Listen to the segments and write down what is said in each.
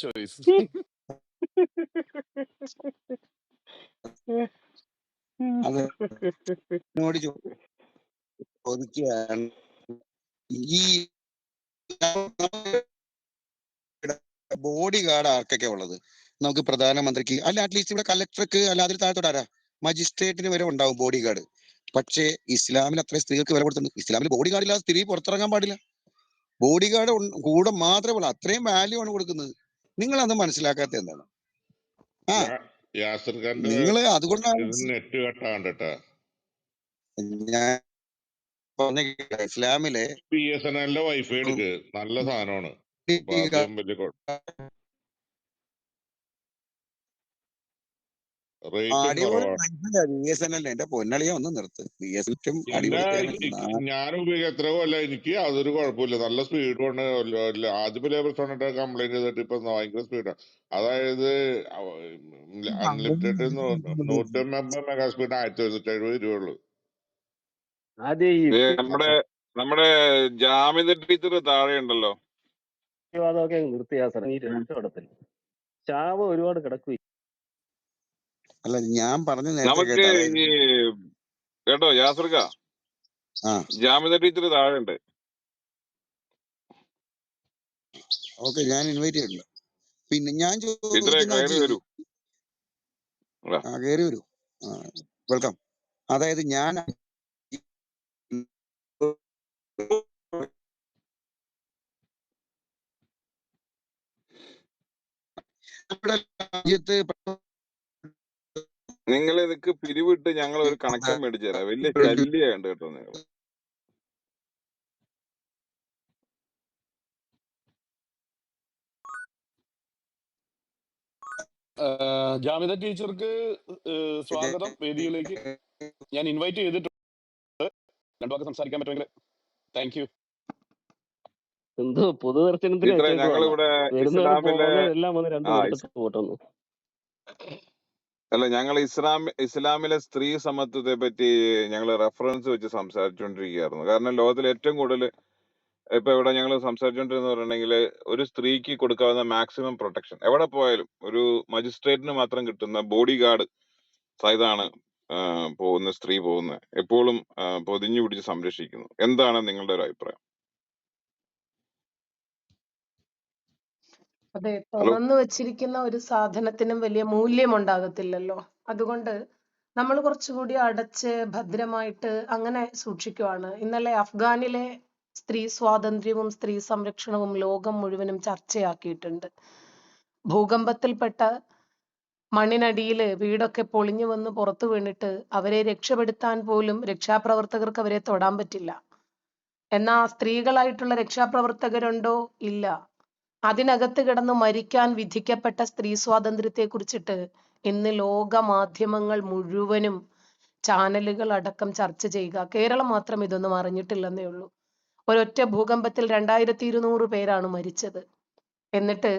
Choice. അതിനോട് ചോദിക്കുകയാണ്, ഈ ബോഡി ഗാർഡ് ആർക്കൊക്കെ ഉള്ളത്? നമുക്ക് പ്രധാനമന്ത്രിക്ക് അല്ല, അറ്റ്ലീസ്റ്റ് ഇവിടെ കലക്ടർക്ക് അല്ല, അതിൽ താഴത്തോടാരാ, മജിസ്ട്രേറ്റിന് വരെ ഉണ്ടാവും ബോഡി ഗാർഡ്. പക്ഷേ ഇസ്ലാമിൽ അത്രയും സ്ത്രീകൾക്ക് വില കൊടുത്തിട്ടുണ്ട്. ഇസ്ലാമിൽ ബോഡി ഗാർഡ് ഇല്ലാതെ സ്ത്രീ പുറത്തിറങ്ങാൻ പാടില്ല. ബോഡി ഗാർഡ് കൂടെ മാത്രമേ ഉള്ളൂ. അത്രയും വാല്യൂ ആണ് കൊടുക്കുന്നത്. നിങ്ങൾ അത് മനസ്സിലാക്കാത്ത എന്താണ്? ആ നിങ്ങൾ അതുകൊണ്ടാണ് നെറ്റ് കട്ടാണ്ടട്ടാ. ഞാൻ പറഞ്ഞ ഇസ്ലാമിലെ BSNL വൈഫൈ എടുക്ക്, നല്ല സാധനമാണ്. അപ്പൊ ആദ്യം വലിയ എന്റെ പൊന്നളിയ ഒന്ന് നിർത്ത്. ഞാൻ ഉപയോഗിക്കുക എത്ര കൊല്ല, എനിക്ക് അതൊരു കുഴപ്പമില്ല. നല്ല സ്പീഡ് കൊണ്ട് ആദ്യം പ്രശ്നം കംപ്ലൈന്റ് ചെയ്തിട്ട് ഇപ്പൊ ഭയങ്കര സ്പീഡാണ്. അതായത് അൺലിമിറ്റഡ് 150 മെഗാ സ്പീഡ് 1170 രൂപയുള്ളൂ. നമ്മുടെ ജാമിദ ടീച്ചർ താഴെ ഉണ്ടല്ലോ. ഒരുപാട് കിടക്കും. അല്ല, ഞാൻ പറഞ്ഞു നമുക്ക് ഈ കേട്ടോ യാസർക്ക, ജാമിദ ടീച്ചർ താഴെ ഉണ്ട്. ഓക്കെ, ഞാൻ ഇൻവൈറ്റ് ചെയ്തിട്ടുണ്ട്. പിന്നെ ഞാൻ കയറി വരൂ. വെൽക്കം. അതായത് ഞാൻ രാജ്യത്ത് നിങ്ങൾ ഇതൊക്കെ പിരിവിട്ട് ഞങ്ങൾ ഒരു കണക്ഷൻ മേടിച്ചു തരാം. വലിയ ശല്യുണ്ട് കേട്ടോ നിങ്ങൾ. ജാമിദ ടീച്ചർക്ക് സ്വാഗതം വേദിയിലേക്ക്. ഞാൻ ഇൻവൈറ്റ് ചെയ്തിട്ടുണ്ട്. രണ്ടു വാക്ക് സംസാരിക്കാൻ പറ്റുമെങ്കിൽ താങ്ക് യു. എന്തോ പൊതുദർശനത്തിന് അല്ല, ഞങ്ങൾ ഇസ്ലാമിലെ സ്ത്രീ സമത്വത്തെ പറ്റി ഞങ്ങൾ റെഫറൻസ് വെച്ച് സംസാരിച്ചുകൊണ്ടിരിക്കുകയായിരുന്നു. കാരണം ലോകത്തിൽ ഏറ്റവും കൂടുതൽ ഇപ്പൊ ഇവിടെ ഞങ്ങൾ സംസാരിച്ചുകൊണ്ടിരുന്ന പറഞ്ഞിട്ടുണ്ടെങ്കിൽ ഒരു സ്ത്രീക്ക് കൊടുക്കാവുന്ന മാക്സിമം പ്രൊട്ടക്ഷൻ എവിടെ പോയാലും ഒരു മജിസ്ട്രേറ്റിന് മാത്രം കിട്ടുന്ന ബോഡി ഗാർഡ് സഹിതാണ് സ്ത്രീ പോകുന്നത്. എപ്പോഴും പൊതിഞ്ഞു പിടിച്ച് സംരക്ഷിക്കുന്നു. എന്താണ് നിങ്ങളുടെ ഒരു അഭിപ്രായം? അതെ, തുറന്നു വെച്ചിരിക്കുന്ന ഒരു സാധനത്തിനും വലിയ മൂല്യം ഉണ്ടാകത്തില്ലല്ലോ. അതുകൊണ്ട് നമ്മൾ കുറച്ചുകൂടി അടച്ച് ഭദ്രമായിട്ട് അങ്ങനെ സൂക്ഷിക്കുവാണ്. ഇന്നലെ അഫ്ഗാനിലെ സ്ത്രീ സ്വാതന്ത്ര്യവും സ്ത്രീ സംരക്ഷണവും ലോകം മുഴുവനും ചർച്ചയാക്കിയിട്ടുണ്ട്. ഭൂകമ്പത്തിൽപ്പെട്ട മണ്ണിനടിയിൽ വീടൊക്കെ പൊളിഞ്ഞു വന്ന് പുറത്തു വീണിട്ട് അവരെ രക്ഷപ്പെടുത്താൻ പോലും രക്ഷാപ്രവർത്തകർക്ക് അവരെ തൊടാൻ പറ്റില്ല. എന്നാ സ്ത്രീകളായിട്ടുള്ള രക്ഷാപ്രവർത്തകരുണ്ടോ? ഇല്ല. അതിനകത്ത് കിടന്ന് മരിക്കാൻ വിധിക്കപ്പെട്ട സ്ത്രീ സ്വാതന്ത്ര്യത്തെ കുറിച്ചിട്ട് ഇന്ന് ലോക മാധ്യമങ്ങൾ മുഴുവനും ചാനലുകൾ അടക്കം ചർച്ച ചെയ്യുക. കേരളം മാത്രം ഇതൊന്നും അറിഞ്ഞിട്ടില്ലെന്നേ ഉള്ളൂ. ഒരൊറ്റ ഭൂകമ്പത്തിൽ 2200 പേരാണ് മരിച്ചത്. എന്നിട്ട്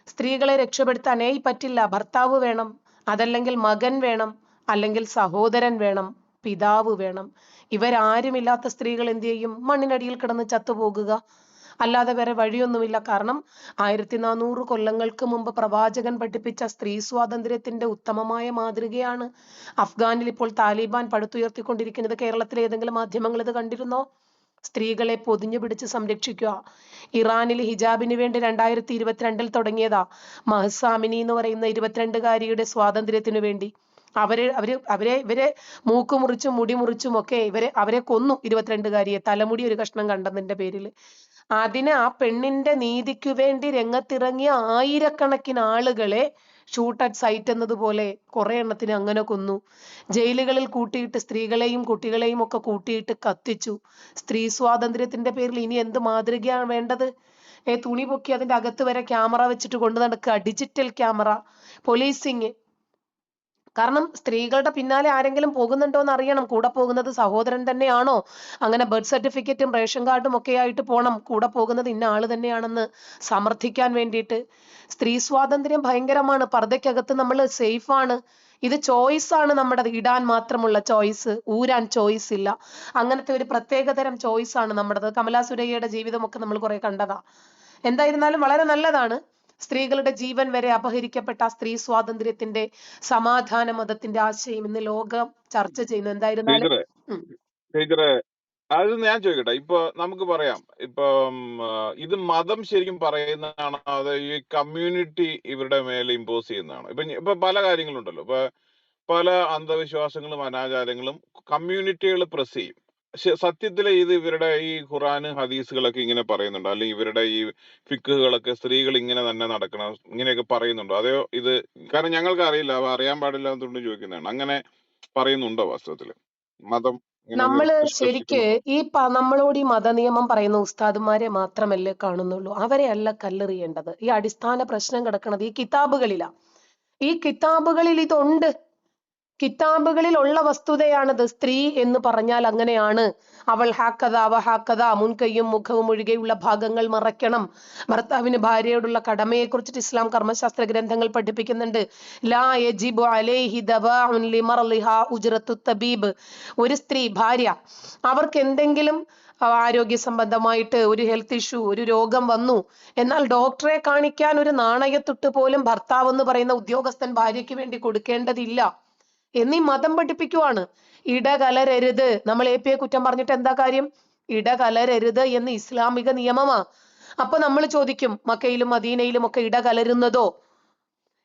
സ്ത്രീകളെ രക്ഷപ്പെടുത്താൻ പറ്റില്ല, ഭർത്താവ് വേണം, അതല്ലെങ്കിൽ മകൻ വേണം, അല്ലെങ്കിൽ സഹോദരൻ വേണം, പിതാവ് വേണം. ഇവരാരുമില്ലാത്ത സ്ത്രീകൾ എന്ത് ചെയ്യും? മണ്ണിനടിയിൽ കിടന്ന് ചത്തുപോകുക, അല്ലാതെ വേറെ വഴിയൊന്നുമില്ല. കാരണം 1400 കൊല്ലങ്ങൾക്ക് മുമ്പ് പ്രവാചകൻ പഠിപ്പിച്ച സ്ത്രീ സ്വാതന്ത്ര്യത്തിന്റെ ഉത്തമമായ മാതൃകയാണ് അഫ്ഗാനിൽ ഇപ്പോൾ താലിബാൻ പടുത്തുയർത്തിക്കൊണ്ടിരിക്കുന്നത്. കേരളത്തിലെ ഏതെങ്കിലും മാധ്യമങ്ങൾ ഇത് കണ്ടിരുന്നോ? സ്ത്രീകളെ പൊതിഞ്ഞു പിടിച്ച് സംരക്ഷിക്കുക. ഇറാനിൽ ഹിജാബിന് വേണ്ടി 2022 തുടങ്ങിയതാ മഹസാമിനി എന്ന് പറയുന്ന 22കാരിയുടെ സ്വാതന്ത്ര്യത്തിനു വേണ്ടി. ഇവരെ മൂക്ക് മുറിച്ചും മുടി മുറിച്ചും ഒക്കെ അവരെ കൊന്നു. 22കാരിയെ തലമുടി ഒരു കഷ്ണം കണ്ടതിന്റെ പേരിൽ. അതിന് ആ പെണ്ണിന്റെ നീതിക്കു വേണ്ടി രംഗത്തിറങ്ങിയ ആയിരക്കണക്കിന് ആളുകളെ ഷൂട്ട് അറ്റ് സൈറ്റ് എന്നതുപോലെ കുറെ എണ്ണത്തിന് അങ്ങനെ കൊന്നു. ജയിലുകളിൽ കൂട്ടിയിട്ട് സ്ത്രീകളെയും കുട്ടികളെയും ഒക്കെ കൂട്ടിയിട്ട് കത്തിച്ചു. സ്ത്രീ സ്വാതന്ത്ര്യത്തിന്റെ പേരിൽ ഇനി എന്ത് മാതൃകയാണ് വേണ്ടത്? തുണി പൊക്കി അതിന്റെ അകത്ത് വരെ ക്യാമറ വെച്ചിട്ട് കൊണ്ടു നടക്കുക, ഡിജിറ്റൽ ക്യാമറ, പോലീസിങ്. കാരണം സ്ത്രീകളുടെ പിന്നാലെ ആരെങ്കിലും പോകുന്നുണ്ടോ എന്ന് അറിയണം. കൂടെ പോകുന്നത് സഹോദരൻ തന്നെയാണോ? അങ്ങനെ ബർത്ത് സർട്ടിഫിക്കറ്റും റേഷൻ കാർഡും ഒക്കെ ആയിട്ട് പോണം. കൂടെ പോകുന്നത് ഇന്ന ആള് തന്നെയാണെന്ന് സമർത്ഥിക്കാൻ വേണ്ടിയിട്ട്. സ്ത്രീ സ്വാതന്ത്ര്യം ഭയങ്കരമാണ്. പർദ്ദയ്ക്കകത്ത് നമ്മൾ സേഫ് ആണ്. ഇത് ചോയ്സ് ആണ് നമ്മുടെ, ഇടാൻ മാത്രമുള്ള ചോയ്സ്, ഊരാൻ ചോയ്സ് ഇല്ല. അങ്ങനത്തെ ഒരു പ്രത്യേകതരം ചോയ്സ് ആണ് നമ്മുടേത്. കമലാ സുരയ്യയുടെ ജീവിതമൊക്കെ നമ്മൾ കുറെ കണ്ടതാ. എന്തായിരുന്നാലും വളരെ നല്ലതാണ്. സ്ത്രീകളുടെ ജീവൻ വരെ അപഹരിക്കപ്പെട്ട ആ സ്ത്രീ സ്വാതന്ത്ര്യത്തിന്റെ സമാധാന മതത്തിന്റെ ആശയം ഇന്ന് ലോകം ചർച്ച ചെയ്യുന്നു. എന്തായിരുന്നാലും ടീച്ചറെ ടീച്ചറെ അത് ഞാൻ ചോദിക്കട്ടെ, ഇപ്പൊ നമുക്ക് പറയാം, ഇപ്പം ഇത് മതം ശരിക്കും പറയുന്നതാണോ അതോ ഈ കമ്മ്യൂണിറ്റി ഇവരുടെ മേലെ ഇമ്പോസ് ചെയ്യുന്നതാണോ? ഇപ്പൊ പല കാര്യങ്ങളുണ്ടല്ലോ. ഇപ്പൊ പല അന്ധവിശ്വാസങ്ങളും അനാചാരങ്ങളും കമ്മ്യൂണിറ്റികൾ പ്രസ് ചെയ്യും. സത്യത്തിൽ ഇത് ഇവരുടെ ഈ ഖുറാന് ഹദീസുകളൊക്കെ ഇങ്ങനെ പറയുന്നുണ്ടോ? അല്ലെങ്കിൽ ഇവരുടെ ഈ ഫിക്കുകളൊക്കെ സ്ത്രീകൾ ഇങ്ങനെ തന്നെ നടക്കണം ഇങ്ങനെയൊക്കെ പറയുന്നുണ്ടോ? അതെയോ ഇത് കാരണം ഞങ്ങൾക്ക് അറിയില്ല, അറിയാൻ പാടില്ലാത്തതുകൊണ്ട് ചോദിക്കുന്നതാണ്. അങ്ങനെ പറയുന്നുണ്ടോ വാസ്തവത്തില് മതം ഇങ്ങനെ നമ്മള് ശരിക്ക് നിർദ്ദേശിക്കുന്നുണ്ടോ? നമ്മളോട് ഈ മതനിയമം പറയുന്ന ഉസ്താദുമാരെ മാത്രമല്ലേ കാണുന്നുള്ളൂ. അവരെ അല്ല കല്ലെറിയേണ്ടത്. ഈ അടിസ്ഥാന പ്രശ്നം കിടക്കുന്നത് ഈ കിതാബുകളിലാ. ഈ കിതാബുകളിൽ ഇതുണ്ട്. കിതാബുകളിൽ ഉള്ള വസ്തുതയാണിത്. സ്ത്രീ എന്ന് പറഞ്ഞാൽ അങ്ങനെയാണ്. അവൾ ഹാക്കഥ അവ ഹാക്കഥ, മുൻകൈയും മുഖവും ഒഴികെയുള്ള ഭാഗങ്ങൾ മറയ്ക്കണം. ഭർത്താവിന് ഭാര്യയോടുള്ള കടമയെ കുറിച്ചിട്ട് ഇസ്ലാം കർമ്മശാസ്ത്ര ഗ്രന്ഥങ്ങൾ പഠിപ്പിക്കുന്നുണ്ട്. ലാ യജിബു അലൈഹി ദവാഉൻ ലിമർലിഹാ ഉജ്റത്തു തബീബ്. ഒരു സ്ത്രീ ഭാര്യ അവർക്ക് എന്തെങ്കിലും ആരോഗ്യ സംബന്ധമായിട്ട് ഒരു ഹെൽത്ത് ഇഷ്യൂ, ഒരു രോഗം വന്നു, എന്നാൽ ഡോക്ടറെ കാണിക്കാൻ ഒരു നാണയത്തുട്ട് പോലും ഭർത്താവ് എന്ന് പറയുന്ന ഉദ്യോഗസ്ഥൻ ഭാര്യയ്ക്ക് വേണ്ടി കൊടുക്കേണ്ടതില്ല എന്നീ മതം പഠിപ്പിക്കുവാണ്. ഇടകലരരുത്. നമ്മൾ APയെ കുറ്റം പറഞ്ഞിട്ട് എന്താ കാര്യം? ഇടകലരരുത് എന്ന് ഇസ്ലാമിക നിയമമാ. അപ്പൊ നമ്മൾ ചോദിക്കും, മക്കയിലും മദീനയിലും ഒക്കെ ഇടകലരുന്നതോ?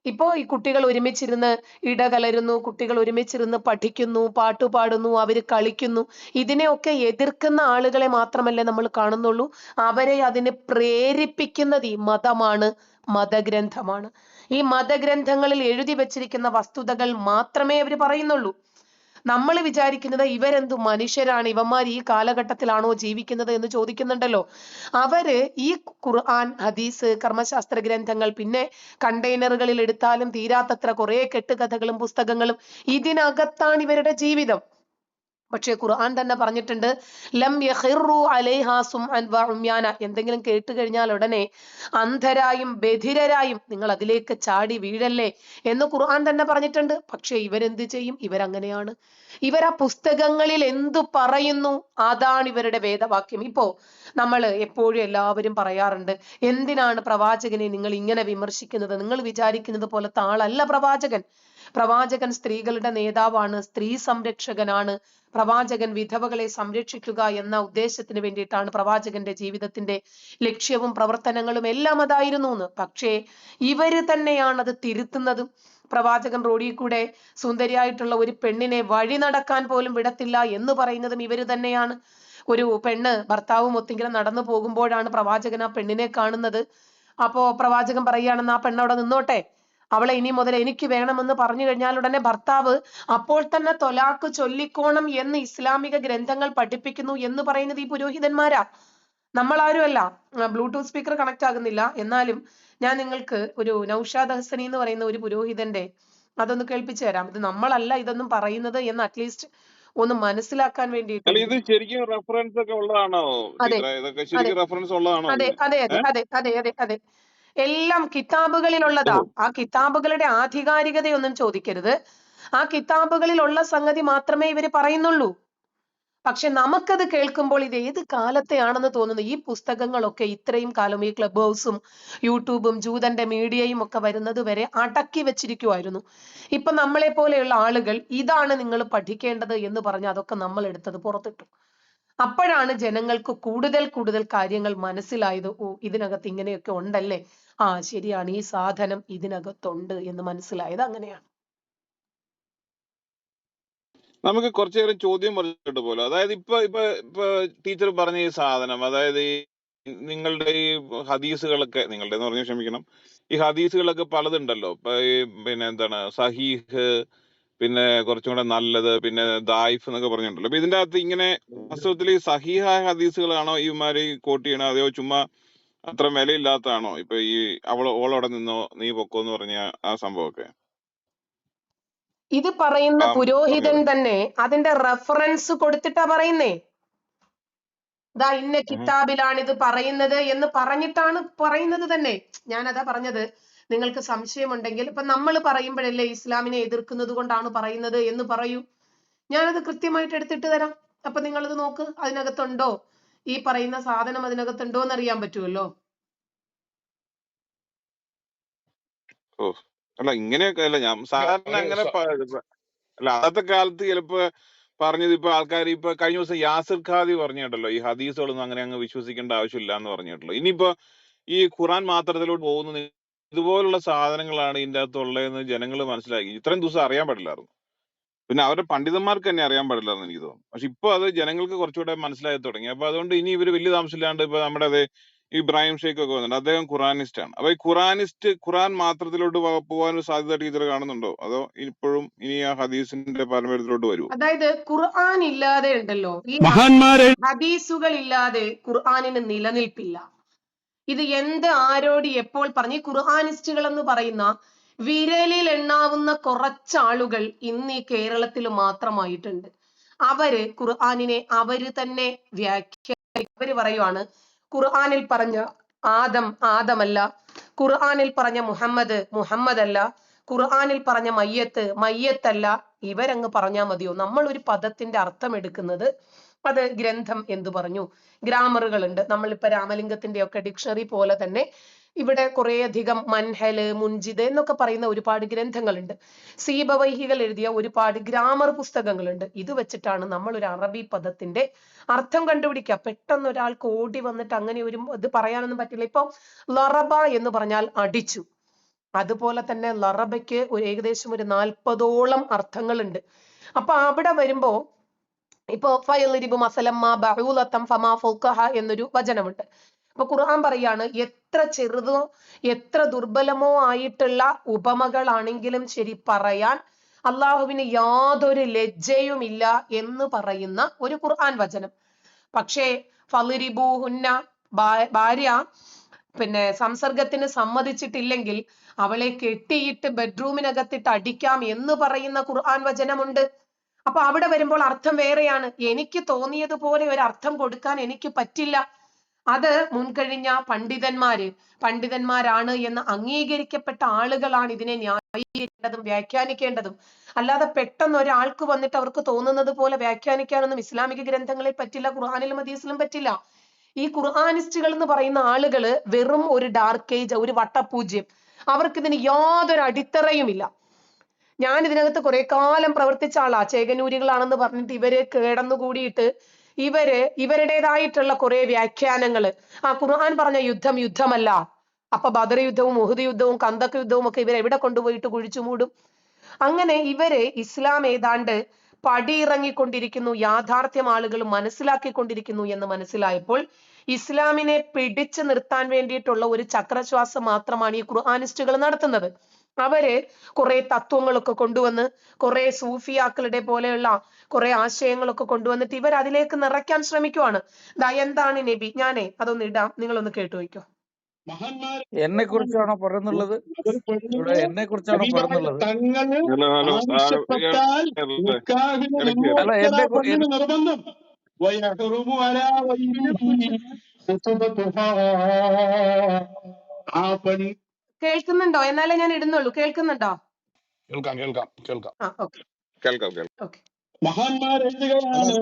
ഇപ്പോ ഈ കുട്ടികൾ ഒരുമിച്ചിരുന്ന് ഇടകലരുന്നു, കുട്ടികൾ ഒരുമിച്ചിരുന്ന് പഠിക്കുന്നു, പാട്ടുപാടുന്നു, അവര് കളിക്കുന്നു. ഇതിനെയൊക്കെ എതിർക്കുന്ന ആളുകളെ മാത്രമല്ലേ നമ്മൾ കാണുന്നുള്ളൂ. അവരെ അതിന് പ്രേരിപ്പിക്കുന്നത് ഈ മതമാണ്, മതഗ്രന്ഥമാണ്. ഈ മതഗ്രന്ഥങ്ങളിൽ എഴുതി വെച്ചിരിക്കുന്ന വസ്തുതകൾ മാത്രമേ അവർ പറയുന്നുള്ളൂ. നമ്മൾ വിചാരിക്കുന്നത് ഇവരെന്തു മനുഷ്യരാണ്, ഇവന്മാർ ഈ കാലഘട്ടത്തിലാണോ ജീവിക്കുന്നത് എന്ന് ചോദിക്കുന്നുണ്ടല്ലോ. അവര് ഈ ഖുർആൻ, ഹദീസ്, കർമ്മശാസ്ത്ര ഗ്രന്ഥങ്ങൾ, പിന്നെ കണ്ടെയ്നറുകളിൽ എടുത്താലും തീരാത്തത്ര കുറെ കെട്ടുകഥകളും പുസ്തകങ്ങളും, ഇതിനകത്താണ് ഇവരുടെ ജീവിതം. പക്ഷേ ഖുർആൻ തന്നെ പറഞ്ഞിട്ടുണ്ട്, ലം യഖിറു അലൈഹാ സുംഅൻ വ ഉമ്യാന. എന്തെങ്കിലും കേട്ട് കഴിഞ്ഞാൽ ഉടനെ അന്ധരായും ബധിരരായും നിങ്ങൾ അതിലേക്ക് ചാടി വീഴല്ലേ എന്ന് ഖുർആൻ തന്നെ പറഞ്ഞിട്ടുണ്ട്. പക്ഷേ ഇവരെന്ത് ചെയ്യും? ഇവരങ്ങനെയാണ്. ഇവർ ആ പുസ്തകങ്ങളിൽ എന്തു പറയുന്നു അതാണ് ഇവരുടെ വേദവാക്യം. ഇപ്പോ നമ്മൾ എപ്പോഴും എല്ലാവരും പറയാറുണ്ട്, എന്തിനാണ് പ്രവാചകനെ നിങ്ങൾ ഇങ്ങനെ വിമർശിക്കുന്നത്? നിങ്ങൾ വിചാരിക്കുന്നത് പോലത്തെ ആളല്ല പ്രവാചകൻ. പ്രവാചകൻ സ്ത്രീകളുടെ നേതാവാണ്, സ്ത്രീ സംരക്ഷകനാണ്. പ്രവാചകൻ വിധവകളെ സംരക്ഷിക്കുക എന്ന ഉദ്ദേശത്തിന് വേണ്ടിയിട്ടാണ് പ്രവാചകന്റെ ജീവിതത്തിന്റെ ലക്ഷ്യവും പ്രവർത്തനങ്ങളും എല്ലാം അതായിരുന്നു എന്ന്. പക്ഷേ ഇവര് തന്നെയാണ് അത് തിരുത്തുന്നതും. പ്രവാചകൻ റോഡിൽ കൂടെ സുന്ദരിയായിട്ടുള്ള ഒരു പെണ്ണിനെ വഴി നടക്കാൻ പോലും വിടത്തില്ല എന്ന് പറയുന്നതും ഇവര് തന്നെയാണ്. ഒരു പെണ്ണ് ഭർത്താവും ഒത്തിങ്ങനെ നടന്നു പോകുമ്പോഴാണ് പ്രവാചകൻ ആ പെണ്ണിനെ കാണുന്നത്. അപ്പോ പ്രവാചകൻ പറയുകയാണെന്ന്, ആ പെണ്ണ് അവിടെ നിന്നോട്ടെ, അവളെ ഇനി മുതൽ എനിക്ക് വേണമെന്ന് പറഞ്ഞു കഴിഞ്ഞാൽ ഉടനെ ഭർത്താവ് അപ്പോൾ തന്നെ തൊലാക്ക് ചൊല്ലിക്കോണം എന്ന് ഇസ്ലാമിക ഗ്രന്ഥങ്ങൾ പഠിപ്പിക്കുന്നു എന്ന് പറയുന്നത് ഈ പുരോഹിതന്മാരാ. നമ്മൾ ആരുമല്ല. ബ്ലൂടൂത്ത് സ്പീക്കർ കണക്ട് ആകുന്നില്ല, എന്നാലും ഞാൻ നിങ്ങൾക്ക് ഒരു നൗഷാദ് ഹസനി എന്ന് പറയുന്ന ഒരു പുരോഹിതന്റെ അതൊന്ന് കേൾപ്പിച്ചു തരാം. ഇത് നമ്മളല്ല ഇതൊന്നും പറയുന്നത് എന്ന് അറ്റ്ലീസ്റ്റ് ഒന്ന് മനസ്സിലാക്കാൻ വേണ്ടിയിട്ട്. അല്ല, ഇത് ശരിക്കും റെഫറൻസ് ഒക്കെ ഉള്ളതാണോ അതെ ടീച്ചറെ? ഇതൊക്കെ അതെ ശരിക്കും റെഫറൻസ് ഉള്ളതാണോ അതെ ഇതിന്? അതെ അതെ അതെ അതെ അതെ അതെ എല്ലാം കിതാബുകളിലുള്ളതാ. ഓഹോ. ആ കിതാബുകളുടെ ആധികാരികതയൊന്നും ചോദിക്കരുത്. ആ കിതാബുകളിലുള്ള സംഗതി മാത്രമേ ഇവര് പറയുന്നുള്ളൂ. പക്ഷെ നമുക്കത് കേൾക്കുമ്പോൾ ഇത് ഏത് കാലത്തെയാണെന്ന് തോന്നുന്നു. ഈ പുസ്തകങ്ങളൊക്കെ ഇത്രയും കാലം ഈ ക്ലബ് ഹൗസും യൂട്യൂബും ജൂതന്റെ മീഡിയയും ഒക്കെ വരുന്നത് വരെ അടക്കി വെച്ചിരിക്കുമായിരുന്നു. ഇപ്പൊ നമ്മളെ പോലെയുള്ള ആളുകൾ ഇതാണ് നിങ്ങൾ പഠിക്കേണ്ടത് എന്ന് പറഞ്ഞ് അതൊക്കെ നമ്മൾ എടുത്തത് പുറത്തിട്ടു. അപ്പോഴാണ് ജനങ്ങൾക്ക് കൂടുതൽ കൂടുതൽ കാര്യങ്ങൾ മനസ്സിലായത്. ഓ, ഇതിനകത്ത് ഇങ്ങനെയൊക്കെ ഉണ്ടല്ലേ, ആ ശരിയാണ്, ഈ സാധനം ഇതിനകത്തുണ്ട് എന്ന് മനസ്സിലായത് അങ്ങനെയാണ്. നമുക്ക് കുറച്ചു നേരം ചോദ്യം പറഞ്ഞിട്ട് പോലും, അതായത് ഇപ്പൊ ഇപ്പൊ ഇപ്പൊ ടീച്ചർ പറഞ്ഞ ഈ സാധനം, അതായത് ഈ നിങ്ങളുടെ ഈ ഹദീസുകളൊക്കെ, നിങ്ങളുടെ എന്ന് പറഞ്ഞാൽ ക്ഷമിക്കണം, ഈ ഹദീസുകളൊക്കെ പലതുണ്ടല്ലോ. ഇപ്പൊ ഈ പിന്നെ എന്താണ് സഹീഹ്, പിന്നെ കുറച്ചും കൂടെ നല്ലത്, പിന്നെ ദായിഫ് എന്നൊക്കെ പറഞ്ഞിട്ടുണ്ടല്ലോ. അപ്പൊ ഇതിന്റെ അകത്ത് ഇങ്ങനെ വാസ്തവത്തിൽ ഈ സഹീഹായ ഹദീസുകളാണോ ഇവന്മാര് കോട്ട് ചെയ്യണോ, അതെയോ ചുമ്മാ അത്ര വിലയില്ലാത്തതാണോ? ഇപ്പൊ ഈ ഓളവിടെ നിന്നോ നീ പൊക്കോ എന്ന് പറഞ്ഞ ആ സംഭവമൊക്കെ ഇത് പറയുന്ന പുരോഹിതൻ പറഞ്ഞോളൂ. തന്നെ അതിന്റെ റെഫറൻസ് കൊടുത്തിട്ടാ പറയുന്നേ. ദാ ഇന്ന കിതാബിലാണ് ഇത് പറയുന്നത് എന്ന് പറഞ്ഞിട്ടാണ് പറയുന്നത് തന്നെ. ഞാനതാ പറഞ്ഞത്, നിങ്ങൾക്ക് സംശയമുണ്ടെങ്കിൽ ഇപ്പൊ നമ്മൾ പറയുമ്പോഴല്ലേ ഇസ്ലാമിനെ എതിർക്കുന്നത് കൊണ്ടാണ് പറയുന്നത് എന്ന് പറയൂ. ഞാനത് കൃത്യമായിട്ട് എടുത്തിട്ട് തരാം. അപ്പൊ നിങ്ങളത് നോക്ക്, അതിനകത്തുണ്ടോ ഈ പറയുന്ന സാധനം അതിനകത്തുണ്ടോ എന്ന് അറിയാൻ പറ്റുമല്ലോ. ഓ അല്ല ഇങ്ങനെയൊക്കെ അല്ല ഞാൻ സാധാരണ അതെ അങ്ങനെ അല്ല അന്നത്തെ കാലത്ത് ചിലപ്പോ പറഞ്ഞത് ഇപ്പൊ ആൾക്കാർ ഇപ്പൊ കഴിഞ്ഞ ദിവസം യാസിർ ഖാദി പറഞ്ഞിട്ടല്ലോ ഈ ഹദീസുകളൊന്നും അങ്ങനെ അങ്ങ് വിശ്വസിക്കേണ്ട ആവശ്യമില്ല എന്ന് പറഞ്ഞിട്ടുള്ളൂ. ഇനിയിപ്പോ ഈ ഖുറാൻ മാത്രത്തിലോട്ട് പോകുന്ന ഇതുപോലുള്ള സാധനങ്ങളാണ് ഇതിന്റെ അകത്ത് ഉള്ളതെന്ന് ജനങ്ങൾ മനസ്സിലാക്കി. ഇത്രയും ദിവസം അറിയാൻ പാടില്ലായിരുന്നു. പിന്നെ അവരുടെ പണ്ഡിതന്മാർക്ക് തന്നെ അറിയാൻ പാടില്ലായിരുന്നു എനിക്ക് തോന്നുന്നു. പക്ഷെ ഇപ്പൊ അത് ജനങ്ങൾക്ക് കുറച്ചുകൂടെ മനസ്സിലായി തുടങ്ങി. അപ്പൊ അതുകൊണ്ട് ഇനി ഇവര് വലിയ താമസമില്ലാണ്ട് ഇപ്പൊ നമ്മുടെ അതേ ഇബ്രാഹിം ഷെയ്ഖ് ഒക്കെ വന്നിട്ടുണ്ട്. അദ്ദേഹം ഖുറാനിസ്റ്റ് ആണ്. അപ്പൊ ഈ ഖുറാൻ മാത്രത്തിലോട്ട് പോകാൻ സാധ്യത ടീച്ചർ കാണുന്നുണ്ടോ? അതോ ഇപ്പോഴും ഇനി ആ ഹദീസിന്റെ പാരമ്പര്യത്തിലോട്ട് വരുമോ? അതായത് ഖുർആൻ ഇല്ലാതെ ഉണ്ടല്ലോ, ഈ ഹദീസുകൾ ഇല്ലാതെ ഖുർആനിന് നിലനിൽപ്പില്ല. ഇത് എന്ത് ആരോട് എപ്പോൾ പറഞ്ഞു? ഈ ഖുർആനിസ്റ്റുകൾ എന്ന് പറയുന്ന വിരലിൽ എണ്ണാവുന്ന കുറച്ചാളുകൾ ഇന്ന് ഈ കേരളത്തിൽ മാത്രമായിട്ടുണ്ട്. അവര് ഖുർആനിനെ അവര് തന്നെ അവര് പറയുവാണ് ഖുർആനിൽ പറഞ്ഞ ആദമല്ല, ഖുർആനിൽ പറഞ്ഞ മുഹമ്മദ് അല്ല, ഖുർആനിൽ പറഞ്ഞ മയ്യത്തല്ല. ഇവരങ്ങ് പറഞ്ഞാൽ മതിയോ? നമ്മൾ ഒരു പദത്തിന്റെ അർത്ഥം എടുക്കുന്നത് അത് ഗ്രന്ഥം എന്തു പറഞ്ഞു, ഗ്രാമറുകൾ ഉണ്ട്. നമ്മളിപ്പോ രാമലിംഗത്തിന്റെ ഒക്കെ ഡിക്ഷണറി പോലെ തന്നെ ഇവിടെ കുറെ അധികം മൻഹല്, മുൻജിദ് എന്നൊക്കെ പറയുന്ന ഒരുപാട് ഗ്രന്ഥങ്ങളുണ്ട്. സീബവൈഹികൾ എഴുതിയ ഒരുപാട് ഗ്രാമർ പുസ്തകങ്ങളുണ്ട്. ഇത് വെച്ചിട്ടാണ് നമ്മൾ ഒരു അറബി പദത്തിന്റെ അർത്ഥം കണ്ടുപിടിക്കുക. പെട്ടെന്ന് ഒരാൾക്ക് ഓടി വന്നിട്ട് അങ്ങനെ ഒരു ഇത് പറയാനൊന്നും പറ്റില്ല. ഇപ്പൊ ലറബ എന്ന് പറഞ്ഞാൽ അടിച്ചു, അതുപോലെ തന്നെ ലറബയ്ക്ക് ഏകദേശം ഒരു 40ഓളം അർത്ഥങ്ങളുണ്ട്. അപ്പൊ അവിടെ വരുമ്പോ ഇപ്പൊ ഫയലിരിബ് മസലമ്മ ബഹൂലത്തം ഫമാ ഫൗഖഹ എന്നൊരു വചനമുണ്ട്. അപ്പൊ ഖുർആൻ പറയാണ് എത്ര ചെറുതോ എത്ര ദുർബലമോ ആയിട്ടുള്ള ഉപമകളാണെങ്കിലും ശരി പറയാൻ അള്ളാഹുവിന് യാതൊരു ലജ്ജയുമില്ല എന്ന് പറയുന്ന ഒരു ഖുർആൻ വചനം. പക്ഷേ ഫളിരിബൂഹുന്ന ഭാര്യ സംസർഗത്തിന് സമ്മതിച്ചിട്ടില്ലെങ്കിൽ അവളെ കെട്ടിയിട്ട് ബെഡ്റൂമിനകത്തിട്ട് അടിക്കാം എന്ന് പറയുന്ന ഖുർആൻ വചനമുണ്ട്. അപ്പൊ അവിടെ വരുമ്പോൾ അർത്ഥം വേറെയാണ്. എനിക്ക് തോന്നിയതുപോലെ ഒരു അർത്ഥം കൊടുക്കാൻ എനിക്ക് പറ്റില്ല. അത് മുൻകഴിഞ്ഞ പണ്ഡിതന്മാരാണ് എന്ന് അംഗീകരിക്കപ്പെട്ട ആളുകളാണ് ഇതിനെ ന്യായീകരിക്കേണ്ടതും വ്യാഖ്യാനിക്കേണ്ടതും. അല്ലാതെ പെട്ടെന്ന് ഒരാൾക്ക് വന്നിട്ട് അവർക്ക് തോന്നുന്നത് പോലെ വ്യാഖ്യാനിക്കാനൊന്നും ഇസ്ലാമിക ഗ്രന്ഥങ്ങളിൽ പറ്റില്ല, ഖുർആനിലും ഹദീസിലും പറ്റില്ല. ഈ ഖുർആനിസ്റ്റുകൾ എന്ന് പറയുന്ന ആളുകള് വെറും ഒരു ഡാർക്ക് ഏജ്, ഒരു വട്ടപൂജ്യം. അവർക്ക് ഇതിന് യാതൊരു അടിത്തറയുമില്ല. ഞാൻ ഇതിനകത്ത് കുറെ കാലം പ്രവർത്തിച്ച ആളാ. ചേകനൂരികളാണെന്ന് പറഞ്ഞിട്ട് ഇവര് കിടന്നുകൂടിയിട്ട് ഇവരുടേതായിട്ടുള്ള കുറെ വ്യാഖ്യാനങ്ങള്, ഖുർആൻ പറഞ്ഞ യുദ്ധമല്ല, അപ്പൊ ബദർ യുദ്ധവും ഉഹുദ് യുദ്ധവും കന്തക് യുദ്ധവും ഒക്കെ ഇവരെവിടെ കൊണ്ടുപോയിട്ട് കുഴിച്ചു മൂടും. അങ്ങനെ ഇവര് ഇസ്ലാം ഏതാണ്ട് പടിയിറങ്ങിക്കൊണ്ടിരിക്കുന്നു, യാഥാർത്ഥ്യം ആളുകൾ മനസ്സിലാക്കിക്കൊണ്ടിരിക്കുന്നു എന്ന് മനസ്സിലായപ്പോൾ ഇസ്ലാമിനെ പിടിച്ചു നിർത്താൻ വേണ്ടിയിട്ടുള്ള ഒരു ചക്രശ്വാസം മാത്രമാണ് ഈ ഖുർആനിസ്റ്റുകൾ നടത്തുന്നത്. അവര് കുറെ തത്വങ്ങളൊക്കെ കൊണ്ടുവന്ന് കുറെ സൂഫിയാക്കളുടെ പോലെയുള്ള കുറെ ആശയങ്ങളൊക്കെ കൊണ്ടുവന്നിട്ട് ഇവർ അതിലേക്ക് നിറയ്ക്കാൻ ശ്രമിക്കുവാണ്. എന്താണ് നബി? ഞാനേ അതൊന്ന് ഇടാം, നിങ്ങളൊന്ന് കേട്ടു വയ്ക്കോ. എന്നെ കുറിച്ചാണോ പറയുന്നുള്ളത്? ഇവിടെ എന്നെ കുറിച്ചാണോ പറയുന്നുള്ളത്? അല്ല, നിർബന്ധം കേൾക്കുന്നുണ്ടോ? എന്നാലേ ഞാൻ ഇടുന്നുള്ളൂ. കേൾക്കുന്നുണ്ടോ? കേൾക്കാം. മഹാന്മാരെഴുതുകയാണ്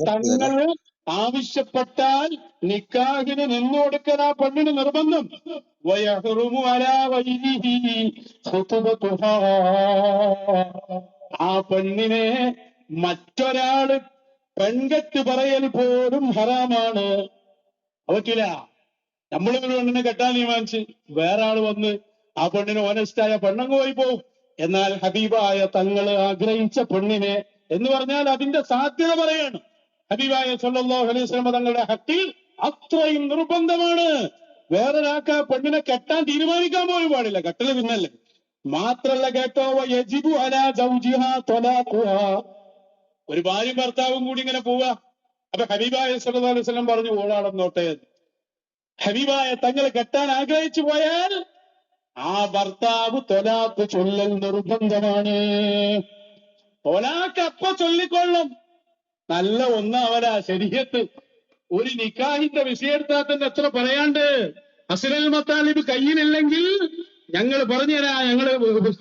തങ്ങള് ആവശ്യപ്പെട്ടാൽ നിക്കാഹിന് നിന്നു കൊടുക്കാൻ ആ പെണ്ണിന് നിർബന്ധം. ആ പെണ്ണിനെ മറ്റൊരാള് പെൺകെട്ട് പറയൽ പോലും ഹറാമാണ്. പറ്റില്ല. നമ്മളിങ്ങനെ പെണ്ണിനെ കെട്ടാൻ തീരുമാനിച്ച് വേറെ ആള് വന്ന് ആ പെണ്ണിന് ഓനസ്റ്റായ പെണ്ണങ്ങ് പോയി പോവും. എന്നാൽ ഹബീബായ തങ്ങള് ആഗ്രഹിച്ച പെണ്ണിനെ എന്ന് പറഞ്ഞാൽ അതിന്റെ സാധ്യത പറയാണ്. ഹബീബായ സല്ലല്ലാഹു അലൈഹി വസല്ലം തങ്ങളുടെ ഹക്കിൽ അത്രയും നിർബന്ധമാണ്. വേറൊരാൾക്ക് ആ പെണ്ണിനെ കെട്ടാൻ തീരുമാനിക്കാൻ പോലും പാടില്ല. കെട്ടല് പിന്നല്ലേ. മാത്രല്ല കേട്ടോ, യജിബു അലാ സൗജിഹാ ത്വലാഖുഹാ. ഒരു ഭാര്യയും ഭർത്താവും കൂടി ഇങ്ങനെ പോവുക. അപ്പൊ ഹബീബായ സല്ലല്ലാഹു അലൈഹി വസല്ലം പറഞ്ഞു ഓളാടന്നോട്ടെ. ഹബീബായ തങ്ങൾ കെട്ടാൻ ആഗ്രഹിച്ചു പോയാൽ ആ ഭർത്താവ് തൊലാക്ക് ചൊല്ലൽ നിർബന്ധമാണ്. തൊലാക്ക് അപ്പൊ ചൊല്ലിക്കൊള്ളും. നല്ല ഒന്നാവല ശരീഅത്ത്. ഒരു നിക്കാഹിന്റെ വിഷയെടുത്താൽ തന്നെ എത്ര പറയാണ്ട്. ഹസനുൽ മുത്തലിബ് കയ്യിലില്ലെങ്കിൽ ഞങ്ങൾ പറഞ്ഞുതരാ, ഞങ്ങൾ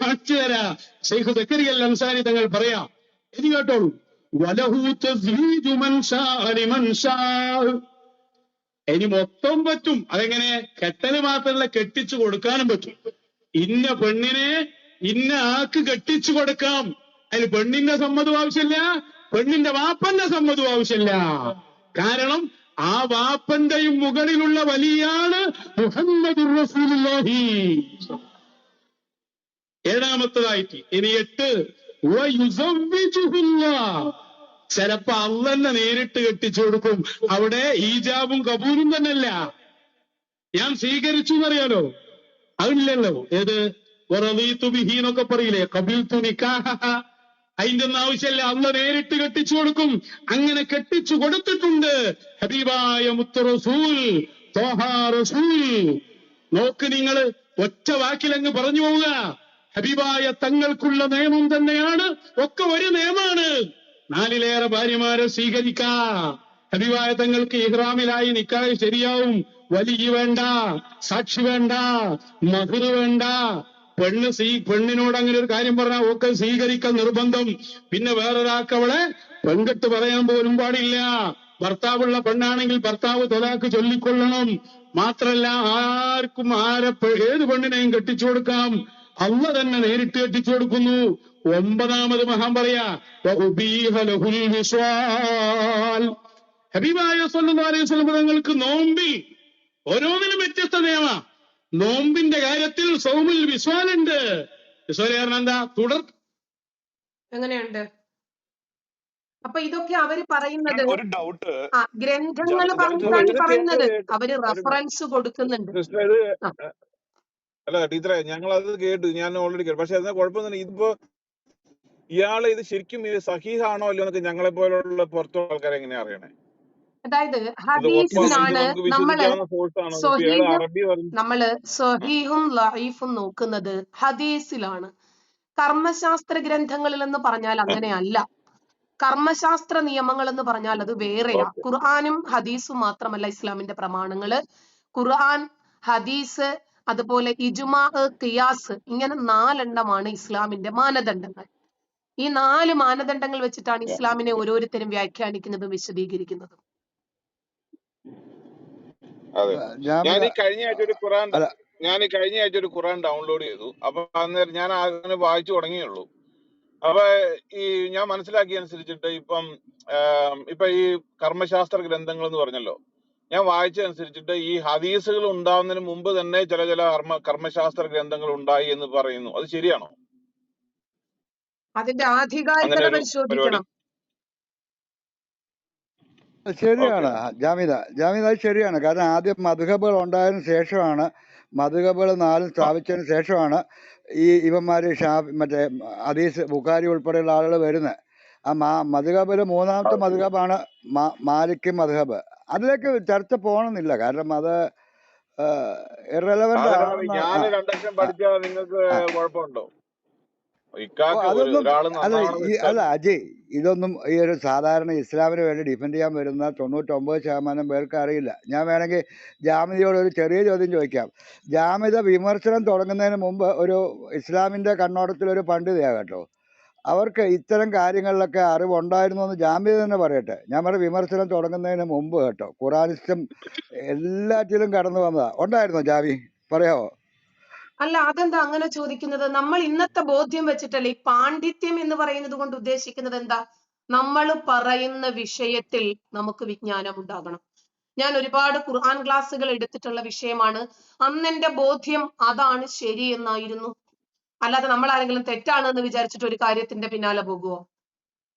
കാണിച്ചു തരാ. ശൈഖ് സക്കരിയ അൽ അൻസാരി തങ്ങൾ പറയാം. ഇനി കേട്ടോളൂ. വലഹു തസ്വീജു മൻ ശാഅ ലിമൻ ശാഅ. ഇനി മൊത്തം പറ്റും. അതെങ്ങനെ? കെട്ടല് മാത്രമല്ല, കെട്ടിച്ചു കൊടുക്കാനും പറ്റും. ഇന്ന പെണ്ണിനെ ഇന്ന ആൾക്ക് കെട്ടിച്ചു കൊടുക്കാം. അതിൽ പെണ്ണിന്റെ സമ്മതം ആവശ്യമില്ല, പെണ്ണിന്റെ വാപ്പന്റെ സമ്മതം ആവശ്യമില്ല. കാരണം ആ വാപ്പന്റെയും മുകളിലുള്ള വലിയാണ് മുഹമ്മദുർ റസൂലുള്ളാഹി. ഏഴാമത്തതായിട്ട് ഇനി 8, ചിലപ്പോ അള്ളന്നെ നേരിട്ട് കെട്ടിച്ചു കൊടുക്കും. അവിടെ ഈജാബും കബൂലും തന്നെയല്ല. ഞാൻ സ്വീകരിച്ചു എന്നറിയാലോ, അതില്ലല്ലോ. ഏത് വറദീതു ബിഹി എന്നൊക്കെ പറയില്ലേ, ഖബിൽതു നിക്കാഹ, അതിന്റെ ഒന്നും ആവശ്യമല്ല. അള്ള നേരിട്ട് കെട്ടിച്ചു കൊടുക്കും. അങ്ങനെ കെട്ടിച്ചു കൊടുത്തിട്ടുണ്ട് ഹബീബായ മുത്ത് റസൂൽ ത്വാഹ റസൂൽ. നോക്ക് നിങ്ങൾ, ഒറ്റ വാക്കിലങ്ങ് പറഞ്ഞു പോവുക. ഹബീബായ തങ്ങൾക്കുള്ള നിയമം തന്നെയാണ്, ഒക്കെ ഒരു നിയമമാണ്. 4-ലേറെ ഭാര്യമാരെ സ്വീകരിക്കാം. ഹബീബായ തങ്ങൾക്ക് ഇഹ്റാമിലായി നിക്കാഹ് ശരിയാവും. വലിയ വേണ്ട, സാക്ഷി വേണ്ട, മഹ്റ് വേണ്ട. പെണ്ണിനോട് അങ്ങനെ ഒരു കാര്യം പറഞ്ഞാൽ ഒക്കെ സ്വീകരിക്കാൻ നിർബന്ധം. പിന്നെ വേറൊരാൾക്ക് അവളെ പെൺകെട്ട് പറയാൻ പോലും പാടില്ല. ഭർത്താവുള്ള പെണ്ണാണെങ്കിൽ ഭർത്താവ് തൊലാക്ക് ചൊല്ലിക്കൊള്ളണം. മാത്രല്ല ആർക്കും ഏത് പെണ്ണിനെയും കെട്ടിച്ചു കൊടുക്കാം. അള്ള തന്നെ നേരിട്ട് കെട്ടിച്ചു കൊടുക്കുന്നു. 9ാമത് മഹാൻ പറയാ, ഹബീബായ സ്വല്ലല്ലാഹു അലൈഹി വസല്ലം തങ്ങൾക്ക് നോമ്പിൽ ഓരോന്നിനും വ്യത്യസ്ത നിയമ. നോമ്പിന്റെ കാര്യത്തിൽ സൗമുൽ വിസ്വാലുണ്ട്. വിസ്വാല് കാരണം എന്താ? തുടർ എങ്ങനെയുണ്ട്? അപ്പൊ ഇതൊക്കെ അവര് പറയുന്നത് ഒരു ഡൗട്ട് ഗ്രന്ഥങ്ങൾ പറഞ്ഞിട്ടാണ് ഇത് പറയുന്നത്. കേട്ട് അവര് റഫറൻസ് കൊടുക്കുന്നുണ്ട്. സിസ്റ്റർ ഇത് അല്ല ടീച്ചറെ, ഞങ്ങൾ അത് കേട്ടു, ഞാൻ ഓൾറെഡി കേട്ടു. പക്ഷെ അതിന് കുഴപ്പമൊന്നും, ഇതിപ്പോ ഇയാള് ഇത് ശരിക്കും ഇത് സഹീഹാണോ അല്ലയോ എന്നൊക്കെ ഞങ്ങളെ പോലുള്ള പുറത്തുള്ള ആൾക്കാരെ എങ്ങനെയാ അറിയണേ? അതായത് ഇത് ഹദീസിലാണ് നമുക്ക് നമ്മള് വിശ്വസിക്കാവുന്ന സോഴ്സ് ആണോ? ഇയാള് സ്വഹീഹും അറബി പറഞ്ഞു. നമ്മള് സ്വഹീഹും ലഈഫും നോക്കുന്നത് ഹദീസിലാണ്. കർമ്മശാസ്ത്ര ഗ്രന്ഥങ്ങളിൽ എന്ന് പറഞ്ഞാൽ അങ്ങനെയല്ല. കർമ്മശാസ്ത്ര നിയമങ്ങൾ എന്ന് പറഞ്ഞാൽ അത് വേറെയാ. ഓക്കെ, ഖുർആനും ഹദീസും മാത്രമല്ല ഇസ്ലാമിന്റെ പ്രമാണങ്ങള്. ഖുർആൻ, ഹദീസ്, അതുപോലെ ഇജ്മാ, ഖിയാസ്, ഇങ്ങനെ 4 എണ്ണമാണ് ഇസ്ലാമിന്റെ മാനദണ്ഡങ്ങൾ. ഈ 4 മാനദണ്ഡങ്ങൾ വെച്ചിട്ടാണ് ഇസ്ലാമിനെ ഓരോരുത്തരും വ്യാഖ്യാനിക്കുന്നതും വിശദീകരിക്കുന്നതും. അതെ. ഞാൻ ഈ കഴിഞ്ഞ ആഴ്ച ഒരു ഖുറാൻ അല്ല ഡൗൺലോഡ് ചെയ്തു. അപ്പൊ അന്നേരം ഞാൻ അങ്ങനെ വായിച്ചു തുടങ്ങിയുള്ളൂ. അപ്പൊ ഈ ഞാൻ മനസ്സിലാക്കിയ അനുസരിച്ചിട്ട് ഇപ്പൊ ഈ കർമ്മശാസ്ത്ര ഗ്രന്ഥങ്ങൾ എന്ന് പറഞ്ഞല്ലോ, ഞാൻ വായിച്ചതനുസരിച്ചിട്ട് ഈ ഹദീസുകൾ ഉണ്ടാവുന്നതിന് മുമ്പ് തന്നെ ചില കർമ്മശാസ്ത്ര ഗ്രന്ഥങ്ങൾ ഉണ്ടായി എന്ന് പറയുന്നു. അത് ശരിയാണോ? അതിന്റെ അങ്ങനെ ആധികാരികത ഒരു പരിപാടി? പരിശോധിക്കണം. ശരിയാണ് ഓക്കെ. ജാമിദ അത് ശരിയാണ്. കാരണം ആദ്യം മദ്ഹബുകൾ ഉണ്ടായതിനു ശേഷമാണ്, മദ്ഹബുകൾ 4 സ്ഥാപിച്ചതിന് ശേഷമാണ് ഈ ഇവന്മാര് മറ്റേ ഹദീസ് ബുഖാരി ഉൾപ്പെടെയുള്ള ആളുകൾ വരുന്നത്. ആ മദ്ഹബിൽ 3ാമത്തെ മദ്ഹബാണ് മാലിക് മദ്ഹബ്. അതിലേക്ക് ചർച്ച പോകണമെന്നില്ല, കാരണം അത് ഇറലവന്റ് അതൊക്കെ ആണെന്ന്. ഞാൻ 2 അക്ഷരം പഠിച്ചാൽ നിങ്ങൾക്ക് കുഴപ്പമുണ്ടോ? അതൊന്നും ഒരാള് അല്ല നന്നാവണമെന്ന് വെച്ചാൽ അല്ല അജയ്, ഇതൊന്നും ഈ ഒരു സാധാരണ ഇസ്ലാമിന് വേണ്ടി ഡിഫെൻഡ് ചെയ്യാൻ വരുന്ന 99% പേർക്ക് അറിയില്ല. ഞാൻ വേണമെങ്കിൽ ജാമിദയോട് ഒരു ചെറിയ ചോദ്യം ചോദിക്കാം. ജാമിദ വിമർശനം തുടങ്ങുന്നതിന് മുമ്പ് ഒരു ഇസ്ലാമിന്റെ കണ്ണോട്ടത്തിൽ ഒരു പണ്ഡിതയാ കേട്ടോ. അവർക്ക് ഇത്തരം കാര്യങ്ങളിലൊക്കെ അറിവുണ്ടായിരുന്നു എന്ന് ജാമിദ തന്നെ പറയട്ടെ. ഞാൻ പറഞ്ഞ വിമർശനം തുടങ്ങുന്നതിന് മുമ്പ് കേട്ടോ, ഖുറാനിസ്റ്റും എല്ലാറ്റിലും കടന്നു വന്നതാ. ഉണ്ടായിരുന്നോ ജാവി? പറയാവോ? അല്ല, അതെന്താ അങ്ങനെ ചോദിക്കുന്നത്? നമ്മൾ ഇന്നത്തെ ബോധ്യം വെച്ചിട്ടല്ലേ. ഈ പാണ്ഡിത്യം എന്ന് പറയുന്നത് കൊണ്ട് ഉദ്ദേശിക്കുന്നത് എന്താ? നമ്മൾ പറയുന്ന വിഷയത്തിൽ നമുക്ക് വിജ്ഞാനം ഉണ്ടാകണം. ഞാൻ ഒരുപാട് ഖുർആൻ ക്ലാസ്സുകൾ എടുത്തിട്ടുള്ള വിഷയമാണ്. അന്ന് എന്റെ ബോധ്യം അതാണ് ശരി എന്നായിരുന്നു. അല്ലാതെ നമ്മൾ ആരെങ്കിലും തെറ്റാണ് എന്ന് വിചാരിച്ചിട്ട് ഒരു കാര്യത്തിന്റെ പിന്നാലെ പോകുവോ?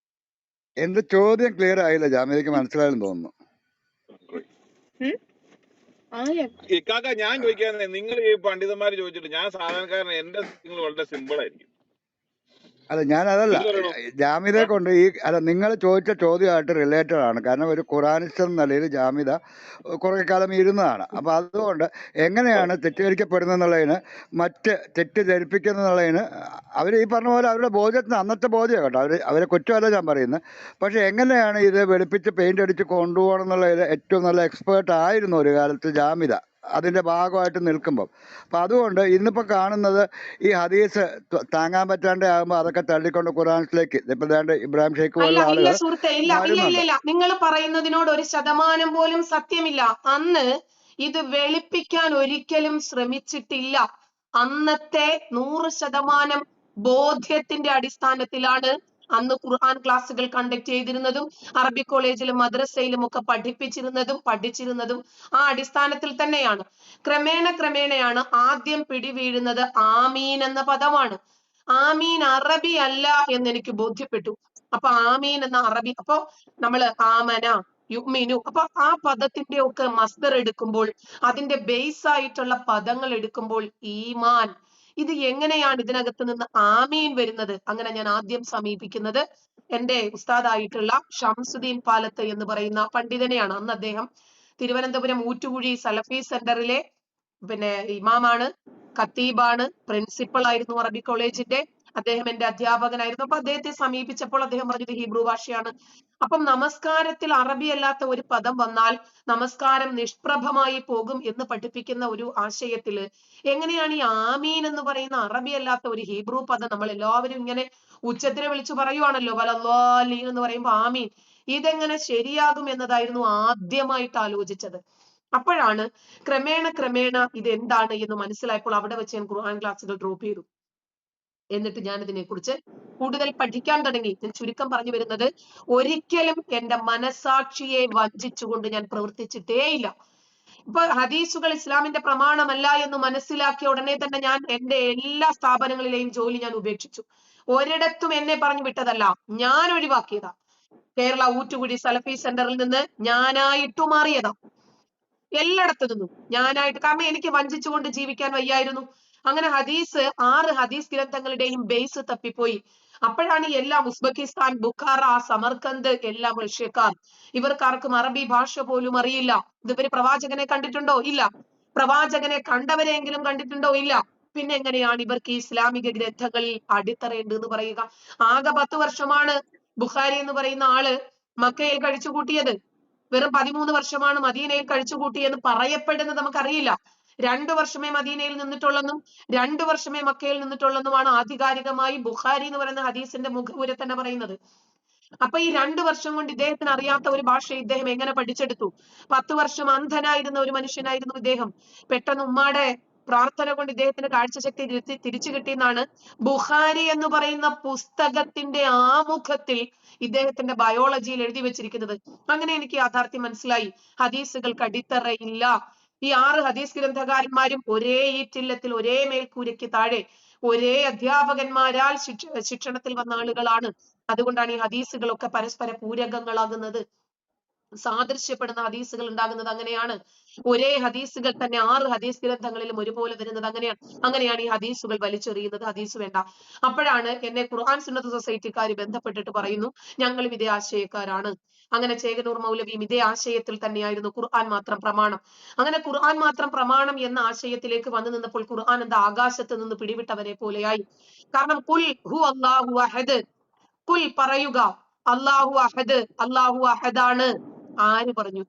എന്റെ ചോദ്യം ക്ലിയർ ആയില്ല. ജാമിദയ്ക്ക് മനസ്സിലായെന്ന് തോന്നുന്നു. ഇക്കാക്ക, ഞാൻ ചോദിക്കാതെ നിങ്ങൾ ഈ പണ്ഡിതന്മാര് ചോദിച്ചിട്ട് ഞാൻ സാധാരണക്കാരൻ, എന്റെ നിങ്ങൾ വളരെ സിമ്പിൾ ആയിരിക്കും. അല്ല, ഞാനതല്ല, ഇത് പറയണോ? ജാമിദയെ കൊണ്ട് നിങ്ങൾ ചോദിച്ച ചോദ്യമായിട്ട് റിലേറ്റഡ് ആണ്. കാരണം ഒരു ഖുറാനിസ്റ്റ് എന്ന നിലയിൽ ജാമിദ കുറെ കാലം ഇരുന്നതാണ്. അപ്പൊ അതുകൊണ്ട് എങ്ങനെയാണ് തെറ്റിദ്ധരിക്കപ്പെടുന്നതിന്, മറ്റ് തെറ്റിദ്ധരിപ്പിക്കുന്നതിന് അവർ ഈ പറഞ്ഞ പോലെ അവരുടെ ബോധ്യത്തിന് അന്നത്തെ ബോധ്യം കേട്ടോ, അവരെ കുറ്റമല്ല ഞാൻ പറയുന്നത്. പക്ഷെ എങ്ങനെയാണ് ഇത് വെളുപ്പിച്ച് പെയിന്റ് അടിച്ച് കൊണ്ടുപോകണം എന്നുള്ളതിൽ ഏറ്റവും നല്ല എക്സ്പേർട്ട് ആയിരുന്നു ഒരു കാലത്ത് ജാമിദ. അതിൻ്റെ ഭാഗമായിട്ട് നിൽക്കുമ്പം. അപ്പം അതുകൊണ്ട് ഇന്നിപ്പോൾ കാണുന്നത് ഈ ഹദീസ് താങ്ങാൻ പറ്റാണ്ട് ആകുമ്പോൾ അതൊക്കെ തള്ളിക്കൊണ്ട് ഖുറാനിലേക്ക് ഇപ്പം ദാണ്ട് ഇബ്രാഹിം ഷെയ്ഖ് അല്ല പോലുള്ള ഇല്ല ആളുകൾ സുഹൃത്തെ, ഇല്ല ഇല്ല ഇല്ല വരുന്നുണ്ട്. ഇല്ല നിങ്ങൾ പറയുന്നതിനോട് 1% പോലും സത്യമില്ല. അന്ന് ഇത് വെളുപ്പിക്കാൻ ഒരിക്കലും ശ്രമിച്ചിട്ടില്ല. അന്നത്തെ 100% ബോധ്യത്തിന്റെ അടിസ്ഥാനത്തിലാണ് അന്ന് ഖുർആൻ ക്ലാസ്സുകൾ കണ്ടക്ട് ചെയ്തിരുന്നതും അറബിക് കോളേജിലും മദ്രസയിലും ഒക്കെ പഠിച്ചിരുന്നതും ആ അടിസ്ഥാനത്തിൽ തന്നെയാണ്. ക്രമേണയാണ് ആദ്യം പിടിവീഴുന്നത് ആമീൻ എന്ന പദമാണ്. ആമീൻ അറബി അല്ല എന്ന് എനിക്ക് ബോധ്യപ്പെട്ടു. അപ്പൊ ആമീൻ എന്ന അറബി, അപ്പൊ നമ്മള് ആമന യുമിനു, അപ്പൊ ആ പദത്തിന്റെ ഒക്കെ മസ്ദർ എടുക്കുമ്പോൾ, അതിന്റെ ബേസ് ആയിട്ടുള്ള പദങ്ങൾ എടുക്കുമ്പോൾ ഈമാൻ, ഇത് എങ്ങനെയാണ് ഇതിനകത്ത് നിന്ന് ആമീൻ വരുന്നത്? അങ്ങനെ ഞാൻ ആദ്യം സമീപിക്കുന്നത് എന്റെ ഉസ്താദായിട്ടുള്ള ഷംസുദ്ദീൻ പാലത്ത് എന്ന് പറയുന്ന പണ്ഡിതനെയാണ്. അന്ന് അദ്ദേഹം തിരുവനന്തപുരം ഊറ്റുകുഴി സലഫി സെന്ററിലെ ഇമാമാണ്, ഖത്തീബാണ്, പ്രിൻസിപ്പൾ ആയിരുന്നു അറബി കോളേജിന്റെ. അദ്ദേഹം എന്റെ അധ്യാപകനായിരുന്നു. അപ്പൊ അദ്ദേഹത്തെ സമീപിച്ചപ്പോൾ അദ്ദേഹം പറഞ്ഞത് ഹീബ്രു ഭാഷയാണ്. അപ്പം നമസ്കാരത്തിൽ അറബി അല്ലാത്ത ഒരു പദം വന്നാൽ നമസ്കാരം നിഷ്പ്രഭമായി പോകും എന്ന് പഠിപ്പിക്കുന്ന ഒരു ആശയത്തില് എങ്ങനെയാണ് ഈ ആമീൻ എന്ന് പറയുന്ന അറബി അല്ലാത്ത ഒരു ഹീബ്രു പദം നമ്മൾ എല്ലാവരും ഇങ്ങനെ ഉച്ചത്തിനെ വിളിച്ചു പറയുവാണല്ലോ, വലല്ലാലീൻ എന്ന് പറയുമ്പോ ആമീൻ, ഇതെങ്ങനെ ശരിയാകും എന്നതായിരുന്നു ആദ്യമായിട്ട് ആലോചിച്ചത്. അപ്പോഴാണ് ക്രമേണ ഇത് എന്താണ് എന്ന് മനസ്സിലായപ്പോൾ അവിടെ വെച്ച് ഞാൻ ഖുർആൻ ക്ലാസ്സുകൾ ഡ്രോപ്പ് ചെയ്തു. എന്നിട്ട് ഞാൻ ഇതിനെ കുറിച്ച് കൂടുതൽ പഠിക്കാൻ തുടങ്ങി. ഞാൻ ചുരുക്കം പറഞ്ഞു വരുന്നത്, ഒരിക്കലും എന്റെ മനസാക്ഷിയെ വഞ്ചിച്ചുകൊണ്ട് ഞാൻ പ്രവർത്തിച്ചിട്ടേയില്ല. ഇപ്പൊ ഹദീസുകൾ ഇസ്ലാമിന്റെ പ്രമാണമല്ല എന്ന് മനസ്സിലാക്കിയ ഉടനെ തന്നെ ഞാൻ എന്റെ എല്ലാ സ്ഥാപനങ്ങളിലെയും ജോലി ഞാൻ ഉപേക്ഷിച്ചു. ഒരിടത്തും എന്നെ പറഞ്ഞു വിട്ടതല്ല, ഞാൻ ഒഴിവാക്കിയതാ. കേരള ഊറ്റുകുഴി സലഫി സെന്ററിൽ നിന്ന് ഞാനായിട്ടു മാറിയതാ. എല്ലായിടത്തു നിന്നും ഞാനായിട്ട്, കാരണം എനിക്ക് വഞ്ചിച്ചുകൊണ്ട് ജീവിക്കാൻ വയ്യായിരുന്നു. അങ്ങനെ 6 ഹദീസ് ഗ്രന്ഥങ്ങളുടെയും ബേസ് തപ്പിപ്പോയി. അപ്പോഴാണ് എല്ലാം ഉസ്ബെക്കിസ്ഥാൻ, ബുഖാറ, സമർക്കന്ത്, എല്ലാം റഷ്യക്കാർ. ഇവർക്കാർക്കും അറബി ഭാഷ പോലും അറിയില്ല. ഇതുവരെ പ്രവാചകനെ കണ്ടിട്ടുണ്ടോ? ഇല്ല. പ്രവാചകനെ കണ്ടവരെങ്കിലും കണ്ടിട്ടുണ്ടോ? ഇല്ല. പിന്നെ എങ്ങനെയാണ് ഇവർക്ക് ഈ ഇസ്ലാമിക ഗ്രന്ഥങ്ങളിൽ അടിത്തറയുണ്ട് എന്ന് പറയുക? ആകെ 10 വർഷമാണ് ബുഖാരി എന്ന് പറയുന്ന ആള് മക്കയിൽ കഴിച്ചുകൂട്ടിയത്. വെറും 13 വർഷമാണ് മദീനയിൽ കഴിച്ചുകൂട്ടിയെന്ന് പറയപ്പെടുന്നത് നമുക്കറിയില്ല. 2 വർഷമേ മദീനയിൽ നിന്നിട്ടുള്ളെന്നും 2 വർഷമേ മക്കയിൽ നിന്നിട്ടുള്ളെന്നുമാണ് ആധികാരികമായി ബുഖാരി എന്ന് പറയുന്ന ഹദീസിന്റെ മുഖവുര തന്നെ പറയുന്നത്. അപ്പൊ ഈ 2 വർഷം കൊണ്ട് ഇദ്ദേഹത്തിന് അറിയാത്ത ഒരു ഭാഷ ഇദ്ദേഹം എങ്ങനെ പഠിച്ചെടുത്തു? 10 വർഷം അന്ധനായിരുന്ന ഒരു മനുഷ്യനായിരുന്നു ഇദ്ദേഹം. പെട്ടെന്ന് ഉമ്മാടെ പ്രാർത്ഥന കൊണ്ട് ഇദ്ദേഹത്തിന് കാഴ്ചശക്തി തിരിച്ചു കിട്ടിയെന്നാണ് ബുഖാരി എന്ന് പറയുന്ന പുസ്തകത്തിന്റെ ആമുഖത്തിൽ ഇദ്ദേഹത്തിന്റെ ബയോളജിയിൽ എഴുതി വെച്ചിരിക്കുന്നത്. അങ്ങനെ എനിക്ക് യാഥാർത്ഥ്യം മനസ്സിലായി, ഹദീസുകൾക്ക് അടിത്തറയില്ല. ഈ 6 ഹദീസ് ഗ്രന്ഥകാരന്മാരും ഒരേ ഈറ്റില്ലത്തിൽ, ഒരേ മേൽക്കൂരയ്ക്ക് താഴെ, ഒരേ അധ്യാപകന്മാരാൽ ശിക്ഷണത്തിൽ വന്ന ആളുകളാണ്. അതുകൊണ്ടാണ് ഈ ഹദീസുകളൊക്കെ പരസ്പര പൂരകങ്ങളാകുന്നത്, സാദൃശ്യപ്പെടുന്ന ഹദീസുകൾ ഉണ്ടാകുന്നത്. അങ്ങനെയാണ് ഒരേ ഹദീസുകൾ തന്നെ 6 ഹദീസ് ഗ്രന്ഥങ്ങളിലും ഒരുപോലെ വരുന്നത്. അങ്ങനെയാണ് ഈ ഹദീസുകൾ വലിച്ചെറിയുന്നത്. ഹദീസ് വേണ്ട. അപ്പോഴാണ് എന്നെ ഖുർആൻ സുന്നത്ത് സൊസൈറ്റിക്കാർ ബന്ധപ്പെട്ടിട്ട് പറയുന്നു, ഞങ്ങളും ഇതേ ആശയക്കാരാണ്. അങ്ങനെ ചേകനൂർ മൗലവിയും ഇതേ ആശയത്തിൽ തന്നെയായിരുന്നു, ഖുർആൻ മാത്രം പ്രമാണം. അങ്ങനെ ഖുർആൻ മാത്രം പ്രമാണം എന്ന ആശയത്തിലേക്ക് വന്നു നിന്നപ്പോൾ ഖുർആൻ എന്താ ആകാശത്ത് നിന്ന് പിടിവിട്ടവരെ പോലെയായി. കാരണം കുൽ ഹു അല്ലാഹു അഹദ്, കുൽ പറയുക, അല്ലാഹു അഹദ്, അല്ലാഹു അഹദാണ്. ആര് പറഞ്ഞു?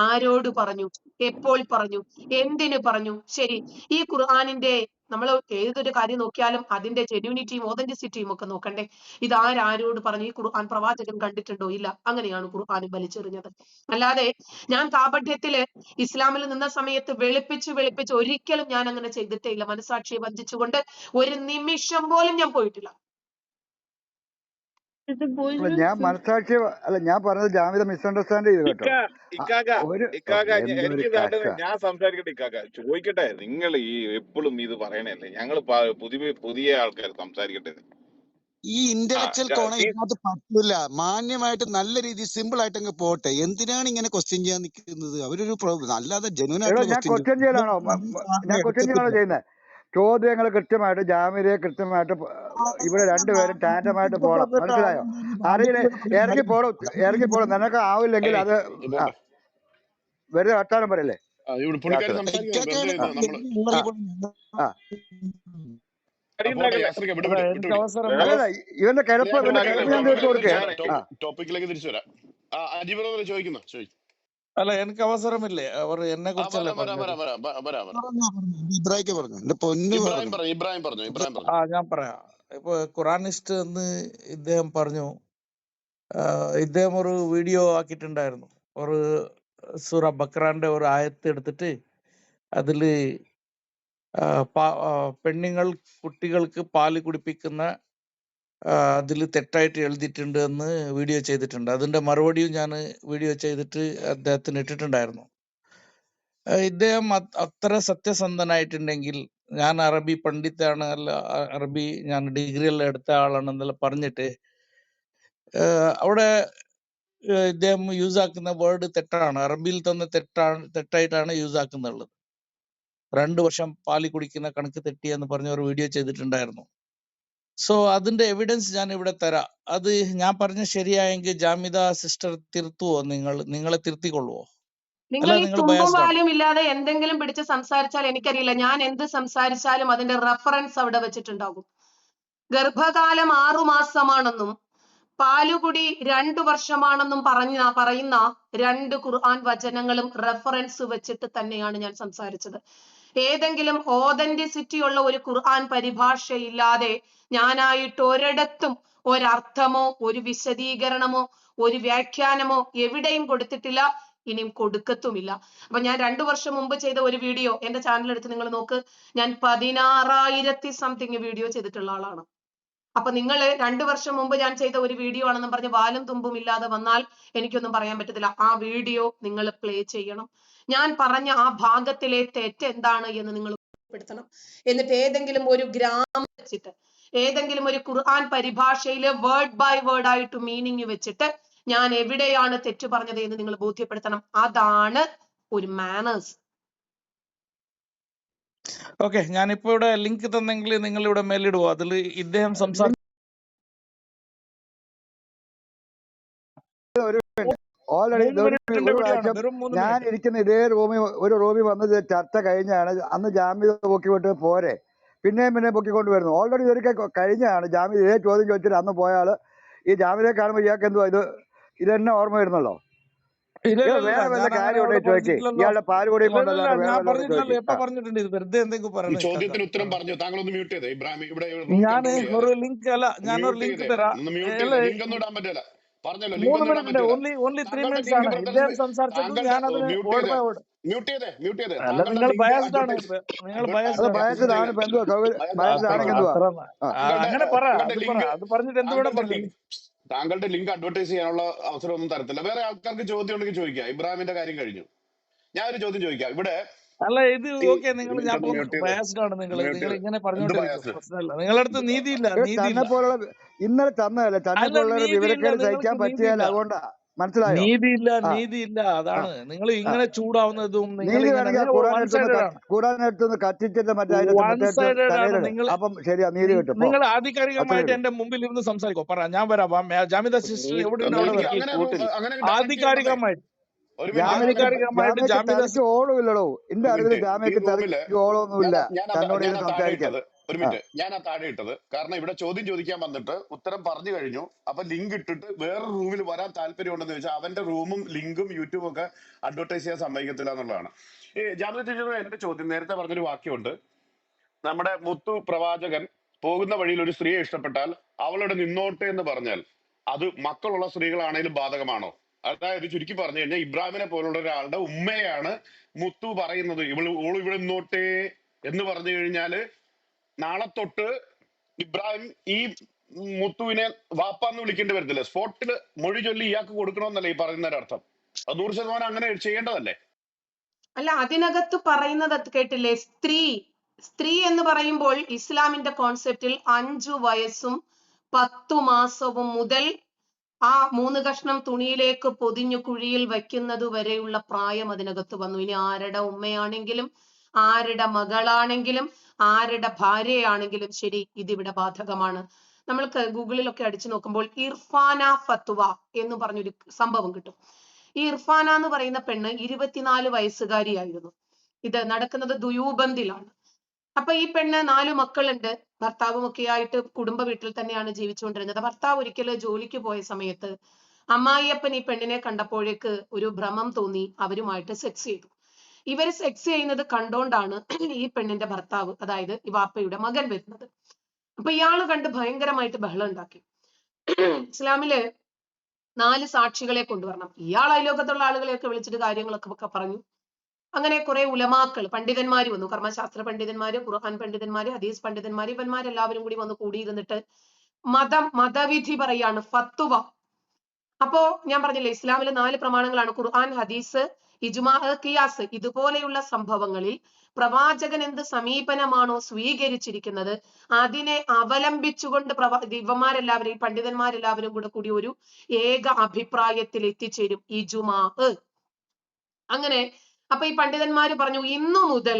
ആരോട് പറഞ്ഞു? എപ്പോൾ പറഞ്ഞു? എന്തിനു പറഞ്ഞു? ശരി, ഈ ഖുർആനിന്റെ നമ്മൾ ഏതൊരു കാര്യം നോക്കിയാലും അതിന്റെ ജെന്യൂനിറ്റിയും ഓതന്റിസിറ്റിയും ഒക്കെ നോക്കണ്ടേ? ഇതാരോട് പറഞ്ഞു? ഈ ഖുർആൻ പ്രവാചകൻ കണ്ടിട്ടുണ്ടോ? ഇല്ല. അങ്ങനെയാണ് ഖുർആൻ വലിച്ചെറിഞ്ഞത്. അല്ലാതെ ഞാൻ കാപഠ്യത്തില് ഇസ്ലാമിൽ നിന്ന സമയത്ത് വെളുപ്പിച്ച് ഒരിക്കലും ഞാൻ അങ്ങനെ ചെയ്തിട്ടേ ഇല്ല. മനസാക്ഷിയെ വഞ്ചിച്ചുകൊണ്ട് ഒരു നിമിഷം പോലും ഞാൻ പോയിട്ടില്ല. ഞാൻ മനസാക്ഷി അല്ല, ഞാൻ പറഞ്ഞത് ജാമിത മിസ്അണ്ടർസ്റ്റാൻഡ് ചെയ്തു കേട്ടോ. എന്തൊരു കഷ്ട. ഞാൻ സംസാരിക്കട്ടെ ഇക്കാക്ക, ചോദിക്കട്ടെ. നിങ്ങൾ ഈ എപ്പോഴും ഇത് പറയണല്ലേ, ഞങ്ങള് പുതിയ ആൾക്കാർ സംസാരിക്കട്ടെ. ഈ ഇന്റലക്ച്വൽ കോണം ഇതിനകത്ത് പറ്റില്ല. മാന്യമായിട്ട് നല്ല രീതിയിൽ സിമ്പിൾ ആയിട്ട് അങ്ങ് പോട്ടെ. എന്തിനാണ് ഇങ്ങനെ ക്വസ്റ്റ്യൻ ചെയ്യാൻ നിൽക്കുന്നത്? അവരൊരു അല്ലാതെ ജെന്യൂൻ ആയിട്ടുള്ള ഞാൻ ക്വസ്റ്റ്യൻ ചെയ്യലാണോ? ഞാൻ ക്വസ്റ്റ്യൻ ചെയ്യലാണോ ചെയ്യുന്നത്? ചോദ്യങ്ങൾ കൃത്യമായിട്ട് ജാമ്യതയെ കൃത്യമായിട്ട് ഇവിടെ രണ്ടുപേരും ടാൻഡമായിട്ട് പോകണം. മനസ്സിലായോ? അറിയില്ല, ഇറങ്ങിപ്പോടും. നിനക്ക് ആവില്ലെങ്കിൽ അത് വെറുതെ വർത്താനം പറയല്ലേ. അല്ലല്ല, ഇവന്റെ കിടപ്പ് ഞാൻ തീർത്തു കൊടുക്കുക. ടോപ്പിക്കിലേക്ക് തിരിച്ചു വരാം. അല്ല, എനിക്ക് അവസരമില്ലേ? അവർ എന്നെ ആ കുറിച്ചല്ലേ വരാം വരാം പറഞ്ഞത്? വരാം വരാം വരാം ഇബ്രാഹിക്ക് പറഞ്ഞു, എന്റെ പൊന്നു ഇബ്രാഹിം പറഞ്ഞു. പറഞ്ഞു ഇബ്രാഹിം പറഞ്ഞു ഞാൻ പറയാം. ഇപ്പൊ ഖുറാനിസ്റ്റ് എന്ന് ഇദ്ദേഹം പറഞ്ഞു. ഇദ്ദേഹം ഒരു വീഡിയോ ആക്കിയിട്ടുണ്ടായിരുന്നു. ഒരു സൂറ ബക്രാന്റെ ഒരു ആയത്ത് എടുത്തിട്ട് അതില് പെണ്ണുങ്ങൾ കുട്ടികൾക്ക് പാല് കുടിപ്പിക്കുന്ന അതിൽ തെറ്റായിട്ട് എഴുതിയിട്ടുണ്ട് എന്ന് വീഡിയോ ചെയ്തിട്ടുണ്ട്. അതിന്റെ മറുപടിയും ഞാൻ വീഡിയോ ചെയ്തിട്ട് അദ്ദേഹത്തിന് ഇട്ടിട്ടുണ്ടായിരുന്നു. ഇദ്ദേഹം അത്ര സത്യസന്ധനായിട്ടുണ്ടെങ്കിൽ, ഞാൻ അറബി പണ്ഡിതാണ്, അല്ല അറബി ഞാൻ ഡിഗ്രി എല്ലാം എടുത്ത ആളാണെന്നെല്ലാം പറഞ്ഞിട്ട് അവിടെ ഇദ്ദേഹം യൂസ് ആക്കുന്ന വേർഡ് തെറ്റാണ്. അറബിയിൽ തന്നെ തെറ്റായിട്ടാണ് യൂസ് ആക്കുന്നുള്ളത്. 2 വർഷം പാല് കുടിക്കുന്ന കണക്ക് തെറ്റി എന്ന് പറഞ്ഞ ഒരു വീഡിയോ ചെയ്തിട്ടുണ്ടായിരുന്നു. സോ അതിന്റെ എവിഡൻസ് ഞാൻ ഇവിടെ തരാം. അത് ഞാൻ പറഞ്ഞ ശരിയായെങ്കിൽ ജാമിദ സിസ്റ്റർ തിരുത്തുവോ? നിങ്ങളെ തിരുത്തിക്കൊള്ളുവോ? നിങ്ങൾ അല്ല, ഈ നിങ്ങൾ തുമ്പും ബയസ്ഡ് ആണോ? വാലും ഇല്ലാതെ എന്തെങ്കിലും പിടിച്ച് സംസാരിച്ചാൽ എനിക്കറിയില്ല. ഞാൻ എന്ത് സംസാരിച്ചാലും അതിന്റെ റെഫറൻസ് അവിടെ വെച്ചിട്ടുണ്ടാകും. ഗർഭകാലം 6 മാസമാണെന്നും പാലുകുടി 2 വർഷമാണെന്നും പറയുന്ന 2 ഖുർആൻ വചനങ്ങളും റെഫറൻസ് വെച്ചിട്ട് തന്നെയാണ് ഞാൻ സംസാരിച്ചത്. ഏതെങ്കിലും ഓതന്റിസിറ്റി ഉള്ള ഒരു ഖുർആൻ പരിഭാഷയില്ലാതെ ഞാനായിട്ട് ഒരിടത്തും ഒരർത്ഥമോ ഒരു വിശദീകരണമോ ഒരു വ്യാഖ്യാനമോ എവിടെയും കൊടുത്തിട്ടില്ല, ഇനിയും കൊടുക്കത്തുമില്ല. അപ്പൊ ഞാൻ 2 വർഷം മുമ്പ് ചെയ്ത ഒരു വീഡിയോ എന്റെ ചാനൽ എടുത്ത് നിങ്ങൾ നോക്ക്. ഞാൻ 16,000 സംതിങ് വീഡിയോ ചെയ്തിട്ടുള്ള ആളാണ്. അപ്പൊ നിങ്ങൾ 2 വർഷം മുമ്പ് ഞാൻ ചെയ്ത ഒരു വീഡിയോ ആണെന്നും പറഞ്ഞ് വാലും തുമ്പും ഇല്ലാതെ വന്നാൽ എനിക്കൊന്നും പറയാൻ പറ്റത്തില്ല. ആ വീഡിയോ നിങ്ങൾ പ്ലേ ചെയ്യണം. ഞാൻ പറഞ്ഞ ആ ഭാഗത്തിലെ തെറ്റ് എന്താണ് എന്ന് നിങ്ങൾ ഉൾപ്പെടുത്തണം. എന്നിട്ട് ഏതെങ്കിലും ഒരു ഗ്രാമം വെച്ചിട്ട്, ഏതെങ്കിലും ഒരു ഖുർആൻ പരിഭാഷയില് വേർഡ് ബൈ വേർഡ് ആയിട്ട് മീനിങ് വെച്ചിട്ട് ഞാൻ എവിടെയാണ് തെറ്റ് പറഞ്ഞത് എന്ന് നിങ്ങൾ ബോധ്യപ്പെടുത്തണം. അതാണ് ഒരു മാനേഴ്സ്. ഓക്കെ, ഞാനിപ്പോ ഇവിടെ ലിങ്ക് തന്നെങ്കിൽ നിങ്ങൾ ഇവിടെ മേലിടുവോ? അതിൽ ഇദ്ദേഹം ഓൾറെഡി 3 മിനിറ്റിന്റെ ഒരു വീഡിയോ ആണ്, പ്രാവശ്യം വെറും 3 ഞാൻ മിനിറ്റ്. ഇരിക്കുന്ന ഇതേ ഒരു റൂമിൽ വന്നത് ചർച്ച കഴിഞ്ഞാണ്. അന്ന് ജാമ്യത പൊക്കി വിട്ട് പോരെ, പിന്നെയും പൊക്കിക്കൊണ്ട് വരുന്നു. ഓൾറെഡി ഒരിക്കൽ കഴിഞ്ഞാണ് ജാമ്യത ഇതേ ചോദ്യം ചോദിച്ചിട്ട് അന്ന് പോയാൽ ഈ ജാമ്യതയെ കാണുമ്പോൾ ഇയാൾക്ക് എന്തുവാ ഇതെന്നെ ഓർമ്മ വരുന്നല്ലോ. വേറെ വല്ല കാര്യം ഉണ്ടോ ചോദിക്കേ? ഇയാളുടെ പാലുകൂടിയും കൊണ്ടല്ലാണ്ട് വേറെ ഞാൻ വല്ല പറഞ്ഞിട്ടില്ലല്ലോ. എപ്പോ ചോദിക്കേ? പറഞ്ഞിട്ടുണ്ട്? ഇത് വെറുതെ എന്തെങ്കിലും ഈ പറയുന്നത് ചോദ്യത്തിന് ഉത്തരം കേൾക്കാം. പറഞ്ഞു. താങ്കൾ ഒന്ന് മ്യൂട്ട് ചെയ്തേ ഇബ്രാഹിം. ഇവിടെ റൂം ഞാൻ കൺട്രോൾ ചെയ്യാതെ ഒരു ലിങ്ക് അല്ല, ഞാനൊരു മ്യൂട്ട് ലിങ്ക് ചെയ്തേ, തരാം. ഒന്ന് മ്യൂട്ട് അല്ല, ചെയ്തേ. ലിങ്ക് ഒന്നും ഇടാൻ പറ്റില്ല, പറഞ്ഞല്ലോ ലിങ്ക് 3 ഒന്നും ഇടാൻ മിനിറ്റിന്റെ പറ്റില്ല. ഓൺലി 3 താങ്കളുടെ മിനിറ്റ്സ് ലിങ്ക് ആണ് ബ്രദർ ഇദ്ദേഹം സംസാരിച്ചതും. താങ്കളുടെ ഞാൻ അതിന് മ്യൂട്ട് വേർഡ് ചെയ്തേ ബൈ വേർഡ്. മ്യൂട്ട് ചെയ്തേ അല്ല, താങ്കളുടെ നിങ്ങൾ ലിങ്ക് ബയസ്ഡ് ആണ്. അഡ്വർടൈസ് നിങ്ങൾ അത് ബയസ്ഡ് ആണ്. ബയസ്ഡ് ആണ്. ഇപ്പൊ എന്തുവാ ബയസ്ഡ് ആണെങ്കിൽ എന്തുവാ? അങ്ങനെ പറ, അത് പറ. ലിങ്ക് അത് പറഞ്ഞിട്ട് എന്ത് വേണം പറഞ്ഞു. താങ്കളുടെ ലിങ്ക് അഡ്വർടൈസ് ചെയ്യാനുള്ള അവസരം ഒന്നും തരത്തില്ല. വേറെ ആൾക്കാർക്ക് ചോദ്യം ഉണ്ടെങ്കിൽ ചോദിക്കാം. ഇബ്രാഹിമിന്റെ കാര്യം കഴിഞ്ഞു. ഞാൻ ഒരു ചോദ്യം ചോദിക്കാം. ഇവിടെ അല്ല, ഇത് ഓക്കെ, ഒരു നിങ്ങൾ, മിനിറ്റ് ഞാൻ ഒന്ന് മ്യൂട്ട് പോകുന്നു. ചെയ്തേ, ബയസ്ഡ് ആണ് നിങ്ങൾ. മ്യൂട്ട് നിങ്ങൾ ചെയ്തേ. ഇങ്ങനെ എന്ത് പറഞ്ഞുകൊണ്ടിരിക്കും, ബയാസ്? പ്രശ്നമില്ല. നിങ്ങളടുത്ത് നീതിയില്ല. തന്നെ പോലുള്ള ഇന്നലെ തന്നതല്ലേ, തന്നെ അല്ല, പോലുള്ള നീതിയില്ല. വിവരക്കേട് സഹിക്കാൻ നിങ്ങൾക്ക് പറ്റിയാൽ നീതിയില്ല. അതുകൊണ്ടാ. മനസ്സിലായോ? ആ നീതിയില്ല. ആ അതാണ് നിങ്ങൾ ആ ഇങ്ങനെ ചൂടാവുന്നതും. നിങ്ങൾ നീതി ഇങ്ങനെ വേണമെങ്കിൽ വൺ സൈഡഡ് ആണ്. ഖുറാൻ എടുത്തൊന്ന് കത്തിച്ചിട്ട് മറ്റേ അതിന്റെ വൺ മറ്റേ സൈഡഡ് ആണ് തലയിലിട്. നിങ്ങൾ. അപ്പം ശരിയാ, നീതി കിട്ടും. പോ, നിങ്ങൾ അത്രേ ആധികാരികമായിട്ട് ഉള്ളൂ. എന്റെ മുമ്പിൽ ഇരുന്ന് സംസാരിക്കോ? പറ, ഞാൻ വരാം. ജാമിദ സിസ്റ്റർ എവിടെയുണ്ട് അവിടെ എനിക്ക് വരാം. അങ്ങനെ അങ്ങനെ ഡയറക്റ്റ് ചെയ്യണമെന്നേ. ആധികാരികമായിട്ട് ഒരു മിനിറ്റ് ആധികാരികമായിട്ട് ജാമ്യക്ക് ജാമിദ തലയ്ക്ക് ഓളും ഇല്ലടോ. എന്റെ ഒരു അറിവിൽ മിനിറ്റ്. ഈ ജാമ്യക്ക് റൂമില് തലയ്ക്ക് ഓളൊന്നുമില്ല ഞാൻ തന്നോട് ആ ഇരുന്ന് താഴെ സംസാരിക്കാൻ. ഇട്ടത്, ഒരു ആ മിനിറ്റ്, ഞാൻ ആ താഴെ ഇട്ടത് കാരണം ഇവിടെ ചോദ്യം ചോദിക്കാൻ വന്നിട്ട് ഉത്തരം പറഞ്ഞു കഴിഞ്ഞു. അപ്പൊ ലിങ്ക് ഇട്ടിട്ട് വേറെ റൂമിൽ വരാൻ താല്പര്യം ഉണ്ടെന്ന് ചോദിച്ചാൽ അവന്റെ റൂമും ലിങ്കും യൂട്യൂബും ഒക്കെ അഡ്വർടൈസ് ചെയ്യാൻ സമ്മതിക്കത്തില്ല എന്നുള്ളതാണ്. ഈ ജാമ്യ ടീച്ചർ എന്റെ ചോദ്യം നേരത്തെ പറഞ്ഞൊരു വാക്യമുണ്ട്. നമ്മുടെ മുത്തു പ്രവാചകൻ പോകുന്ന വഴിയിൽ ഒരു സ്ത്രീയെ ഇഷ്ടപ്പെട്ടാൽ അവളുടെ നിന്നോട്ടെ എന്ന് പറഞ്ഞാൽ അത് മക്കളുള്ള സ്ത്രീകളാണേലും ബാധകമാണോ? അതായത് ചുരുക്കി പറഞ്ഞു കഴിഞ്ഞാൽ ഇബ്രാഹിമിനെ പോലുള്ള ഒരാളുടെ ഉമ്മയാണ് മുത്തു പറയുന്നത് ഓൾ ഇവിടെ നിന്നോട്ടെ എന്ന് പറഞ്ഞു കഴിഞ്ഞാല് നാളെ തൊട്ട് ഇബ്രാഹിം ഈ മുത്തുവിനെ വാപ്പാന്ന് വിളിക്കേണ്ടി വരത്തില്ല. സ്പോട്ടില് മൊഴി ചൊല്ലി ഇയാൾക്ക് കൊടുക്കണമെന്നല്ലേ ഈ പറയുന്നതിന്റെ അർത്ഥം? അത് 100% അങ്ങനെ ചെയ്യേണ്ടതല്ലേ? അല്ല, അതിനകത്ത് പറയുന്നത് കേട്ടില്ലേ? സ്ത്രീ എന്ന് പറയുമ്പോൾ ഇസ്ലാമിന്റെ കോൺസെപ്റ്റിൽ 5 വയസ്സും 10 മാസവും മുതൽ ആ 3 കഷ്ണം തുണിയിലേക്ക് പൊതിഞ്ഞു കുഴിയിൽ വയ്ക്കുന്നത് വരെയുള്ള പ്രായം അതിനകത്ത് വന്നു. ഇനി ആരുടെ ഉമ്മയാണെങ്കിലും ആരുടെ മകളാണെങ്കിലും ആരുടെ ഭാര്യയാണെങ്കിലും ശരി, ഇതിവിടെ ബാധകമാണ്. നമ്മൾക്ക് ഗൂഗിളിലൊക്കെ അടിച്ചു നോക്കുമ്പോൾ ഇർഫാന ഫത്വ എന്ന് പറഞ്ഞൊരു സംഭവം കിട്ടും. ഈ ഇർഫാന എന്ന് പറയുന്ന പെണ്ണ് 24 വയസ്സുകാരിയായിരുന്നു. ഇത് നടക്കുന്നത് ദുയൂബന്ദിലാണ്. അപ്പൊ ഈ പെണ്ണ് 4 മക്കളുണ്ട്. ഭർത്താവും ഒക്കെ ആയിട്ട് കുടുംബ വീട്ടിൽ തന്നെയാണ് ജീവിച്ചുകൊണ്ടിരുന്നത്. ഭർത്താവ് ഒരിക്കൽ ജോലിക്ക് പോയ സമയത്ത് അമ്മായിയപ്പൻ ഈ പെണ്ണിനെ കണ്ടപ്പോഴേക്ക് ഒരു ഭ്രമം തോന്നി, അവരുമായിട്ട് സെക്സ് ചെയ്തു. ഇവര് സെക്സ് ചെയ്യുന്നത് കണ്ടോണ്ടാണ് ഈ പെണ്ണിന്റെ ഭർത്താവ്, അതായത് ഈ വാപ്പയുടെ മകൻ വരുന്നത്. അപ്പൊ ഇയാള് കണ്ട് ഭയങ്കരമായിട്ട് ബഹളം ഉണ്ടാക്കി. ഇസ്ലാമില് 4 സാക്ഷികളെ കൊണ്ടുവരണം. ഇയാൾ അയലോകത്തുള്ള ആളുകളെയൊക്കെ വിളിച്ചിട്ട് കാര്യങ്ങളൊക്കെ പറഞ്ഞു. അങ്ങനെ കുറെ ഉലമാക്കൾ, പണ്ഡിതന്മാര് വന്നു, കർമ്മശാസ്ത്ര പണ്ഡിതന്മാര്, ഖുർആൻ പണ്ഡിതന്മാര്, ഹദീസ് പണ്ഡിതന്മാര്, ഇവന്മാരെല്ലാവരും കൂടി വന്ന് കൂടിയിരുന്നിട്ട് മതവിധി പറയാണ്, ഫത്തുവ. അപ്പോ ഞാൻ പറഞ്ഞില്ലേ, ഇസ്ലാമിലെ 4 പ്രമാണങ്ങളാണ് ഖുർആൻ, ഹദീസ്, ഇജ്മാ, ഖിയാസ്. ഇതുപോലെയുള്ള സംഭവങ്ങളിൽ പ്രവാചകൻ എന്ത് സമീപനമാണോ സ്വീകരിച്ചിരിക്കുന്നത് അതിനെ അവലംബിച്ചുകൊണ്ട് ഇവന്മാരെല്ലാവരും, ഈ പണ്ഡിതന്മാരെല്ലാവരും കൂടി ഒരു ഏക അഭിപ്രായത്തിൽ എത്തിച്ചേരും, ഇജ്മാ. അങ്ങനെ അപ്പൊ ഈ പണ്ഡിതന്മാര് പറഞ്ഞു, ഇന്നു മുതൽ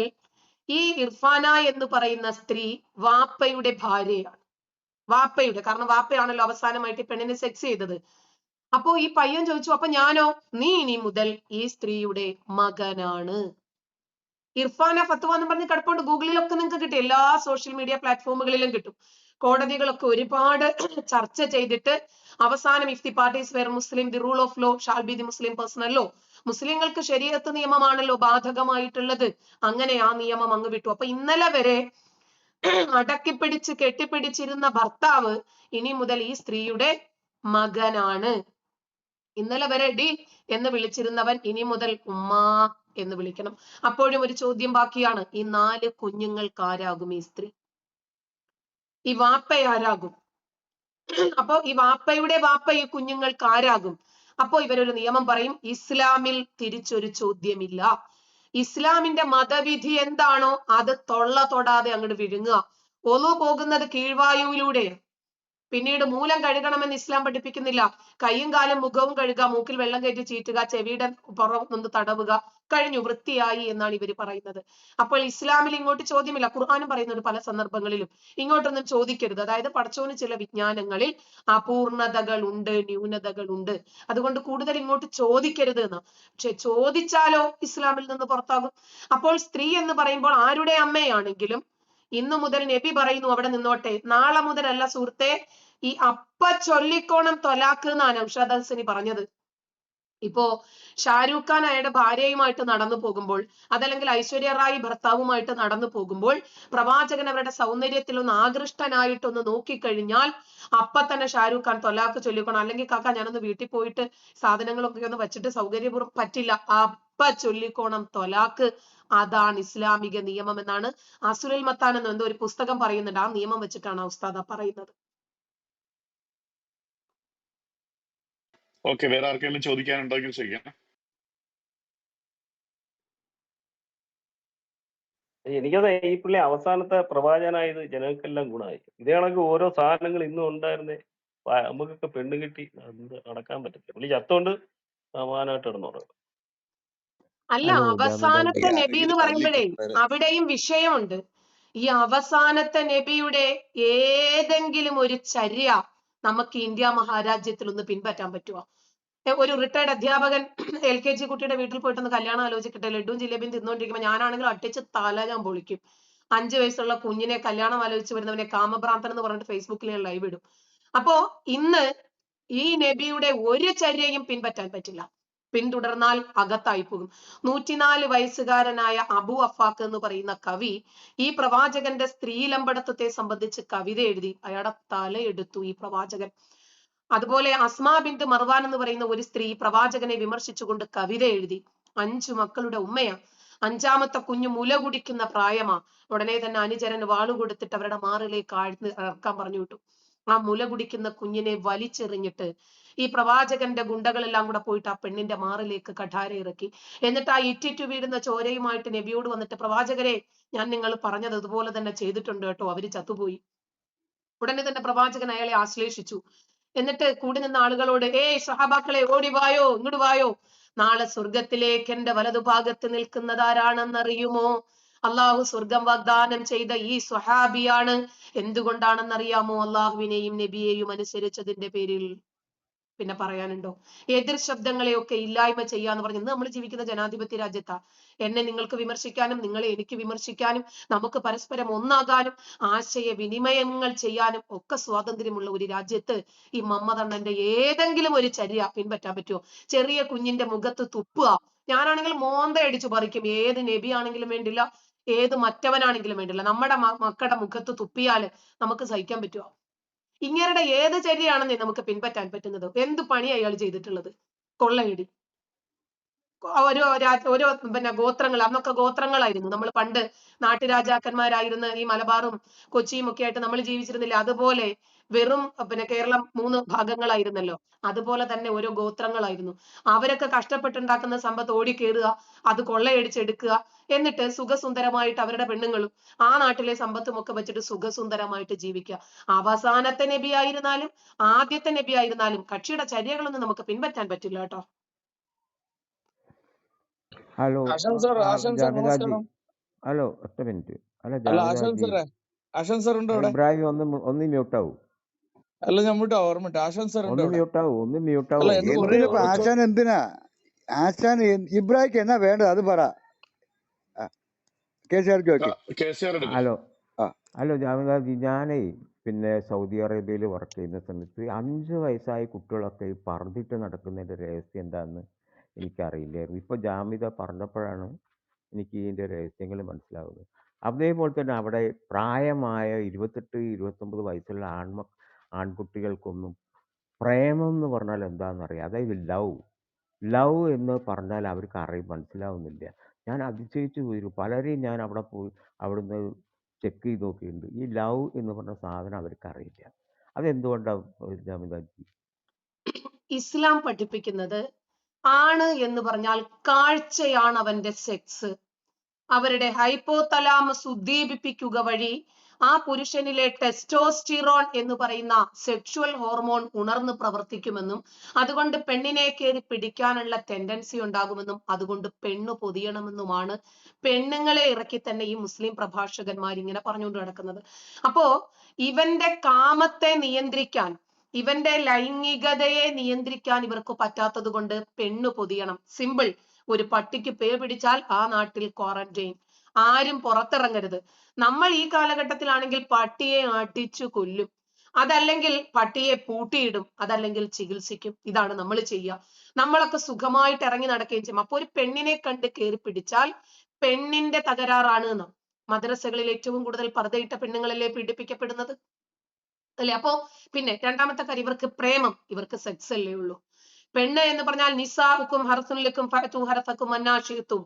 ഈ ഇർഫാന എന്ന് പറയുന്ന സ്ത്രീ വാപ്പയുടെ ഭാര്യയാണ്. വാപ്പയുടെ, കാരണം വാപ്പയാണല്ലോ അവസാനമായിട്ട് ഈ പെണ്ണിനെ സെക്സ് ചെയ്തത്. അപ്പോ ഈ പയ്യൻ ചോദിച്ചു, അപ്പൊ ഞാനോ? നീ ഇനി മുതൽ ഈ സ്ത്രീയുടെ മകനാണ്. ഇർഫാന ഫത്വ എന്ന് പറഞ്ഞ് കിടപ്പുണ്ട്, ഗൂഗിളിലൊക്കെ നിങ്ങൾക്ക് കിട്ടും, എല്ലാ സോഷ്യൽ മീഡിയ പ്ലാറ്റ്ഫോമുകളിലും കിട്ടും. കോടതികളൊക്കെ ഒരുപാട് ചർച്ച ചെയ്തിട്ട് അവസാനം if the parties were Muslim the rule of law shall be the Muslim personal law, മുസ്ലിങ്ങൾക്ക് ശരീഅത്ത് നിയമമാണല്ലോ ബാധകമായിട്ടുള്ളത്, അങ്ങനെ ആ നിയമം അങ്ങ് വിട്ടു. അപ്പൊ ഇന്നലെ വരെ അടക്കിപ്പിടിച്ച് കെട്ടിപ്പിടിച്ചിരുന്ന ഭർത്താവ് ഇനി മുതൽ ഈ സ്ത്രീയുടെ മകനാണ്. ഇന്നലെ വരെ ഡി എന്ന് വിളിച്ചിരുന്നവൻ ഇനി മുതൽ ഉമ്മാ എന്ന് വിളിക്കണം. അപ്പോഴും ഒരു ചോദ്യം ബാക്കിയാണ്, ഈ 4 കുഞ്ഞുങ്ങൾക്ക് ആരാകും ഈ സ്ത്രീ? ഈ വാപ്പയാരാകും? അപ്പോ ഈ വാപ്പയുടെ വാപ്പ ഈ കുഞ്ഞുങ്ങൾക്ക് ആരാകും? അപ്പോ ഇവരൊരു നിയമം പറയും, ഇസ്ലാമിൽ തിരിച്ചൊരു ചോദ്യമില്ല. ഇസ്ലാമിന്റെ മതവിധി എന്താണോ അത് തൊള്ള തൊടാതെ അങ്ങോട്ട് വിഴുങ്ങുക. ഒളു പോകുന്നത് കീഴ്വായുവിലൂടെയാണ്. പിന്നീട് മൂലം കഴുകണമെന്ന് ഇസ്ലാം പഠിപ്പിക്കുന്നില്ല. കൈയും കാലും മുഖവും കഴുകുക, മൂക്കിൽ വെള്ളം കയറ്റി ചീറ്റുക, ചെവിയുടെ പുറം ഒന്ന് തടവുക, കഴിഞ്ഞു, വൃത്തിയായി എന്നാണ് ഇവര് പറയുന്നത്. അപ്പോൾ ഇസ്ലാമിൽ ഇങ്ങോട്ട് ചോദ്യമില്ല. ഖുർആനും പറയുന്നുണ്ട് പല സന്ദർഭങ്ങളിലും ഇങ്ങോട്ടൊന്നും ചോദിക്കരുത്. അതായത് പടച്ചോന് ചില വിജ്ഞാനങ്ങളിൽ അപൂർണതകൾ ഉണ്ട്, ന്യൂനതകൾ ഉണ്ട്, അതുകൊണ്ട് കൂടുതൽ ഇങ്ങോട്ട് ചോദിക്കരുത് എന്ന്. പക്ഷെ ചോദിച്ചാലോ ഇസ്ലാമിൽ നിന്ന് പുറത്താകും. അപ്പോൾ സ്ത്രീ എന്ന് പറയുമ്പോൾ ആരുടെ അമ്മയാണെങ്കിലും ഇന്നു മുതൽ നബി പറയുന്നു അവിടെ നിന്നോട്ടെ, നാളെ മുതലല്ല സുഹൃത്തെ, ഈ അപ്പ ചൊല്ലിക്കോണം തൊലാക്ക് എന്നാണ് നൗഷാദ് ഹസനി പറഞ്ഞത്. ഇപ്പോ ഷാരൂഖ് ഖാൻ അയാളുടെ ഭാര്യയുമായിട്ട് നടന്നു പോകുമ്പോൾ, അതല്ലെങ്കിൽ ഐശ്വര്യ റായി ഭർത്താവുമായിട്ട് നടന്നു പോകുമ്പോൾ പ്രവാചകൻ അവരുടെ സൗന്ദര്യത്തിൽ ഒന്ന് ആകൃഷ്ടനായിട്ടൊന്ന് നോക്കിക്കഴിഞ്ഞാൽ അപ്പൊ തന്നെ ഷാരൂഖ് ഖാൻ തൊലാക്ക് ചൊല്ലിക്കോണം, അല്ലെങ്കിൽ കാക്ക ഞാനൊന്ന് വീട്ടിൽ പോയിട്ട് സാധനങ്ങളൊക്കെ ഒന്ന് വെച്ചിട്ട് സൗകര്യപൂർവ്വം, പറ്റില്ല, അപ്പ ചൊല്ലിക്കോണം തൊലാക്ക്. അതാണ് ഇസ്ലാമിക നിയമം എന്നാണ് അസുലുൽ മത്താൻ എന്ന് എന്തോ ഒരു പുസ്തകം പറയുന്നുണ്ട്. ആ നിയമം വെച്ചിട്ടാണ് ഉസ്താദ പറയുന്നത്. ഓക്കെ, വേറെ ആർക്കെങ്കിലും ചോദിക്കാനുണ്ടെങ്കിൽ ചോദിക്കാം. എനിക്കത് ഈ പുള്ളി അവസാനത്തെ പ്രവാചകനായത് ജനങ്ങൾക്കെല്ലാം ഗുണമായി. ഇതേ കണക്ക് ഓരോ സാധനങ്ങൾ ഇന്നും ഉണ്ടായിരുന്നേ, നമുക്കൊക്കെ പെണ്ണ് കിട്ടി നടക്കാൻ പറ്റത്തില്ല. പുള്ളി ചത്തോണ്ട് സമാനമായിട്ട് ഇടുന്നുണ്ട്. അല്ല, അവസാനത്തെ നബി എന്ന് പറയുമ്പോഴേ അവിടെയും വിഷയമുണ്ട്. ഈ അവസാനത്തെ നബിയുടെ ഏതെങ്കിലും ഒരു ചര്യ നമുക്ക് ഇന്ത്യ മഹാരാജ്യത്തിൽ ഒന്ന് പിൻപറ്റാൻ പറ്റുമോ? ഒരു റിട്ടയർഡ് അധ്യാപകൻ LKG കുട്ടിയുടെ വീട്ടിൽ പോയിട്ടൊന്ന് കല്യാണം ആലോചിക്കട്ടെ, ലഡുവും ജിലേബിയും തിന്നുകൊണ്ടിരിക്കുമ്പോൾ ഞാനാണെങ്കിലും അട്ടിച്ച് തല ഞാൻ പൊളിക്കും. 5 വയസ്സുള്ള കുഞ്ഞിനെ കല്യാണം ആലോചിച്ച് വരുന്നവനെ കാമഭ്രാന്തൻ എന്ന് പറഞ്ഞിട്ട് ഫേസ്ബുക്കിൽ ഞാൻ ലൈവ് ഇടും. അപ്പോ ഇന്ന് ഈ നബിയുടെ ഒരു ചര്യയും പിൻപറ്റാൻ പറ്റില്ല. പിന്തുടർന്നാൽ അകത്തായി പോകും. 104 വയസ്സുകാരനായ അബു അഫാഖ് എന്ന് പറയുന്ന കവി ഈ പ്രവാചകന്റെ സ്ത്രീലമ്പടത്വത്തെ സംബന്ധിച്ച് കവിത എഴുതി. അയാളുടെ തലയെടുത്തു ഈ പ്രവാചകൻ. അതുപോലെ അസ്മാ ബിന്ത് മർവാൻ എന്ന് പറയുന്ന ഒരു സ്ത്രീ പ്രവാചകനെ വിമർശിച്ചുകൊണ്ട് കവിത എഴുതി. 5 മക്കളുടെ ഉമ്മയാ. 5ാമത്തെ കുഞ്ഞു മുല കുടിക്കുന്ന പ്രായമാ. ഉടനെ തന്നെ അനുചരന് വാളു കൊടുത്തിട്ട് അവരുടെ മാറിലേക്ക് ഇറക്കാൻ പറഞ്ഞു വിട്ടു. ആ മുല കുടിക്കുന്ന കുഞ്ഞിനെ വലിച്ചെറിഞ്ഞിട്ട് ഈ പ്രവാചകന്റെ ഗുണ്ടകളെല്ലാം കൂടെ പോയിട്ട് ആ പെണ്ണിന്റെ മാറിലേക്ക് കഠാര ഇറക്കി. എന്നിട്ട് ആ ഇറ്റിറ്റു വീഴുന്ന ചോരയുമായിട്ട് നബിയോട് വന്നിട്ട്, പ്രവാചകരെ ഞാൻ നിങ്ങൾ പറഞ്ഞത് അതുപോലെ തന്നെ ചെയ്തിട്ടുണ്ട് കേട്ടോ, അവര് ചത്തുപോയി. ഉടനെ തന്നെ പ്രവാചകൻ അയാളെ ആശ്ലേഷിച്ചു. എന്നിട്ട് കൂടി നിന്ന ആളുകളോട്, സഹാബാക്കളെ ഓടി വായോ, ഇങ്ങോട്ട് വായോ, നാളെ സ്വർഗത്തിലേക്ക് എന്റെ വലതുഭാഗത്ത് നിൽക്കുന്നതാരാണെന്നറിയുമോ? അള്ളാഹു സ്വർഗം വാഗ്ദാനം ചെയ്ത ഈ സ്വഹാബിയാണ്. എന്തുകൊണ്ടാണെന്നറിയാമോ? അള്ളാഹുവിനെയും നബിയെയും അനുസരിച്ചതിന്റെ പേരിൽ. പിന്നെ പറയാനുണ്ടോ? എതിർ ശബ്ദങ്ങളെയൊക്കെ ഇല്ലായ്മ ചെയ്യാന്ന് പറഞ്ഞ് ഇന്ന് നമ്മൾ ജീവിക്കുന്ന ജനാധിപത്യ രാജ്യത്താ. എന്നെ നിങ്ങൾക്ക് വിമർശിക്കാനും നിങ്ങളെ എനിക്ക് വിമർശിക്കാനും നമുക്ക് പരസ്പരം ഒന്നാകാനും ആശയ വിനിമയങ്ങൾ ചെയ്യാനും ഒക്കെ സ്വാതന്ത്ര്യമുള്ള ഒരു രാജ്യത്ത് ഈ മമ്മദണ്ണന്റെ ഏതെങ്കിലും ഒരു ചര്യ പിൻപറ്റാൻ പറ്റുമോ? ചെറിയ കുഞ്ഞിന്റെ മുഖത്ത് തുപ്പുക, ഞാനാണെങ്കിൽ മോന്ത അടിച്ചു പറിക്കും. ഏത് നബി ആണെങ്കിലും വേണ്ടില്ല, ഏത് മറ്റവനാണെങ്കിലും വേണ്ടില്ല. നമ്മുടെ മക്കളുടെ മുഖത്ത് തുപ്പിയാല് നമുക്ക് സഹിക്കാൻ പറ്റുമോ? ഇങ്ങരുടെ ഏത് ചര്യയാണെന്നേ നമുക്ക് പിൻപറ്റാൻ പറ്റുന്നത്? എന്ത് പണി അയാൾ ചെയ്തിട്ടുള്ളത്? കൊള്ളയടി. ഓരോ പിന്നെ ഗോത്രങ്ങൾ, അന്നൊക്കെ ഗോത്രങ്ങളായിരുന്നു. നമ്മൾ പണ്ട് നാട്ടുരാജാക്കന്മാരായിരുന്ന ഈ മലബാറും കൊച്ചിയും ഒക്കെ ആയിട്ട് നമ്മൾ ജീവിച്ചിരുന്നില്ല? അതുപോലെ വെറും പിന്നെ കേരളം 3 ഭാഗങ്ങളായിരുന്നല്ലോ. അതുപോലെ തന്നെ ഓരോ ഗോത്രങ്ങളായിരുന്നു. അവരൊക്കെ കഷ്ടപ്പെട്ടുണ്ടാക്കുന്ന സമ്പത്ത് ഓടിക്കേറുക, അത് കൊള്ളയടിച്ചെടുക്കുക, എന്നിട്ട് സുഖസുന്ദരമായിട്ട് അവരുടെ പെണ്ണുങ്ങളും ആ നാട്ടിലെ സമ്പത്തും ഒക്കെ വെച്ചിട്ട് സുഖസുന്ദരമായിട്ട് ജീവിക്കുക. അവസാനത്തെ നബി ആയിരുന്നാലും ആദ്യത്തെ നബി ആയിരുന്നാലും കക്ഷിയുടെ ചര്യകളൊന്നും നമുക്ക് പിൻപറ്റാൻ പറ്റില്ല കേട്ടോ. ഹലോ ആശാൻ സാർ ജാമിദാജി, നമസ്കാരം. ഹലോ ഒറ്റ മിനിറ്റ്. അല്ല അല്ല ആശാൻ ജാമിദാജി, സാറേ, ആശാൻ സാർ ഉണ്ടോ ഇവിടെ? ഇബ്രാഹിം ഒന്ന് മ്യൂട്ടാവൂ, അല്ല ഞാൻ വിട്ടോ, ഓർമ്മ ആശാൻ സാർ ഉണ്ടോ ഇവിടെ? ഒന്ന് അല്ല മ്യൂട്ടാവൂ. എന്ന് എന്തിനാ ഇപ്പൊ കുറേ ആശാൻ, എന്തിനാ ആശാൻ? ഇബ്രാഹിക്ക് എന്നാ വേണ്ടത് അത് പറ. കേസുകാർക്ക് വെക്ക്. KCR എടുക്കും. ഹലോ ആ ഹലോ ജാമിദാജി, ഞാനേ പിന്നെ സൗദി അറേബ്യയിൽ വർക്ക് ചെയ്യുന്ന സമയത്ത് 5 വയസ്സായ കുട്ടികളൊക്കെ ഈ പറന്നിട്ട് നടക്കുന്നതിൻ്റെ രഹസ്യം എന്താണെന്ന് എനിക്കറിയില്ലായിരുന്നു. ഇപ്പോൾ ജാമിദ പറഞ്ഞപ്പോഴാണ് എനിക്ക് ഇതിൻ്റെ രഹസ്യങ്ങൾ മനസ്സിലാവുന്നത്. അതേപോലെ തന്നെ അവിടെ പ്രായമായ 28, 29 വയസ്സുള്ള ആൺകുട്ടികൾക്കൊന്നും പ്രേമം എന്ന് പറഞ്ഞാൽ എന്താണെന്നറിയാം. അതായത് ലവ് എന്ന് പറഞ്ഞാൽ അവർക്ക് മനസ്സിലാവുന്നില്ല. ഞാൻ അതിശയിച്ചു പോയിരുന്നു. പലരെയും ഞാൻ അവിടെ പോയി അവിടുന്ന് ചെക്ക് ചെയ്ത് നോക്കിയിട്ടുണ്ട്. ഈ ലവ് എന്ന് പറഞ്ഞ സാധനം അവർക്ക് അറിയില്ല. അതെന്തുകൊണ്ടാണ് ജാമിദാജി? ഇസ്ലാം പഠിപ്പിക്കുന്നത് ആണ് എന്ന് പറഞ്ഞാൽ കാഴ്ചയാണ് അവന്റെ സെക്സ്. അവരുടെ ഹൈപ്പോതലാമസ് ഉദ്ദീപിപ്പിക്കുക വഴി ആ പുരുഷനിലെ ടെസ്റ്റോസ്റ്റിറോൺ എന്ന് പറയുന്ന സെക്ഷുവൽ ഹോർമോൺ ഉണർന്ന് പ്രവർത്തിക്കുമെന്നും അതുകൊണ്ട് പെണ്ണിനെ കയറി പിടിക്കാനുള്ള ടെൻഡൻസി ഉണ്ടാകുമെന്നും അതുകൊണ്ട് പെണ്ണ് പൊതിയണമെന്നുമാണ് പെണ്ണുങ്ങളെ ഇറക്കി തന്നെ ഈ മുസ്ലിം പ്രഭാഷകന്മാർ ഇങ്ങനെ പറഞ്ഞുകൊണ്ട് നടക്കുന്നത്. അപ്പോ ഇവന്റെ കാമത്തെ നിയന്ത്രിക്കാൻ, ഇവന്റെ ലൈംഗികതയെ നിയന്ത്രിക്കാൻ ഇവർക്ക് പറ്റാത്തത് കൊണ്ട് പെണ്ണ് പൊതിയണം. സിമ്പിൾ. ഒരു പട്ടിക്ക് പേ പിടിച്ചാൽ ആ നാട്ടിൽ ക്വാറന്റൈൻ, ആരും പുറത്തിറങ്ങരുത്. നമ്മൾ ഈ കാലഘട്ടത്തിലാണെങ്കിൽ പട്ടിയെ അടിച്ചു കൊല്ലും, അതല്ലെങ്കിൽ പട്ടിയെ പൂട്ടിയിടും, അതല്ലെങ്കിൽ ചികിത്സിക്കും. ഇതാണ് നമ്മൾ ചെയ്യുക. നമ്മളൊക്കെ സുഖമായിട്ട് ഇറങ്ങി നടക്കുകയും ചെയ്യും. അപ്പൊ ഒരു പെണ്ണിനെ കണ്ട് കയറി പിടിച്ചാൽ പെണ്ണിന്റെ തകരാറാണ് എന്ന്. മദ്രസകളിൽ ഏറ്റവും കൂടുതൽ പർദ്ദയിട്ട പെണ്ണുങ്ങളല്ലേ പീഡിപ്പിക്കപ്പെടുന്നത് അല്ലെ? അപ്പോ പിന്നെ രണ്ടാമത്തെ കാര്യം, ഇവർക്ക് പ്രേമം, ഇവർക്ക് സെക്സ് അല്ലേ ഉള്ളൂ. പെണ്ണ് എന്ന് പറഞ്ഞാൽ നിസാഉക്കും ഹർസുലക്കും ഫഅതു ഹർസക്കും അന്നാശിഅതും,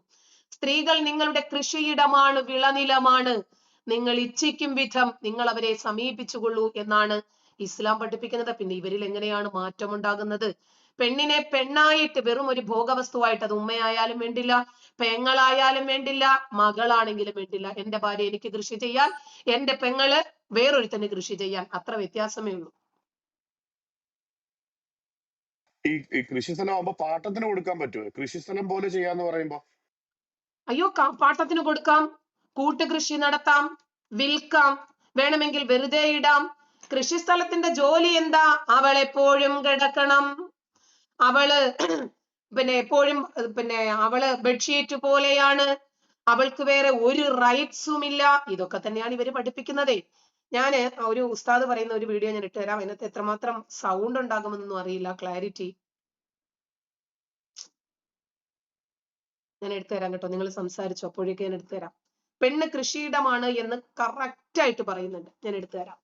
സ്ത്രീകൾ നിങ്ങളുടെ കൃഷിയിടമാണ്, വിളനിലമാണ്, നിങ്ങൾ ഇച്ഛിക്കും വിധം നിങ്ങൾ അവരെ സമീപിച്ചുകൊള്ളൂ എന്നാണ് ഇസ്ലാം പഠിപ്പിക്കുന്നത്. പിന്നെ ഇവരിൽ എങ്ങനെയാണ് മാറ്റമുണ്ടാകുന്നത്? പെണ്ണിനെ പെണ്ണായിട്ട് വെറും ഒരു ഭോഗവസ്തുവായിട്ട്, അത് ഉമ്മയായാലും വേണ്ടില്ല, പെങ്ങളായാലും വേണ്ടില്ല, മകളാണെങ്കിലും വേണ്ടില്ല. എന്റെ ഭാര്യ എനിക്ക് കൃഷി ചെയ്യാൻ, എന്റെ പെങ്ങള് വേറൊരുത്തന് കൃഷി ചെയ്യാൻ, അത്ര വ്യത്യാസമേ ഉള്ളൂ. ഈ കൃഷിസ്ഥലം ആവുമ്പോ പാട്ടത്തിന് കൊടുക്കാൻ പറ്റുമോ? കൃഷിസ്ഥലം പോലെ ചെയ്യാന്ന് പറയുമ്പോ അയ്യോ, പാട്ടത്തിന് കൊടുക്കാം, കൂട്ടുകൃഷി നടത്താം, വിൽക്കാം, വേണമെങ്കിൽ വെറുതെ ഇടാം. കൃഷിസ്ഥലത്തിന്റെ ജോലി എന്താ? അവൾ എപ്പോഴും കിടക്കണം, അവള് പിന്നെ എപ്പോഴും പിന്നെ അവള് ബെഡ്ഷീറ്റ് പോലെയാണ്, അവൾക്ക് വേറെ ഒരു റൈറ്റ്സും ഇല്ല. ഇതൊക്കെ തന്നെയാണ് ഇവര് പഠിപ്പിക്കുന്നതേ. ഞാന് ഒരു ഉസ്താദ് പറയുന്ന ഒരു വീഡിയോ ഞാൻ ഇട്ടുതരാം. അതിനകത്ത് എത്രമാത്രം സൗണ്ട് ഉണ്ടാകുമെന്നൊന്നും അറിയില്ല, ക്ലാരിറ്റി ഞാൻ എടുത്തുതരാം കേട്ടോ. നിങ്ങൾ സംസാരിച്ചു, അപ്പോഴേക്ക് ഞാൻ എടുത്തുതരാം. പെണ്ണ് കൃഷിയിടമാണ് എന്ന് കറക്റ്റ് ആയിട്ട് പറയുന്നുണ്ട്. ഞാൻ എടുത്തുതരാം.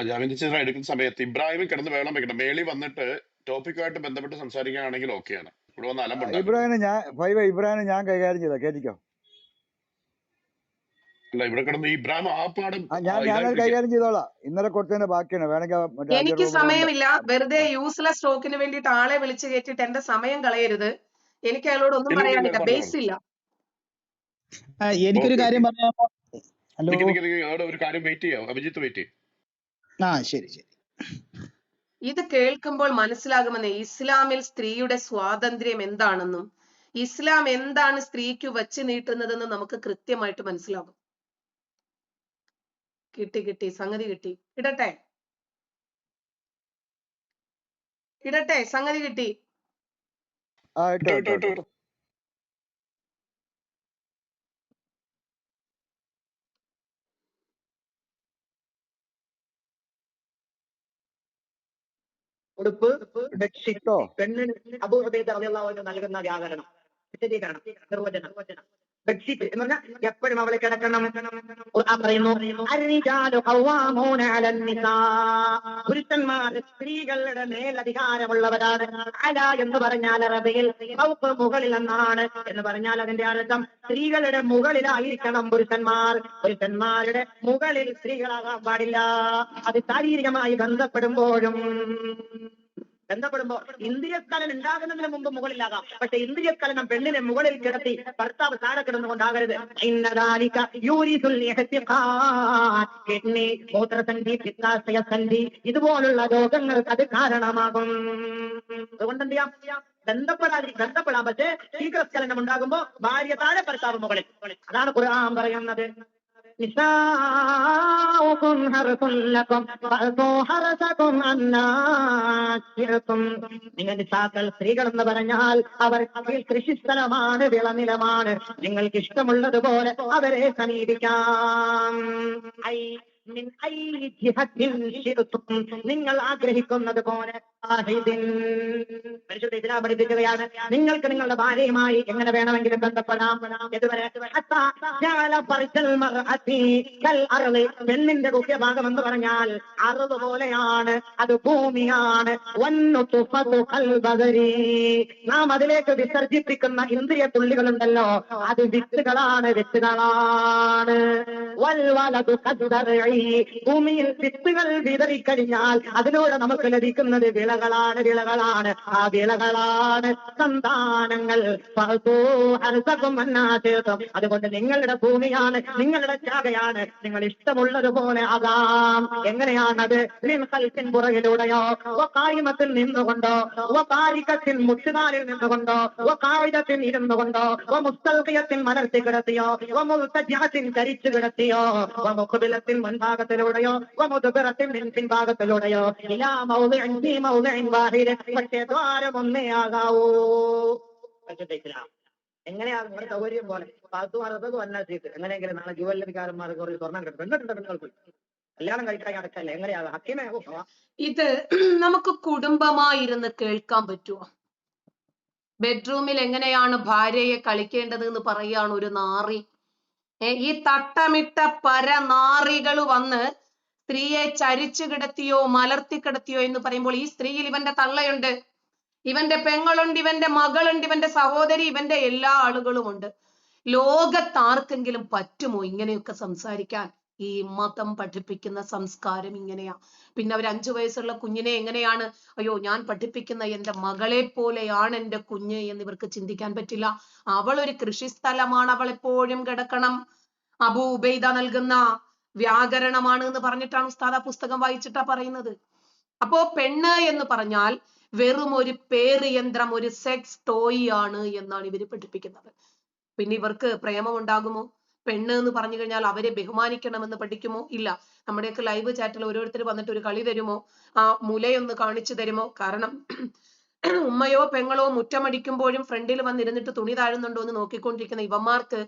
ജാമിദ് ചിത്ര എടുക്കുന്ന സമയത്ത് ഇബ്രാഹിം കിടന്ന് വേളം വെക്കണം. മേളി വന്നിട്ട് ടോപ്പിക്കുമായിട്ട് ബന്ധപ്പെട്ട് സംസാരിക്കുകയാണെങ്കിൽ ഓക്കെയാണ്. ഇവിടെ വന്ന് അലമ്പുണ്ടാക്കരുത്. ഇബ്രാഹിനെ ഞാൻ കൈകാര്യം ചെയ്താ കേട്ടിക്കോ. അല്ല, ഇവിടെ കിടന്ന് ഇബ്രാഹിം ആ പാഠം ഞാനത് ഇതായിട്ടിരിക്കുക. കൈകാര്യം ചെയ്തോളാം. ഇന്നലെ കൊടുത്തതിന്റെ ബാക്കിയാണ്, വേണമെങ്കിൽ മറ്റേ അജയ് എനിക്ക് റൂമിലുണ്ട്. സമയമില്ല. വെറുതെ യൂസ്ലെസ് ടോക്കിന് വേണ്ടിയിട്ട് ആളെ വിളിച്ചു കയറ്റിട്ട് എന്റെ സമയം കളയരുത്. എനിക്ക് അയാളോട് ഒന്നും ഇല്ല ഇല്ല പറയാനില്ല, പറഞ്ഞോളൂ. ബേസ് ഇല്ല. എനിക്കൊരു ഓക്കെ കാര്യം ഓക്കെ. പറയാമോ? ഹലോ. അവിടെ ഒരു കാര്യം വെയിറ്റ് ചെയ്യാം. അഭിജിത്ത് വെയിറ്റ് ചെയ്യും. ശരി ശരി. ഇത് കേൾക്കുമ്പോൾ മനസ്സിലാകുമെന്ന് ഇസ്ലാമിൽ സ്ത്രീയുടെ സ്വാതന്ത്ര്യം എന്താണെന്നും ഇസ്ലാം എന്താണ് സ്ത്രീക്ക് വച്ച് നീട്ടുന്നതെന്ന് നമുക്ക് കൃത്യമായിട്ട് മനസ്സിലാകും. കിട്ടി സംഗതി കിട്ടി. ഇടട്ടെ സംഗതി കിട്ടി. ഇട്ടോ. ഉടുപ്പ്, ബെഡ്ഷീറ്റ്, ഇട്ടോ. പെണ്ണിന് അബൂ ഉബൈദ റളിയല്ലാഹു അൻഹു നൽകുന്ന വ്യാകരണം, വിശദീകരണം, നിർവചനം. ബെഡ്ഷീറ്റ് എന്ന് പറഞ്ഞാൽ എപ്പോഴും അവളെ കിടക്കണം. ഖുർആൻ പറയുന്നു, അർരിജാലു ഖവ്വാമൂന അലൻ നിസാ, പുരുഷന്മാർ സ്ത്രീകളുടെ മേൽ അധികാരമുള്ളവരാണ്. അല എന്ന് പറഞ്ഞാൽ അറബിയിൽ ഫൗഖ് മുകളിൽ എന്നാണ്. എന്ന് പറഞ്ഞാൽ അതിന്റെ അർത്ഥം സ്ത്രീകളുടെ മുകളിലായിരിക്കണം പുരുഷന്മാരുടെ മുകളിൽ സ്ത്രീകളാകാൻ പാടില്ല. അത് ശാരീരികമായി ബന്ധപ്പെടുമ്പോ ഇന്ദ്രിയസ്ഖലനം ഉണ്ടാകുന്നതിന് മുമ്പ് മുകളിലാകാം. പക്ഷെ ഇന്ദ്രിയസ്ഖലനം പെണ്ണിനെ മുകളിൽ കിടത്തി ഭർത്താവ് താഴെ കിടന്നുകൊണ്ടാകരുത്. കിഡ്നി, മൂത്രസന്ധി, പിത്താശയസന്ധി ഇതുപോലുള്ള രോഗങ്ങൾക്ക് അത് കാരണമാകും. അതുകൊണ്ട് എന്ത് ചെയ്യാം? ബന്ധപ്പെടാം. പക്ഷേ ശീഘ്രസ്ഖലനം ഉണ്ടാകുമ്പോ ഭാര്യ താഴെ, ഭർത്താവ് മുകളിൽ. അതാണ് ഖുർആൻ പറയുന്നത്. നിസാഉകും ഹർസുൻ ലക്കും ഫഅതു ഹർസകും അന്നാ ശിഅ്തും. നിങ്ങൾ നിസാക്കൾ, സ്ത്രീകൾ എന്ന് പറഞ്ഞാൽ അവർ കൃഷിസ്ഥലമാണ്, വിളനിലമാണ്. നിങ്ങൾക്ക് ഇഷ്ടമുള്ളതുപോലെ അവരെ സമീപിക്കാം. നിങ്ങൾ ആഗ്രഹിക്കുന്നത് പോലെ. പരിശുദ്ധ ഇസ്ലാം പഠിപ്പിക്കുകയാണ്, നിങ്ങൾക്ക് നിങ്ങളുടെ ഭാര്യയുമായി എങ്ങനെ വേണമെങ്കിലും ബന്ധപ്പെടാം. ഇതുവരെ പെണ്ണിന്റെ മുഖ്യഭാഗം എന്ന് പറഞ്ഞാൽ അറുത് പോലെയാണ്, അത് ഭൂമിയാണ്. നാം അതിലേക്ക് വിസർജിപ്പിക്കുന്ന ഇന്ദ്രിയ തുള്ളികളുണ്ടല്ലോ, അത് വിത്തുകളാണ്. ഭൂമിയിൽ വിത്തുകൾ വിതറിക്കഴിഞ്ഞാൽ അതിലൂടെ നമുക്ക് ലഭിക്കുന്നത് വിളകളാണ്. ആ വിളകളാണ് സന്താനങ്ങൾ. അതുകൊണ്ട് നിങ്ങളുടെ ഭൂമിയാണ്, നിങ്ങളുടെ ശാഖയാണ്. നിങ്ങൾ ഇഷ്ടമുള്ളതുപോലെ ആകാം. എങ്ങനെയാണത്? പുറകിലൂടെയോ, കായിമത്തിൽ നിന്നുകൊണ്ടോ, കാരികത്തിൽ മുട്ടുകാലിൽ നിന്നുകൊണ്ടോ, കായികത്തിൽ ഇരുന്നുകൊണ്ടോ, മുസ്തൽഖിയത്തിൽ മലർത്തി കിടത്തിയോ, മുൽത്തജ്ജഅത്തിൻ ധരിച്ചു കിടത്തിയോ, മുഖബിലത്തിൽ മുൻഭാഗത്തിലൂടെയോ, മുദ്ബിറത്തിൽ പിൻഭാഗത്തിലൂടെയോ, ഇലാ മൗദിഇൻ ഫീ മൗദിഇൻ വാഹിദ്. പക്ഷേ ദ്വാരം ഒന്നേ ആകാവൂ. എങ്ങനെയാ നിങ്ങളുടെ സൗകര്യം പോലെ? 10 വന്നാസീറ്റ് എങ്ങനെയെങ്കിലും നാളെ ജുവല്ലറിക്കാരന്മാർക്ക് കുറച്ച് സ്വർണ്ണം കിട്ടും. പെണ്ണുങ്ങൾക്ക് കല്യാണം കഴിക്കാൻ അടക്കല്ലേ? എങ്ങനെയാകും? ഹക്കീമാകും. ഇത് നമുക്ക് കുടുംബമായിരുന്ന് കേൾക്കാൻ പറ്റുമോ? ബെഡ്റൂമിൽ എങ്ങനെയാണ് ഭാര്യയെ കളിക്കേണ്ടത് എന്ന് പറയാണ് ഒരു നാറി. ഈ തട്ടമിട്ട പരനാറികൾ വന്ന് സ്ത്രീയെ ചരിച്ചു കിടത്തിയോ മലർത്തി കിടത്തിയോ എന്ന് പറയുമ്പോൾ ഈ സ്ത്രീയിൽ ഇവന്റെ തള്ളയുണ്ട്, ഇവന്റെ പെങ്ങളുണ്ട്, ഇവന്റെ മകളുണ്ട്, ഇവന്റെ സഹോദരി, ഇവന്റെ എല്ലാ ആളുകളുമുണ്ട്. ലോകത്താർക്കെങ്കിലും പറ്റുമോ ഇങ്ങനെയൊക്കെ സംസാരിക്കാൻ? ഈ മതം പഠിപ്പിക്കുന്ന സംസ്കാരം ഇങ്ങനെയാ. പിന്നെ അവർ 5 വയസ്സുള്ള കുഞ്ഞിനെ എങ്ങനെയാണ്, അയ്യോ ഞാൻ പഠിപ്പിക്കുന്ന എന്റെ മകളെ പോലെയാണ് എന്റെ കുഞ്ഞ് എന്ന് ഇവർക്ക് ചിന്തിക്കാൻ പറ്റില്ല. അവൾ ഒരു കൃഷിസ്ഥലമാണ്, അവൾ എപ്പോഴും കിടക്കണം. അബൂ ഉബൈദ നൽകുന്ന വ്യാകരണമാണ് എന്ന് പറഞ്ഞിട്ടാണ് ഉസ്താദ് ആ പുസ്തകം വായിച്ചിട്ടാ പറയുന്നത്. അപ്പോ പെണ്ണ് എന്ന് പറഞ്ഞാൽ വെറും ഒരു പേര് യന്ത്രം, ഒരു സെക്സ് ടോയ് ആണ് എന്നാണ് ഇവര് പഠിപ്പിക്കുന്നത്. പിന്നെ ഇവർക്ക് പ്രേമം ഉണ്ടാകുമോ? പെണ്ണ് എന്ന് പറഞ്ഞു കഴിഞ്ഞാൽ അവരെ ബഹുമാനിക്കണമെന്ന് പഠിക്കുമോ? ഇല്ല. നമ്മുടെയൊക്കെ ലൈവ് ചാറ്റിൽ ഓരോരുത്തർ വന്നിട്ട് ഒരു കളി തരുമോ, ആ മുലയൊന്ന് കാണിച്ചു തരുമോ? കാരണം ഉമ്മയോ പെങ്ങളോ മുറ്റമടിക്കുമ്പോഴും ഫ്രണ്ടിൽ വന്നിരുന്നിട്ട് തുണി താഴുന്നുണ്ടോ എന്ന് നോക്കിക്കൊണ്ടിരിക്കുന്ന ഇവന്മാർക്ക്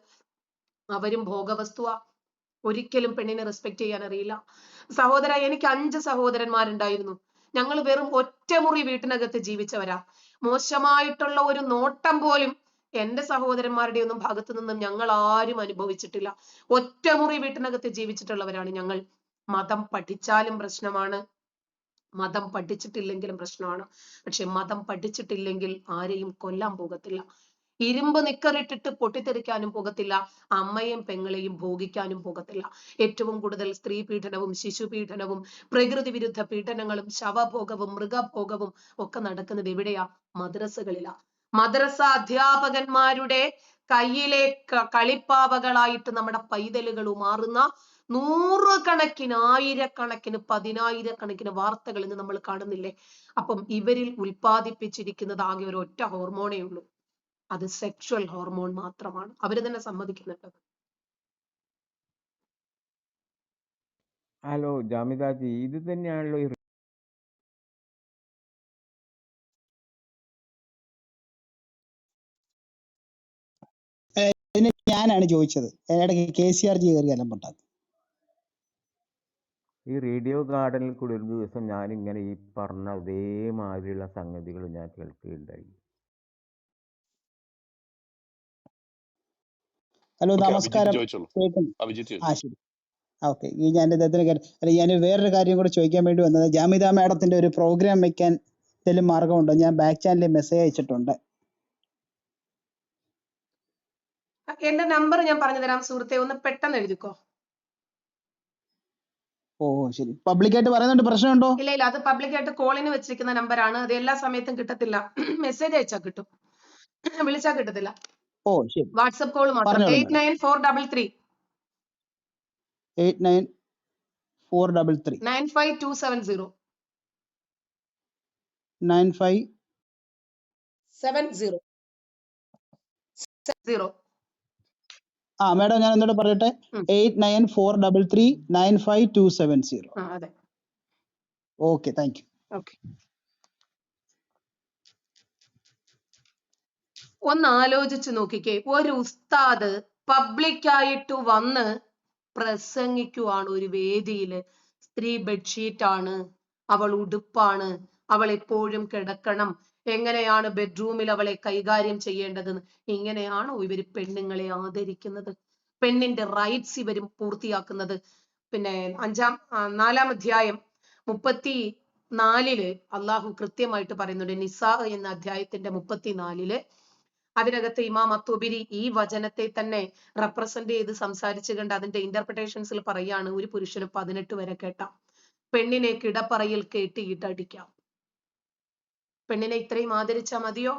അവരും ഭോഗവസ്തുവാ. ഒരിക്കലും പെണ്ണിനെ റെസ്പെക്ട് ചെയ്യാൻ അറിയില്ല. സഹോദര, എനിക്ക് 5 സഹോദരന്മാരുണ്ടായിരുന്നു. ഞങ്ങൾ വെറും ഒറ്റമുറി വീട്ടിനകത്ത് ജീവിച്ചവരാ. മോശമായിട്ടുള്ള ഒരു നോട്ടം പോലും എന്റെ സഹോദരന്മാരുടെ ഒന്നും ഭാഗത്തു നിന്നും ഞങ്ങൾ ആരും അനുഭവിച്ചിട്ടില്ല. ഒറ്റമുറി വീട്ടിനകത്ത് ജീവിച്ചിട്ടുള്ളവരാണ് ഞങ്ങൾ. മതം പഠിച്ചാലും പ്രശ്നമാണ്, മതം പഠിച്ചിട്ടില്ലെങ്കിലും പ്രശ്നമാണ്. പക്ഷെ മതം പഠിച്ചിട്ടില്ലെങ്കിൽ ആരെയും കൊല്ലാൻ പോകത്തില്ല, ഇരുമ്പ് നിക്കറിട്ടിട്ട് പൊട്ടിത്തെറിക്കാനും പോകത്തില്ല, അമ്മയും പെങ്ങളെയും ഭോഗിക്കാനും പോകത്തില്ല. ഏറ്റവും കൂടുതൽ സ്ത്രീ പീഡനവും ശിശു പീഡനവും പ്രകൃതി വിരുദ്ധ പീഡനങ്ങളും ശവഭോഗവും മൃഗഭോഗവും ഒക്കെ നടക്കുന്നത് എവിടെയാ? മദ്രസകളിലാ. മദ്രസ അധ്യാപകന്മാരുടെ കയ്യിലെ കളിപ്പാവകളായിട്ട് നമ്മുടെ പൈതലുകൾ മാറുന്ന 100 കണക്കിന് 1000 കണക്കിന് 10,000 കണക്കിന് വാർത്തകൾ ഇന്ന് നമ്മൾ കാണുന്നില്ലേ? അപ്പം ഇവരിൽ ഉൽപ്പാദിപ്പിച്ചിരിക്കുന്നത് ആകെ ഒരു ഒറ്റ ഹോർമോണേ ഉള്ളൂ. അത് സെക്ഷൽ ഹോർമോൺ മാത്രമാണ്. അവര് തന്നെ സമ്മതിക്കുന്നുണ്ട്. ഹലോ ജാമിദാജി, ഇത് തന്നെയാണല്ലോ ഈ ഇതിന് ഞാനാണ് ചോദിച്ചത്. ഇടയ്ക്ക് KCRG കയറി അലമ്പുണ്ടാക്കും. ഈ റേഡിയോ ഗാർഡനിൽ കൂടി ഒരു ദിവസം ഞാനിങ്ങനെ ഈ പറഞ്ഞ അതേമാതിരിയുള്ള സംഗതികൾ ഞാൻ കേൾക്കുകയുണ്ടായി. ഹലോ ഓക്കെ, അഭിജിത്ത് നമസ്കാരം, ചോദിച്ചോളൂ. കേൾക്കുന്നു? അഭിജിത്ത് ആ ചോദിച്ചോളൂ. ശരി, ഓക്കെ. ഈ ഞാൻ ഇദ്ദേഹത്തിന് അല്ല, ഞാൻ വേറൊരു കാര്യം കൂടെ ചോദിക്കാൻ വേണ്ടി വന്നത്, ജാമിദ മാഡത്തിന്റെ ഒരു പ്രോഗ്രാം വെക്കാൻ എന്തെങ്കിലും മാർഗമുണ്ടോ? ഞാൻ ബാക്ക് ചാനലിൽ മെസ്സേജ് അയച്ചിട്ടുണ്ട്. എന്റെ നമ്പർ ഞാൻ പറഞ്ഞു തരാം സുഹൃത്തെ, ഒന്ന് പെട്ടെന്ന് എഴുതിക്കോ. ഓ ശരി. പബ്ലിക്കായിട്ട് പറയുന്നുണ്ട്, പ്രശ്നമുണ്ടോ? ഇല്ല ഇല്ല, അത് പബ്ലിക്കായിട്ട് കോളിന് വെച്ചിരിക്കുന്ന നമ്പറാണ്. അത് എല്ലാ സമയത്തും കിട്ടത്തില്ല. മെസ്സേജ് അയച്ചാൽ കിട്ടും, വിളിച്ചാൽ കിട്ടത്തില്ല. ഓ ശരി, വാട്സപ്പ് കോൾ മാത്രം. പറഞ്ഞോളൂ മാഡം. 89433 89433 95270 95. 70. ആ മാഡം, ഞാൻ ഒന്നുകൂടെ പറയട്ടെ. 89433 95270. അതെ, ഓക്കെ, താങ്ക് യു. ഓക്കെ. ഒന്ന് ആലോചിച്ച് നോക്കിക്കേ, ഒരു ഉസ്താദ് പബ്ലിക്കായിട്ട് വന്ന് പ്രസംഗിക്കുവാണ് ഒരു വേദിയില്. സ്ത്രീ ബെഡ്ഷീറ്റ് ആണ്, അവൾ ഉടുപ്പാണ്, അവൾ എപ്പോഴും കിടക്കണം, എങ്ങനെയാണ് ബെഡ്റൂമിൽ അവളെ കൈകാര്യം ചെയ്യേണ്ടതെന്ന്. ഇങ്ങനെയാണോ ഇവര് പെണ്ണുങ്ങളെ ആദരിക്കുന്നത്? പെണ്ണിന്റെ റൈറ്റ്സ് ഇവരും പൂർത്തിയാക്കുന്നത്? പിന്നെ 4-ാം അധ്യായം 34 അള്ളാഹു കൃത്യമായിട്ട് പറയുന്നുണ്ട്. നിസാ എന്ന അധ്യായത്തിന്റെ 34 അതിനകത്ത് ഇമാം അത്തുബിരി ഈ വചനത്തെ തന്നെ റെപ്രസെന്റ് ചെയ്ത് സംസാരിച്ചു കണ്ട് അതിന്റെ ഇന്റർപ്രിട്ടേഷൻസിൽ പറയാണ്, ഒരു പുരുഷന് 18 വരെ കേട്ടാം, പെണ്ണിനെ കിടപ്പറയിൽ കേട്ടിയിട്ടടിക്കാം. പെണ്ണിനെ ഇത്രയും ആദരിച്ചാ മതിയോ?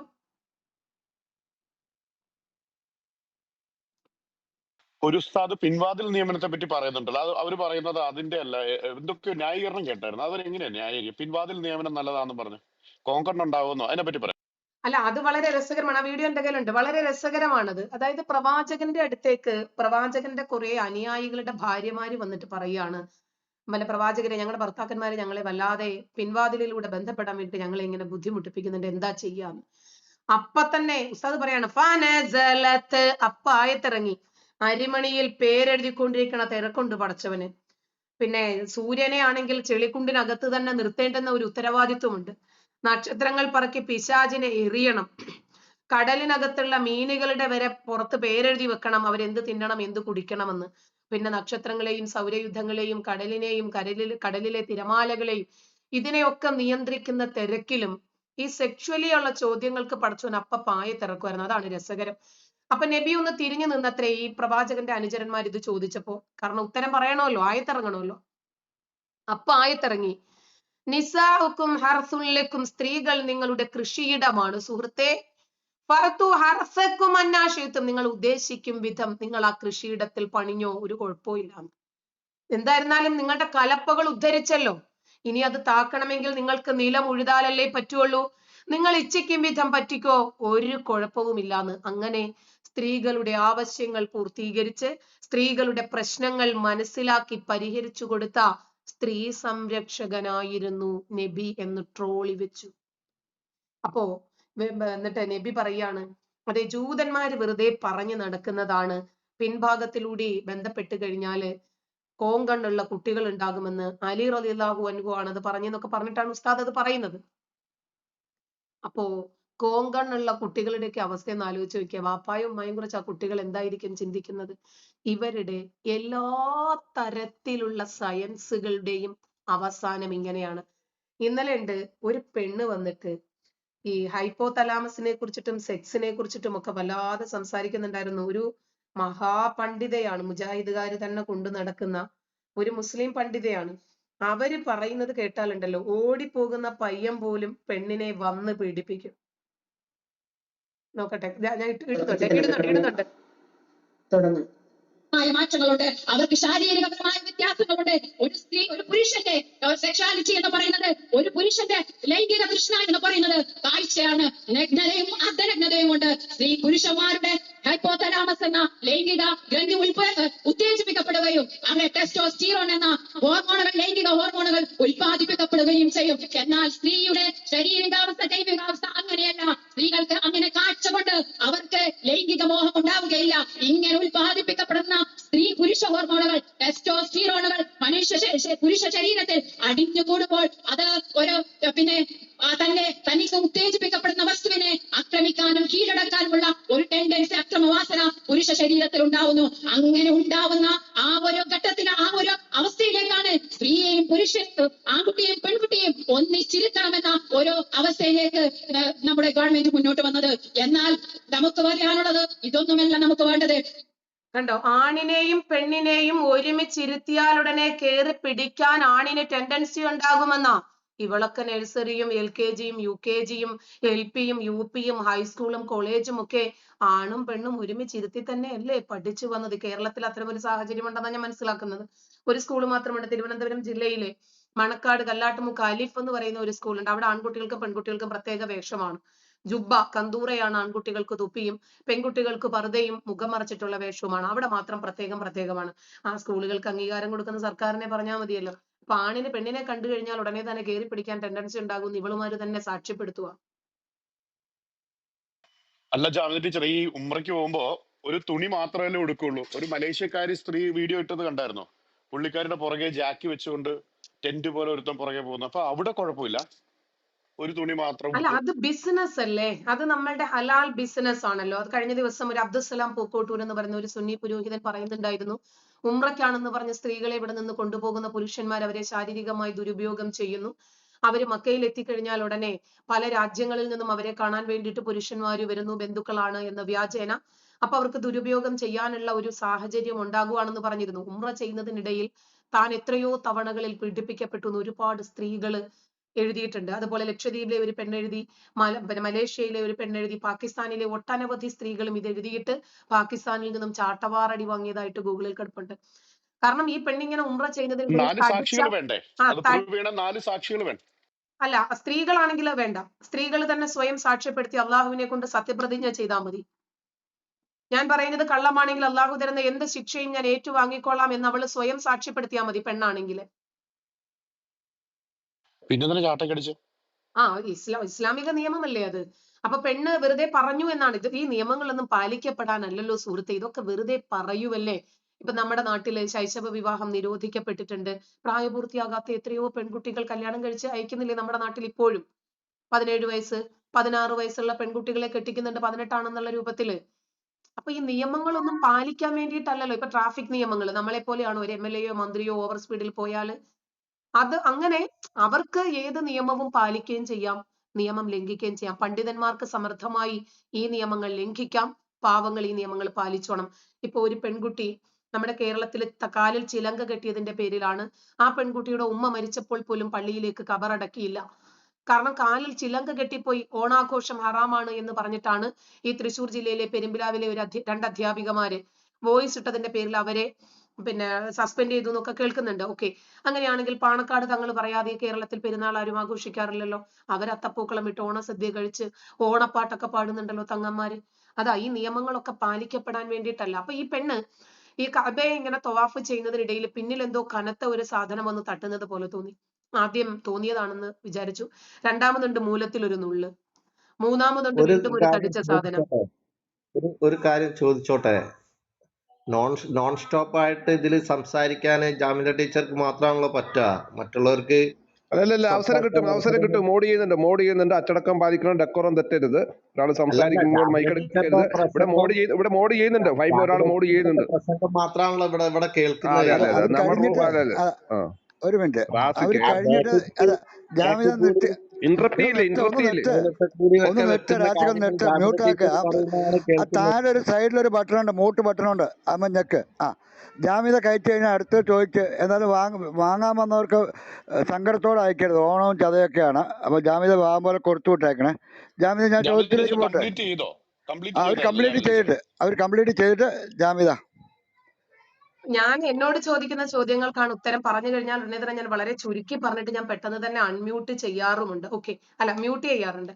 ഒരു ഉസ്താദ് പിൻവാതിൽ നിയമനത്തെ പറ്റി പറയുന്നുണ്ടല്ലോ, അത് അവര് പറയുന്നത് അതിന്റെ അല്ല, എന്തൊക്കെ ന്യായീകരണം കേട്ടായിരുന്നു. അവരെങ്ങനെയാ ന്യായീകരിക്കും? പിൻവാതിൽ നിയമനം നല്ലതാണെന്ന് പറഞ്ഞു കോങ്കണ്ണുണ്ടാവുമെന്നോ? അതിനെ പറ്റി പറയാം. അല്ല, അത് വളരെ രസകരമാണ്. ആ വീഡിയോ എന്റെ കയ്യിലുണ്ട്, വളരെ രസകരമാണത്. അതായത് പ്രവാചകന്റെ അടുത്തേക്ക് പ്രവാചകന്റെ കുറെ അനുയായികളുടെ ഭാര്യമാര് വന്നിട്ട് പറയാണ്, പ്രവാചകരെ, ഞങ്ങളുടെ ഭർത്താക്കന്മാര് ഞങ്ങളെ വല്ലാതെ പിൻവാതിലിലൂടെ ബന്ധപ്പെടാൻ വേണ്ടി ഞങ്ങളെ ഇങ്ങനെ ബുദ്ധിമുട്ടിപ്പിക്കുന്നുണ്ട്, എന്താ ചെയ്യാന്ന്. അപ്പൊ തന്നെ ഉസ്താദ് പറയാണ്, ഫനസലത്ത്, അപ്പ ആയത്തിറങ്ങി. അരിമണിയിൽ പേരെഴുതിക്കൊണ്ടിരിക്കണ തിരക്കുണ്ട് പടച്ചവന്. പിന്നെ സൂര്യനെ ആണെങ്കിൽ ചെളിക്കുണ്ടിനകത്ത് തന്നെ നിർത്തേണ്ടുന്ന ഒരു ഉത്തരവാദിത്വമുണ്ട്. നക്ഷത്രങ്ങൾ പറക്കി പിശാചിനെ എറിയണം. കടലിനകത്തുള്ള മീനുകളുടെ വരെ പുറത്ത് പേരെഴുതി വെക്കണം, അവരെന്ത് തിന്നണം എന്ത് കുടിക്കണമെന്ന്. പിന്നെ നക്ഷത്രങ്ങളെയും സൗരയുദ്ധങ്ങളെയും കടലിനെയും കടലിലെ തിരമാലകളെയും ഇതിനെയൊക്കെ നിയന്ത്രിക്കുന്ന തിരക്കിലും ഈ സെക്ഷുവലി ഉള്ള ചോദ്യങ്ങൾക്ക് പടച്ചോൻ അപ്പ പായ തിറക്കുമായിരുന്നു. അതാണ് രസകരം. അപ്പൊ നബി ഒന്ന് തിരിഞ്ഞു നിന്നത്രേ ഈ പ്രവാചകന്റെ അനുചരന്മാർ ഇത് ചോദിച്ചപ്പോ. കാരണം ഉത്തരം പറയണമല്ലോ, ആയത്തിറങ്ങണമല്ലോ. അപ്പൊ ആയത്തിറങ്ങി, നിസാഉക്കും ഹർസുൻ ലക്കും, സ്ത്രീകൾ നിങ്ങളുടെ കൃഷിയിടമാണ് സുഹൃത്തെ. ഫഅതു ഹർസക്കും അന്നാ ശിഅ്തും, നിങ്ങൾ ഉദ്ദേശിക്കും വിധം നിങ്ങൾ ആ കൃഷിയിടത്തിൽ പണിഞ്ഞോ, ഒരു കുഴപ്പമില്ല. എന്തായിരുന്നാലും നിങ്ങളുടെ കലപ്പകൾ ഉദ്ധരിച്ചല്ലോ, ഇനി അത് താക്കണമെങ്കിൽ നിങ്ങൾക്ക് നിലം ഉഴുതാലല്ലേ പറ്റുള്ളൂ. നിങ്ങൾ ഇച്ഛിക്കും വിധം പറ്റിക്കോ, ഒരു കുഴപ്പവുമില്ലാന്ന്. അങ്ങനെ സ്ത്രീകളുടെ ആവശ്യങ്ങൾ പൂർത്തീകരിച്ച് സ്ത്രീകളുടെ പ്രശ്നങ്ങൾ മനസ്സിലാക്കി പരിഹരിച്ചു കൊടുത്ത സ്ത്രീ സംരക്ഷകനായിരുന്നു നബി എന്ന് ട്രോളി വെച്ചു. അപ്പോ എന്നിട്ട് നബി പറയാണ്, അതെ, ജൂതന്മാര് വെറുതെ പറഞ്ഞു നടക്കുന്നതാണ്, പിൻഭാഗത്തിലൂടെ ബന്ധപ്പെട്ട് കഴിഞ്ഞാല് കോങ്കണ്ണുള്ള കുട്ടികൾ ഉണ്ടാകുമെന്ന്. അലി റളിയല്ലാഹു അൻഹു ആണ് അത് പറഞ്ഞെന്നൊക്കെ പറഞ്ഞിട്ടാണ് ഉസ്താദ് അത് പറയുന്നത്. അപ്പോ കോങ്കണ്ണുള്ള കുട്ടികളുടെയൊക്കെ അവസ്ഥ ഒന്ന് ആലോചിച്ച് നോക്കിയ, വാപ്പായും ഉമ്മായും കുറിച്ച് ആ കുട്ടികൾ എന്തായിരിക്കും ചിന്തിക്കുന്നത്? ഇവരുടെ എല്ലാ തരത്തിലുള്ള സയൻസുകളുടെയും അവസാനം ഇങ്ങനെയാണ്. ഇന്നലെ ഉണ്ട് ഒരു പെണ്ണ് വന്നിട്ട് ഈ ഹൈപ്പോ തലാമസിനെ കുറിച്ചിട്ടും സെക്സിനെ കുറിച്ചിട്ടും ഒക്കെ വല്ലാതെ സംസാരിക്കുന്നുണ്ടായിരുന്നു. ഒരു മഹാപണ്ഡിതയാണ്, മുജാഹിദുകാര് തന്നെ കൊണ്ടു നടക്കുന്ന ഒരു മുസ്ലിം പണ്ഡിതയാണ്. അവര് പറയുന്നത് കേട്ടാലുണ്ടല്ലോ, ഓടിപ്പോകുന്ന പയ്യൻ പോലും പെണ്ണിനെ വന്ന് പീഡിപ്പിക്കും. നോക്കട്ടെ, ഞാൻ ഇടുന്നുണ്ട്. തുടർന്ന് മാറ്റങ്ങളുണ്ട്, അവർക്ക് ശാരീരികപരമായ വ്യത്യാസങ്ങളുണ്ട്. ഒരു സ്ത്രീ ഒരു പുരുഷന്റെ സെക്ഷുവാലിറ്റി എന്ന് പറയുന്നത്, ഒരു പുരുഷന്റെ ലൈംഗിക തൃഷ്ണ എന്ന് പറയുന്നത് കാഴ്ചയാണ്. നഗ്നതയും അർദ്ധനഗ്നതയും കൊണ്ട് സ്ത്രീ പുരുഷന്മാരുടെ ഹൈപ്പോതലാമസ് എന്ന ലൈംഗിക ഗ്രന്ഥി ഉത്തേജിപ്പിക്കപ്പെടുകയും അങ്ങനെ ടെസ്റ്റോസ്റ്റിറോൺ എന്ന ഹോർമോണുകൾ, ലൈംഗിക ഹോർമോണുകൾ ഉൽപ്പാദിപ്പിക്കപ്പെടുകയും ചെയ്യും. എന്നാൽ സ്ത്രീയുടെ ശാരീരികാവസ്ഥ, ജൈവികാവസ്ഥ അങ്ങനെയല്ല. സ്ത്രീകൾക്ക് അങ്ങനെ കാഴ്ച കൊണ്ട് അവർക്ക് ലൈംഗിക മോഹം ഉണ്ടാവുകയില്ല. ഇങ്ങനെ ഉൽപ്പാദിപ്പിക്കപ്പെടുന്ന സ്ത്രീ പുരുഷ ഹോർമോണുകൾ, ടെസ്റ്റോസ്റ്റിറോണുകൾ പുരുഷ ശരീരത്തിൽ അടിഞ്ഞുകൂടുമ്പോൾ അത് ഒരു തനിക്ക് ഉത്തേജിപ്പിക്കപ്പെടുന്ന വസ്തുവിനെ ആക്രമിക്കാനും കീഴടക്കാനുമുള്ള ഒരു ടെൻഡൻസി, അക്രമവാസന പുരുഷ ശരീരത്തിൽ ഉണ്ടാവുന്നു. അങ്ങനെ ഉണ്ടാവുന്ന ആ ഒരു ഘട്ടത്തിൽ, ആ ഒരു അവസ്ഥയിലേക്കാണ് സ്ത്രീയെയും പുരുഷനും ആൺകുട്ടിയും പെൺകുട്ടിയും ഒന്നിച്ചിരുത്തണമെന്ന ഒരു അവസ്ഥയിലേക്ക് നമ്മുടെ ഗവൺമെന്റ് മുന്നോട്ട് വന്നത്. എന്നാൽ നമുക്ക് പറയാനുള്ളത് ഇതൊന്നുമല്ല നമുക്ക് വേണ്ടത്. കണ്ടോ, ആണിനെയും പെണ്ണിനെയും ഒരുമിച്ചിരുത്തിയാലുടനെ കയറി പിടിക്കാൻ ആണിന് ടെൻഡൻസി ഉണ്ടാകുമെന്നാ. ഇവളൊക്കെ നഴ്സറിയും LKG-യും UKG-യും LP-യും UP-യും ഹൈസ്കൂളും കോളേജും ഒക്കെ ആണും പെണ്ണും ഒരുമിച്ചിരുത്തി തന്നെയല്ലേ പഠിച്ചു വന്നത്. കേരളത്തിൽ അത്തരം ഒരു സാഹചര്യം ഉണ്ടെന്നാണ് ഞാൻ മനസ്സിലാക്കുന്നത്. ഒരു സ്കൂൾ മാത്രമുണ്ട്, തിരുവനന്തപുരം ജില്ലയിലെ മണക്കാട് കല്ലാട്ടുമുക്ക് അലിഫ് എന്ന് പറയുന്ന ഒരു സ്കൂളുണ്ട്. അവിടെ ആൺകുട്ടികൾക്കും പെൺകുട്ടികൾക്കും പ്രത്യേക വേഷമാണ്. ജുബ്ബ, കന്തൂറയാണ് ആൺകുട്ടികൾക്ക് തൊപ്പിയും, പെൺകുട്ടികൾക്ക് പർദ്ദയും മുഖം മറച്ചിട്ടുള്ള വേഷവുമാണ്. അവിടെ മാത്രം പ്രത്യേകമാണ്. ആ സ്കൂളുകൾക്ക് അംഗീകാരം കൊടുക്കുന്ന സർക്കാരിനെ പറഞ്ഞാൽ മതിയല്ലോ. അപ്പൊ ആണിന് പെണ്ണിനെ കണ്ടു കഴിഞ്ഞാൽ ഉടനെ തന്നെ കയറി പിടിക്കാൻ ടെൻഡൻസി ഉണ്ടാകും. ഇവളുമാര് തന്നെ സാക്ഷ്യപ്പെടുത്തുക. അല്ല ജാമിദ ടീച്ചർ, ഈ ഉംറയ്ക്ക് പോകുമ്പോ ഒരു തുണി മാത്രമല്ലേ ഉടുക്കുള്ളൂ. ഒരു മലേഷ്യക്കാരി സ്ത്രീ വീഡിയോ ഇട്ടത് കണ്ടായിരുന്നോ? പുള്ളിക്കാരുടെ പുറകെ ജാക്കി വെച്ചുകൊണ്ട് ടെന്റ് പോലെ ഒരുത്തം പുറകെ പോകുന്നു. അപ്പൊ അവിടെ കുഴപ്പമില്ല, ഒരു തുണി മാത്രം അല്ല, ഉടുത്ത്. അത് ബിസിനസ് അല്ലേ? അത് നമ്മളുടെ ഹലാൽ ബിസിനസ് ആണല്ലോ. അത് കഴിഞ്ഞ ദിവസം ഒരു അബ്ദുസലാം പൂക്കോട്ടൂർ എന്ന് പറയുന്ന ഒരു സുന്നി പുരോഹിതൻ പറയുന്നുണ്ടായിരുന്നു, ഉംറയ്ക്കാണെന്ന് പറഞ്ഞ സ്ത്രീകളെ ഇവിടെ നിന്ന് കൊണ്ടുപോകുന്ന പുരുഷന്മാർ അവരെ ശാരീരികമായി ദുരുപയോഗം ചെയ്യുന്നു. അവര് മക്കയിൽ എത്തിക്കഴിഞ്ഞാൽ ഉടനെ പല രാജ്യങ്ങളിൽ നിന്നും അവരെ കാണാൻ വേണ്ടിയിട്ട് പുരുഷന്മാര് വരുന്നു, ബന്ധുക്കളാണ് എന്ന വ്യാജേന. അപ്പൊ അവർക്ക് ദുരുപയോഗം ചെയ്യാനുള്ള ഒരു സാഹചര്യം ഉണ്ടാകുവാണെന്ന് പറഞ്ഞിരുന്നു. ഉംറ ചെയ്യുന്നതിനിടയിൽ താൻ എത്രയോ തവണകളിൽ പീഡിപ്പിക്കപ്പെട്ടു എന്ന് ഒരുപാട് സ്ത്രീകള് എഴുതിയിട്ടുണ്ട്. അതുപോലെ ലക്ഷദ്വീപിലെ ഒരു പെണ്ണെഴുതി, മലേഷ്യയിലെ ഒരു പെണ്ണെഴുതി, പാകിസ്ഥാനിലെ ഒട്ടനവധി സ്ത്രീകളും ഇത് എഴുതിയിട്ട് പാകിസ്ഥാനിൽ നിന്നും ചാട്ടവാറടി വാങ്ങിയതായിട്ട് ഗൂഗിളിൽ കിടപ്പുണ്ട്. കാരണം ഈ പെണ്ണിങ്ങനെ ഉംറ ചെയ്യുന്നതിനിടയിൽ 4 സാക്ഷികൾ വേണ്ടേ? അത് പ്രൂവ് ചെയ്യണ 4 സാക്ഷികൾ വേണ്ട. അല്ല, സ്ത്രീകളാണെങ്കിൽ വേണ്ട. സ്ത്രീകൾ തന്നെ സ്വയം സാക്ഷ്യപ്പെടുത്തി അള്ളാഹുവിനെ കൊണ്ട് സത്യപ്രതിജ്ഞ ചെയ്താൽ മതി. ഞാൻ പറയുന്നത് കള്ളമാണെങ്കിൽ അള്ളാഹു തരുന്ന എന്ത് ശിക്ഷയും ഞാൻ ഏറ്റുവാങ്ങിക്കൊള്ളാം എന്ന് അവള് സ്വയം സാക്ഷ്യപ്പെടുത്തിയാൽ മതി, പെണ്ണാണെങ്കിൽ. പിന്നെ തന്നെ ചാട്ടക്കടിച്ചു. ഇസ്ലാമിക നിയമമല്ലേ അത്? അപ്പൊ പെണ്ണ് വെറുതെ പറഞ്ഞു എന്നാണ്. ഇത് ഈ നിയമങ്ങളൊന്നും പാലിക്കപ്പെടാനല്ലല്ലോ സുഹൃത്തെ, ഇതൊക്കെ വെറുതെ പറയുവല്ലേ. ഇപ്പൊ നമ്മുടെ നാട്ടില് ശൈശവ വിവാഹം നിരോധിക്കപ്പെട്ടിട്ടുണ്ട്. പ്രായപൂർത്തിയാകാത്ത എത്രയോ പെൺകുട്ടികൾ കല്യാണം കഴിച്ച് അയക്കുന്നില്ലേ നമ്മുടെ നാട്ടിൽ ഇപ്പോഴും. 17 വയസ്സ് 16 വയസ്സുള്ള പെൺകുട്ടികളെ കെട്ടിക്കുന്നുണ്ട് 18 ആണെന്നുള്ള രൂപത്തില്. അപ്പൊ ഈ നിയമങ്ങളൊന്നും പാലിക്കാൻ വേണ്ടിയിട്ടല്ലല്ലോ. ഇപ്പൊ ട്രാഫിക് നിയമങ്ങൾ, നമ്മളെ പോലെയാണോ ഒരു MLA-യോ മന്ത്രിയോ ഓവർ സ്പീഡിൽ പോയാല് അത് അങ്ങനെ അവർക്ക് ഏത് നിയമവും പാലിക്കുകയും ചെയ്യാം, നിയമം ലംഘിക്കുകയും ചെയ്യാം. പണ്ഡിതന്മാർക്ക് സമർത്ഥമായി ഈ നിയമങ്ങൾ ലംഘിക്കാം, പാവങ്ങൾ ഈ നിയമങ്ങൾ പാലിച്ചോണം. ഇപ്പൊ ഒരു പെൺകുട്ടി നമ്മുടെ കേരളത്തിൽ കാലിൽ ചിലങ്ക കെട്ടിയതിന്റെ പേരിലാണ് ആ പെൺകുട്ടിയുടെ ഉമ്മ മരിച്ചപ്പോൾ പോലും പള്ളിയിലേക്ക് കബറടക്കിയില്ല. കാരണം കാലിൽ ചിലങ്ക കെട്ടിപ്പോയി, ഓണാഘോഷം ഹറാമാണ് എന്ന് പറഞ്ഞിട്ടാണ് ഈ തൃശ്ശൂർ ജില്ലയിലെ പെരുമ്പിലാവിലെ ഒരു 2 അധ്യാപികമാര് വോയിസ് ഇട്ടതിന്റെ പേരിൽ അവരെ സസ്പെൻഡ് ചെയ്തു എന്നൊക്കെ കേൾക്കുന്നുണ്ട്. ഓക്കെ, അങ്ങനെയാണെങ്കിൽ പാണക്കാട് തങ്ങൾ പറയാതെ കേരളത്തിൽ പെരുന്നാൾ ആരും ആഘോഷിക്കാറില്ലല്ലോ. അവർ അത്തപ്പൂക്കളം ഇട്ട് ഓണസദ്യ കഴിച്ച് ഓണപ്പാട്ടൊക്കെ പാടുന്നുണ്ടല്ലോ തങ്ങന്മാര്. അതാ, ഈ നിയമങ്ങളൊക്കെ പാലിക്കപ്പെടാൻ വേണ്ടിയിട്ടല്ല. അപ്പൊ ഈ പെണ്ണ് ഈ കഅബയെ ഇങ്ങനെ തവാഫ് ചെയ്യുന്നതിനിടയിൽ പിന്നിൽ എന്തോ കനത്ത ഒരു സാധനം വന്ന് തട്ടുന്നത് പോലെ തോന്നി. ആദ്യം തോന്നിയതാണെന്ന് വിചാരിച്ചു. രണ്ടാമതുണ്ട് മൂലത്തിൽ ഒരു നുള്ള്, മൂന്നാമതുണ്ട് വീണ്ടും ഒരു തടിച്ച സാധനം. ഒരു കാര്യം ചോദിച്ചോട്ടെ? നോൺ സ്റ്റോപ്പ് ആയിട്ട് ഇതിൽ സംസാരിക്കാൻ ജാമിദ ടീച്ചർക്ക് മാത്രമാണല്ലോ പറ്റുക, മറ്റുള്ളവർക്ക് അല്ലല്ല, അവസരം കിട്ടും. മോഡ് ചെയ്യുന്നുണ്ട്. അച്ചടക്കം പാലിക്കണം, ഡെക്കോറം തെറ്റരുത്. ഒരാൾ സംസാരിക്കുമ്പോൾ മൈക്കടിക്കരുത്. ഇവിടെ മോഡ് ചെയ്യുന്നുണ്ട്. ഫൈവ് ഒരാൾ മോഡ് ചെയ്യുന്നുണ്ട്. പ്രസംഗം മാത്രമാണല്ലോ ഇവിടെ കേൾക്കുന്നത്. ഒരു മിനിറ്റ്, അവര് കഴിഞ്ഞിട്ട് താഴെ ഒരു സൈഡിലൊരു ബട്ടണുണ്ട്, മ്യൂട്ട് ബട്ടണുണ്ട്, അമ്മ ഞെക്ക്. ജാമിദ കയറ്റി കഴിഞ്ഞാൽ അടുത്ത് ചോദിച്ച് എന്നാലും വാങ്ങാൻ വന്നവർക്ക് സങ്കടത്തോടെ അയക്കരുത്. ഓണവും ചതയൊക്കെയാണ്. അപ്പൊ ജാമിദ വാങ്ങുമ്പോൾ കൊടുത്തു വിട്ടേക്കണേ. ജാമിദ ഞാൻ ചോദ്യത്തിലേക്ക് പോട്ടെ. അവർ കംപ്ലീറ്റ് ചെയ്തിട്ട് ജാമിദ ഞാൻ എന്നോട് ചോദിക്കുന്ന ചോദ്യങ്ങൾക്കാണ് ഉത്തരം പറഞ്ഞു കഴിഞ്ഞാൽ ഉടനെ തന്നെ ഞാൻ വളരെ ചുരുക്കി പറഞ്ഞിട്ട് ഞാൻ പെട്ടെന്ന് തന്നെ അൺമ്യൂട്ട് ചെയ്യാറുമുണ്ട്. ഓക്കെ, അല്ല മ്യൂട്ട് ചെയ്യാറുണ്ട്.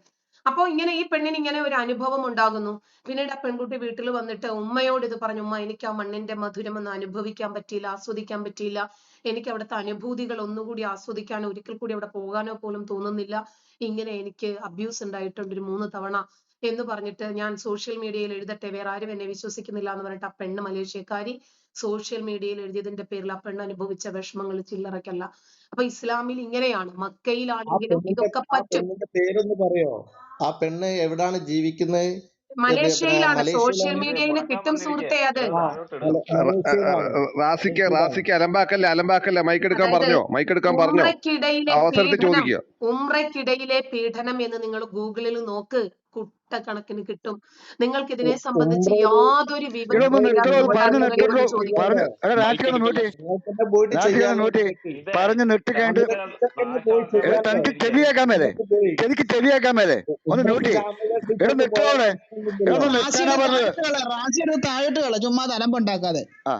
അപ്പോ ഇങ്ങനെ ഈ പെണ്ണിന് ഇങ്ങനെ ഒരു അനുഭവം ഉണ്ടാകുന്നു. പിന്നീട് ആ പെൺകുട്ടി വീട്ടിൽ വന്നിട്ട് ഉമ്മയോട് ഇത് പറഞ്ഞു, ഉമ്മ എനിക്ക് ആ മണ്ണിന്റെ മധുരം ഒന്ന് അനുഭവിക്കാൻ പറ്റിയില്ല, ആസ്വദിക്കാൻ പറ്റിയില്ല, എനിക്ക് അവിടുത്തെ അനുഭൂതികൾ ഒന്നുകൂടി ആസ്വദിക്കാനോ ഒരിക്കൽ കൂടി അവിടെ പോകാനോ പോലും തോന്നുന്നില്ല, ഇങ്ങനെ എനിക്ക് അബ്യൂസ് ഉണ്ടായിട്ടുണ്ട് ഒരു 3 തവണ എന്ന് പറഞ്ഞിട്ട് ഞാൻ സോഷ്യൽ മീഡിയയിൽ എഴുതട്ടെ, വേറെ ആരും എന്നെ വിശ്വസിക്കുന്നില്ല എന്ന് പറഞ്ഞിട്ട് ആ പെണ്ണ് മലേഷ്യക്കാരി സോഷ്യൽ മീഡിയയിൽ എഴുതിയതിന്റെ പേരിൽ ആ പെണ്ണ് അനുഭവിച്ച വിഷമങ്ങൾ ചില്ലറക്കല്ല. അപ്പൊ ഇസ്ലാമിൽ ഇങ്ങനെയാണ്, ആ മക്കയിലാണെങ്കിലും ഇതൊക്കെ പറ്റും. പെണ്ണിന്റെ പേരൊന്ന് പറയോ? ആ പെണ്ണ് എവിടാണ് ജീവിക്കുന്നത്? പിന്നെ മലേഷ്യയിലാണ്, സോഷ്യൽ മലേഷ്യയിലാണ്. മീഡിയയിൽ കിട്ടും സുഹൃത്തെ അത്. ആ മലേഷ്യയിലാണ്. റാസിക്ക് അലമ്പാക്കല്ല മൈക്ക് എടുക്കാൻ അതായത് പറഞ്ഞോ, മൈക്ക് എടുക്കാൻ പറഞ്ഞോ, ഉംറയ്ക്കിടയിലെ അവസരത്തിൽ പീഡനം, ചോദിക്കുക. ഉംറയ്ക്കിടയിലെ പീഡനം എന്ന് നിങ്ങൾ ഗൂഗിളിൽ നോക്ക്, കുട്ടക്കണക്കിന് കിട്ടും. നിങ്ങൾക്ക് ഇതിനെ സംബന്ധിച്ച് ഉംറയില് യാതൊരു വിവരവും ഇതൊന്ന് ഇല്ല നിർത്തണോ, എന്നുകൊണ്ടാണ് പറഞ്ഞു നിങ്ങൾ നിർത്തണോ, എന്നോട് ചോദിക്കുന്നത്. പറഞ്ഞു മൈക്ക് രാശിയൊന്ന് എടുക്കല്ലേ. മ്യൂട്ടി, നിങ്ങൾക്ക് തന്നെ പോയിട്ട് രാശിയൊന്ന് ചെയ്യാമല്ലോ മ്യൂട്ടി, നിങ്ങൾക്ക്. പറഞ്ഞു നിർത്തി കഴിഞ്ഞിട്ട് തന്നെ പോയി ചെയ്യാമല്ലോ. തനിക്ക് ചെവിയേക്കാൻ മേലെ, നിങ്ങൾക്ക് പോയി ചെവിക്ക് ചെവിയേക്കാൻ മേലെ ഒന്ന് ഉമ്മക്ക് മ്യൂട്ടി. ജാമ്യ ഇവിടെ ടീച്ചർക്ക് നിർത്തണോ, പോയാൽ ഇവിടെ പ്രശ്നമില്ലല്ലോ. ഒന്ന് നിർത്താനാ പറഞ്ഞത്. റാസിയുടെ താഴോട്ട് കള, ചുമ്മാ തലമ്പുണ്ടാക്കാതെ. ആ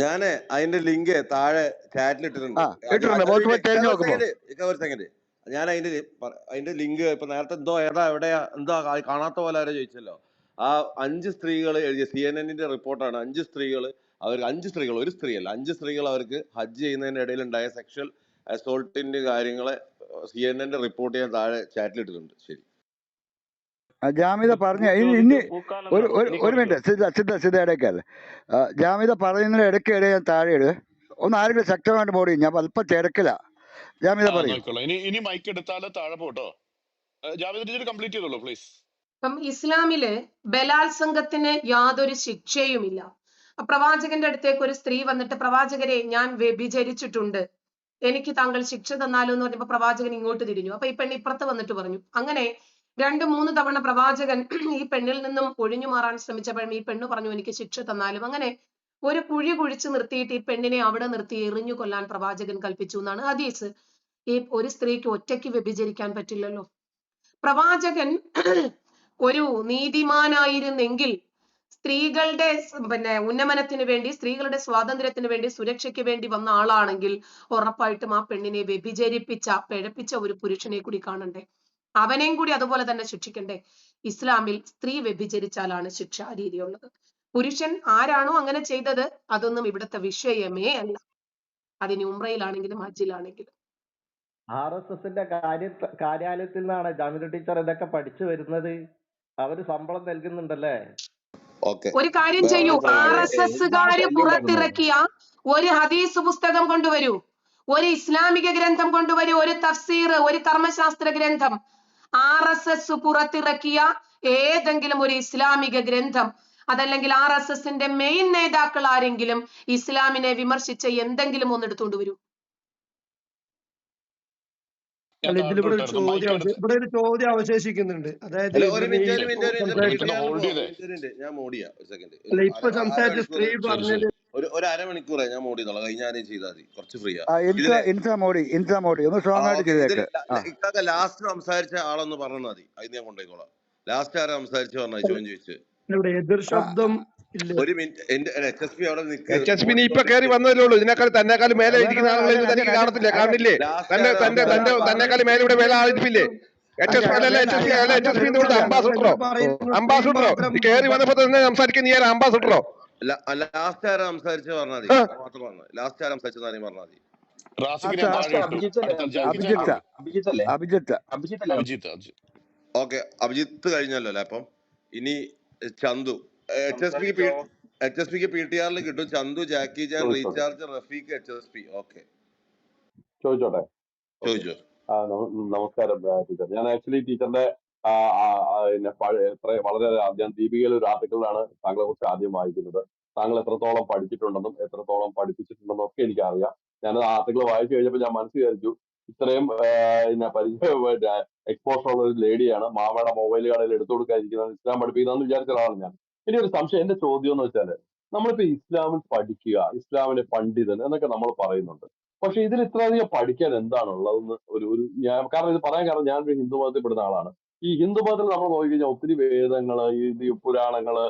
ഞാന് അതിന്റെ ലിങ്ക് താഴെ ചാറ്റിൽ ഇട്ടിട്ടുണ്ട്. ആ ഇട്ടിട്ടുണ്ട്, ബോസ് പോയി തിരിഞ്ഞു ഒരു നോക്കുമ്പോ. സെക്കൻഡ്, ഞാൻ അതിന്റെ ലിങ്ക് ഇപ്പൊ നേരത്തെ എവിടെയാ കാണാത്ത പോലെ ആരോ ചോദിച്ചല്ലോ. ആ 5 സ്ത്രീകൾ എഴുതിയ CNN-ന്റെ റിപ്പോർട്ടാണ്. 5 സ്ത്രീകൾ, ഒരു സ്ത്രീയല്ല, 5 സ്ത്രീകൾ അവർക്ക് ഹജ്ജ് ചെയ്യുന്നതിന്റെ ഇടയിൽ ഉണ്ടായ സെക്ഷൽ അസോൾട്ടിന്റെ കാര്യങ്ങളെ CNN റിപ്പോർട്ട് ചെയ്യാൻ താഴെ ചാറ്റിൽ ഇട്ടിട്ടുണ്ട്. ശരി, ജാമിത പറഞ്ഞ ഇനി ഒരു മിനിറ്റ്, സിദ്ധ ഇടയ്ക്കല്ല, ജാമിത പറയുന്നതിന് ഇടയ്ക്ക് ഞാൻ താഴെ ഇടുക, ഒന്ന് ആരെങ്കിലും ശക്തമായിട്ട് മോടി, ഞാൻ അല്പം തിരക്കില്ല. ജാമിത പറയൂ. ഇനി മൈക്ക് എടുത്താൽ താഴെ പോട്ടോ. ജാവേദ് ടീച്ചർ കംപ്ലീറ്റ് ചെയ്തോളൂ പ്ലീസ്. ഇപ്പം ഇസ്ലാമില് ബലാത്സംഗത്തിന് യാതൊരു ശിക്ഷയുമില്ല. പ്രവാചകന്റെ അടുത്തേക്ക് ഒരു സ്ത്രീ വന്നിട്ട്, പ്രവാചകരെ ഞാൻ വ്യഭിചരിച്ചിട്ടുണ്ട്, എനിക്ക് താങ്കൾ ശിക്ഷ തന്നാലോ എന്ന് പറഞ്ഞപ്പോ പ്രവാചകൻ ഇങ്ങോട്ട് തിരിഞ്ഞു. അപ്പൊ ഈ പെണ്ണ് ഇപ്പുറത്ത് വന്നിട്ട് പറഞ്ഞു. അങ്ങനെ 2-3 തവണ പ്രവാചകൻ ഈ പെണ്ണിൽ നിന്നും ഒഴിഞ്ഞു മാറാൻ ശ്രമിച്ചപ്പോഴും ഈ പെണ്ണ് പറഞ്ഞു എനിക്ക് ശിക്ഷ തന്നാലും. അങ്ങനെ ഒരു കുഴി കുഴിച്ച് നിർത്തിയിട്ട് ഈ പെണ്ണിനെ അവിടെ നിർത്തി എറിഞ്ഞു കൊല്ലാൻ പ്രവാചകൻ കൽപ്പിച്ചു എന്നാണ് ഹദീസ്. ഈ ഒരു സ്ത്രീക്ക് ഒറ്റയ്ക്ക് വ്യഭിചരിക്കാൻ പറ്റില്ലല്ലോ. പ്രവാചകൻ ഒരു നീതിമാനായിരുന്നെങ്കിൽ, സ്ത്രീകളുടെ ഉന്നമനത്തിന് വേണ്ടി, സ്ത്രീകളുടെ സ്വാതന്ത്ര്യത്തിന് വേണ്ടി, സുരക്ഷയ്ക്ക് വേണ്ടി വന്ന ആളാണെങ്കിൽ ഉറപ്പായിട്ടും ആ പെണ്ണിനെ പിഴപ്പിച്ച ഒരു പുരുഷനെ കൂടി കാണണ്ടേ, അവനെയും കൂടി അതുപോലെ തന്നെ ശിക്ഷിക്കണ്ടേ. ഇസ്ലാമിൽ സ്ത്രീ വ്യഭിചരിച്ചാലാണ് ശിക്ഷാ രീതിയുള്ളത്. പുരുഷൻ ആരാണോ അങ്ങനെ ചെയ്തത് അതൊന്നും ഇവിടുത്തെ വിഷയമേ അല്ല, അതിന് ഉംറയിലാണെങ്കിലും ഹജ്ജിലാണെങ്കിലും. RSSന്റെ കാര്യാലയത്തിൽ നിന്നാണ് ജാമിദ ടീച്ചർ ഇതൊക്കെ പഠിച്ചു വരുന്നത്. അവര് ശമ്പളം നൽകുന്നുണ്ടല്ലേ? ഒരു കാര്യം ചെയ്യൂ, RSSകാര് പുറത്തിറക്കിയ ഒരു ഹദീസ് പുസ്തകം കൊണ്ടുവരൂ, ഒരു ഇസ്ലാമിക ഗ്രന്ഥം കൊണ്ടുവരൂ, ഒരു തഫ്സീർ, ഒരു കർമ്മശാസ്ത്ര ഗ്രന്ഥം. RSS പുറത്തിറക്കിയ ഏതെങ്കിലും ഒരു ഇസ്ലാമിക ഗ്രന്ഥം, അതല്ലെങ്കിൽ RSSന്റെ മെയിൻ നേതാക്കൾ ആരെങ്കിലും ഇസ്ലാമിനെ വിമർശിച്ച എന്തെങ്കിലും ഒന്ന് എടുത്തുകൊണ്ട് വരൂ. ഞാൻ താഴോട്ട് ഇവിടെ വിട്ടായിരുന്നു. മൈക്ക് എടുത്ത് ഒരു ചോദ്യം അവശേഷിക്കുന്നുണ്ട്. അതായത് ഒരു മിനിറ്റ് ഹോൾഡ് ചെയ്തേ. ഞാൻ മോഡിയാ, ഒരു സെക്കൻഡ്, ഇപ്പൊ സംസാരിച്ച സ്ത്രീ പറഞ്ഞത് ഒരു അരമണിക്കൂറേ ഞാൻ മോഡി എന്നുള്ള കഴിഞ്ഞ ആരെയും ചെയ്താൽ മതി, കുറച്ച് ഫ്രീ ഇൻസാ മോഡി ഒന്ന് സ്ട്രോങ് ആയിട്ട് ചെയ്തേക്ക്. ഇക്കാക്ക ലാസ്റ്റ് സംസാരിച്ച ആളൊന്ന് പറഞ്ഞാൽ മതി, അത് ഞാൻ കൊണ്ടുപോയിക്കോളാം. ലാസ്റ്റ് ആരാ സംസാരിച്ച് പറഞ്ഞ ചോദ്യം ചോദിച്ചു. ഇവിടെ എതിർ ശബ്ദം ഒരു മിനിറ്റ്, HSP അവിടെ HSP നീ ഇപ്പൊ കയറി വന്നതേ ഉള്ളൂ. ഇതിനേക്കാൾ തന്നെക്കാളും മേലെ ഇരിക്കുന്ന ആളുകൾ തനിക്ക് കാണത്തില്ലേ, കാണില്ലേ? തന്നെക്കാളും മേലെ ഇവിടെ വേറെ ആളിരിപ്പില്ലേ? HSP അംബാസിഡറോ കയറി വന്നപ്പോ തന്നെ സംസാരിക്കാൻ നീ അംബാസിഡറോ? ലാസ്റ്റ് ആരാ സംസാരിച്ച് പറഞ്ഞാൽ മതി, മാത്രം പറഞ്ഞു. ലാസ്റ്റ് ആരാ സംസാരിച്ചത് ആരെയും പറഞ്ഞാൽ മതി. ഓക്കെ, അഭിജിത്ത് കഴിഞ്ഞല്ലോ അല്ലെ? അപ്പം ഇനി ചന്തു. HSPക്ക് PTR കിട്ടും. Chandu, Jacky Jan, recharge, Rafeeq, HSP. Okay, ചോദിച്ചോട്ടെ? ചോദിച്ചോ. നമസ്കാരം ടീച്ചർ. ഞാൻ ആക്ച്വലി ടീച്ചറിന്റെ വളരെ ഞാൻ ദീപികയിലെ ഒരു ആർട്ടിക്കിളിലാണ് താങ്കളെ കുറിച്ച് ആദ്യം വായിക്കുന്നത്. താങ്കൾ എത്രത്തോളം പഠിച്ചിട്ടുണ്ടെന്നും എത്രത്തോളം പഠിപ്പിച്ചിട്ടുണ്ടെന്നും ഒക്കെ എനിക്കറിയാം. ഞാൻ ആർട്ടിക്കിൾ വായിച്ചു കഴിഞ്ഞപ്പോൾ ഞാൻ മനസ്സിൽ വിചാരിച്ചു ഇത്രയും എക്സ്പോഷർ ഉള്ള ഒരു ലേഡിയാണ് മാമയുടെ മൊബൈൽ കടയിൽ എടുത്തു കൊടുക്കാതിരിക്കുന്നത്, ഇസ്ലാം പഠിപ്പിക്കുന്നതെന്ന് വിചാരിച്ച ഒരാളാണ് ഞാൻ. ഇനി ഒരു സംശയം, എന്റെ ചോദ്യം എന്ന് വെച്ചാല്, നമ്മളിപ്പോ ഇസ്ലാമിൽ പഠിക്കുക, ഇസ്ലാമിലെ പണ്ഡിതൻ എന്നൊക്കെ നമ്മൾ പറയുന്നുണ്ട്. പക്ഷെ ഇതിൽ ഇത്രയധികം പഠിക്കാൻ എന്താണുള്ളതെന്ന് ഞാൻ കാരണം ഇത് പറയാൻ കാരണം ഞാനൊരു ഹിന്ദു മതത്തിൽ പെടുന്ന ആളാണ്. ഈ ഹിന്ദു മതത്തിൽ നമ്മൾ നോക്കിക്കഴിഞ്ഞാൽ ഒത്തിരി വേദങ്ങള്, പുരാണങ്ങള്,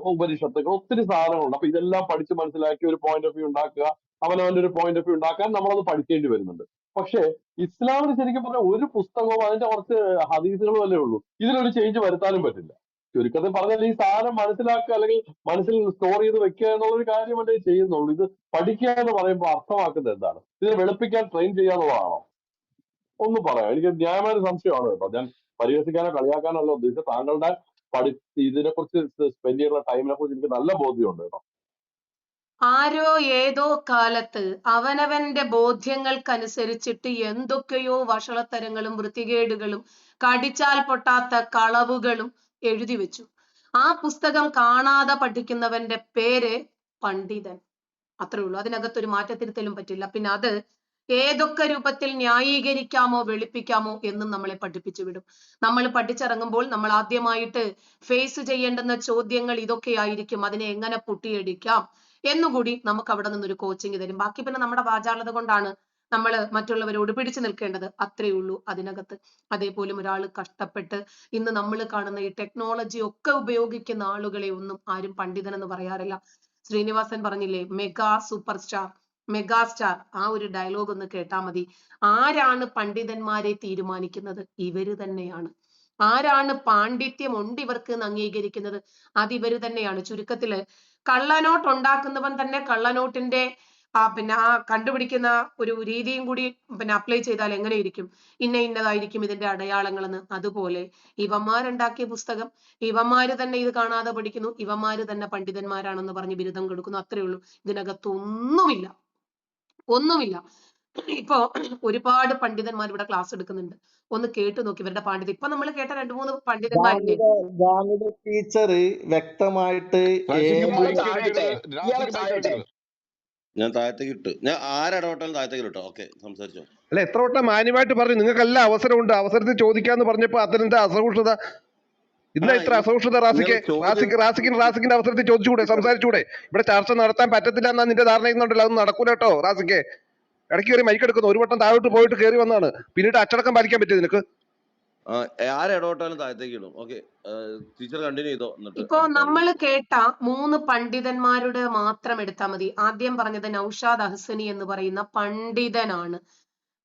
ഉപനിഷത്തുകൾ, ഒത്തിരി സാധനങ്ങളുണ്ട്. അപ്പൊ ഇതെല്ലാം പഠിച്ച് മനസ്സിലാക്കി ഒരു പോയിന്റ് ഓഫ് വ്യൂ ഉണ്ടാക്കുക, അവനവന്റെ ഒരു പോയിന്റ് ഓഫ് വ്യൂ ഉണ്ടാക്കാൻ നമ്മളത് പഠിക്കേണ്ടി വരുന്നുണ്ട്. പക്ഷേ ഇസ്ലാമിന് ശരിക്കും പറഞ്ഞാൽ ഒരു പുസ്തകവും അതിന്റെ കുറച്ച് ഹദീസുകളും അല്ലേ ഉള്ളൂ. ഇതിലൊരു ചേഞ്ച് വരുത്താനും പറ്റില്ല. ചുരുക്കത്തിൽ പറഞ്ഞാൽ ഈ സാധനം മനസ്സിലാക്കുക അല്ലെങ്കിൽ മനസ്സിൽ സ്റ്റോർ ചെയ്ത് വെക്കുക എന്നുള്ളൊരു കാര്യമല്ലേ ചെയ്യുന്നുള്ളൂ. ഇത് പഠിക്കുക എന്ന് പറയുമ്പോൾ അർത്ഥമാക്കുന്നത് എന്താണ്? ഇതിനെ വെളുപ്പിക്കാൻ ട്രെയിൻ ചെയ്യുക എന്നുള്ളതാണോ? ഒന്ന് പറയാം. എനിക്ക് ന്യായമായ ഒരു സംശയമാണ് കേട്ടോ. ഞാൻ പരിഹസിക്കാനോ കളിയാക്കാനോ അല്ല ഉദ്ദേശിച്ചത്. താങ്കളുടെ ഇതിനെക്കുറിച്ച് സ്പെൻഡ് ചെയ്യുന്ന ടൈമിനെ കുറിച്ച് എനിക്ക് നല്ല ബോധ്യമുണ്ട് കേട്ടോ. ആരോ ഏതോ കാലത്ത് അവനവന്റെ ബോധ്യങ്ങൾക്കനുസരിച്ചിട്ട് എന്തൊക്കെയോ വഷളത്തരങ്ങളും വൃത്തികേടുകളും കടിച്ചാൽ പൊട്ടാത്ത കളവുകളും എഴുതി വെച്ചു. ആ പുസ്തകം കാണാതെ പഠിക്കുന്നവന്റെ പേര് പണ്ഡിതൻ. അത്രേ ഉള്ളൂ. അതിനകത്തൊരു മാറ്റത്തിരുത്തലും പറ്റില്ല. പിന്നെ അത് ഏതൊക്കെ രൂപത്തിൽ ന്യായീകരിക്കാമോ വെളുപ്പിക്കാമോ എന്നും നമ്മളെ പഠിപ്പിച്ചു വിടും. നമ്മൾ പഠിച്ചിറങ്ങുമ്പോൾ നമ്മൾ ആദ്യമായിട്ട് ഫേസ് ചെയ്യേണ്ടുന്ന ചോദ്യങ്ങൾ ഇതൊക്കെ ആയിരിക്കും. അതിനെ എങ്ങനെ പൊട്ടിയടിക്കാം എന്നുകൂടി നമുക്ക് അവിടെ നിന്നൊരു കോച്ചിങ് തരും. ബാക്കി പിന്നെ നമ്മുടെ വാചാലത കൊണ്ടാണ് നമ്മൾ മറ്റുള്ളവരോട് പിടിച്ചു നിൽക്കേണ്ടത്. അത്രേ ഉള്ളൂ അതിനകത്ത്. അതേപോലും ഒരാൾ കഷ്ടപ്പെട്ട് ഇന്ന് നമ്മൾ കാണുന്ന ഈ ടെക്നോളജി ഒക്കെ ഉപയോഗിക്കുന്ന ആളുകളെ ഒന്നും ആരും പണ്ഡിതൻ എന്ന് പറയാറില്ല. ശ്രീനിവാസൻ പറഞ്ഞില്ലേ, mega super star, mega star. ആ ഒരു ഡയലോഗ് ഒന്ന് കേട്ടാ മതി. ആരാണ് പണ്ഡിതന്മാരെ തീരുമാനിക്കുന്നത്? ഇവര് തന്നെയാണ്. ആരാണ് പാണ്ഡിത്യം ഉണ്ട് ഇവർക്ക് എന്ന് അംഗീകരിക്കുന്നത്? അത് ഇവര് തന്നെയാണ്. ചുരുക്കത്തില് കള്ളനോട്ട് ഉണ്ടാക്കുന്നവൻ തന്നെ കള്ളനോട്ടിന്റെ പിന്നെ ആ കണ്ടുപിടിക്കുന്ന ഒരു രീതിയും കൂടി പിന്നെ അപ്ലൈ ചെയ്താൽ എങ്ങനെ ഇരിക്കും? ഇന്നതായിരിക്കും ഇതിന്റെ അടയാളങ്ങളെന്ന്. അതുപോലെ ഇവന്മാരുണ്ടാക്കിയ പുസ്തകം ഇവന്മാര് തന്നെ ഇത് കാണാതെ പഠിക്കുന്നു, ഇവന്മാര് തന്നെ പണ്ഡിതന്മാരാണെന്ന് പറഞ്ഞ് ബിരുദം കൊടുക്കുന്നു. അത്രേ ഉള്ളൂ. ഇതിനകത്ത് ഒന്നുമില്ല. ഇപ്പോ ഒരുപാട് പണ്ഡിതന്മാർ ഇവിടെ ക്ലാസ് എടുക്കുന്നുണ്ട്. ഒന്ന് കേട്ടു നോക്കി ഇവരുടെ പാണ്ഡിത്യം. ഇപ്പൊ നമ്മൾ കേട്ട 2-3 പണ്ഡിതന്മാരില്ലേ, ജാമിദ ടീച്ചർ വ്യക്തമായിട്ട് ഞാൻ താഴത്തേക്ക് ഇട്ട്, ഞാൻ ആരിടപെട്ടാലും താഴത്തേക്ക് ഇട്ടോ. ഓക്കെ, സംസാരിച്ചോ. അല്ല, എത്ര വട്ടം മാന്യമായിട്ട് പറഞ്ഞു, നിങ്ങൾക്കെല്ലാം അവസരമുണ്ട്, അവസരത്തിൽ ചോദിക്കാന്ന് പറഞ്ഞപ്പോ അതിനെന്താ അസഹിഷ്ണുത? ഇന്ന ഇത്ര അസഹിഷ്ണുത റാസിക്കിന്റെ അവസരത്തിൽ ചോദിച്ചുകൂടെ, സംസാരിച്ചുകൂടെ? ഇവിടെ ചർച്ച നടത്താൻ പറ്റത്തില്ല എന്നാ നിന്റെ ധാരണ ചെയ്യുന്നുണ്ടല്ലോ. അതൊന്നും നടക്കൂല കേട്ടോ റാസിക്കെ. ഇടയ്ക്ക് കയറി മൈക്ക് എടുക്കുന്നു. ഒരു വട്ടം താഴോട്ട് പോയിട്ട് കയറി വന്നാണ്, പിന്നീട് അച്ചടക്കം പാലിക്കാൻ പറ്റിയത് നിനക്ക്? ആരിടപെട്ടാലും താഴത്തേക്ക് ഇടും. ഓക്കെ, ടീച്ചർ കണ്ടിന്യൂ ചെയ്തോ. ഇപ്പോ നമ്മൾ കേട്ട 3 പണ്ഡിതന്മാരുടെ മാത്രം എടുത്താൽ മതി. ആദ്യം പറഞ്ഞത് നൗഷാദ് അഹ്സനി എന്ന് പറയുന്ന പണ്ഡിതനാണ്.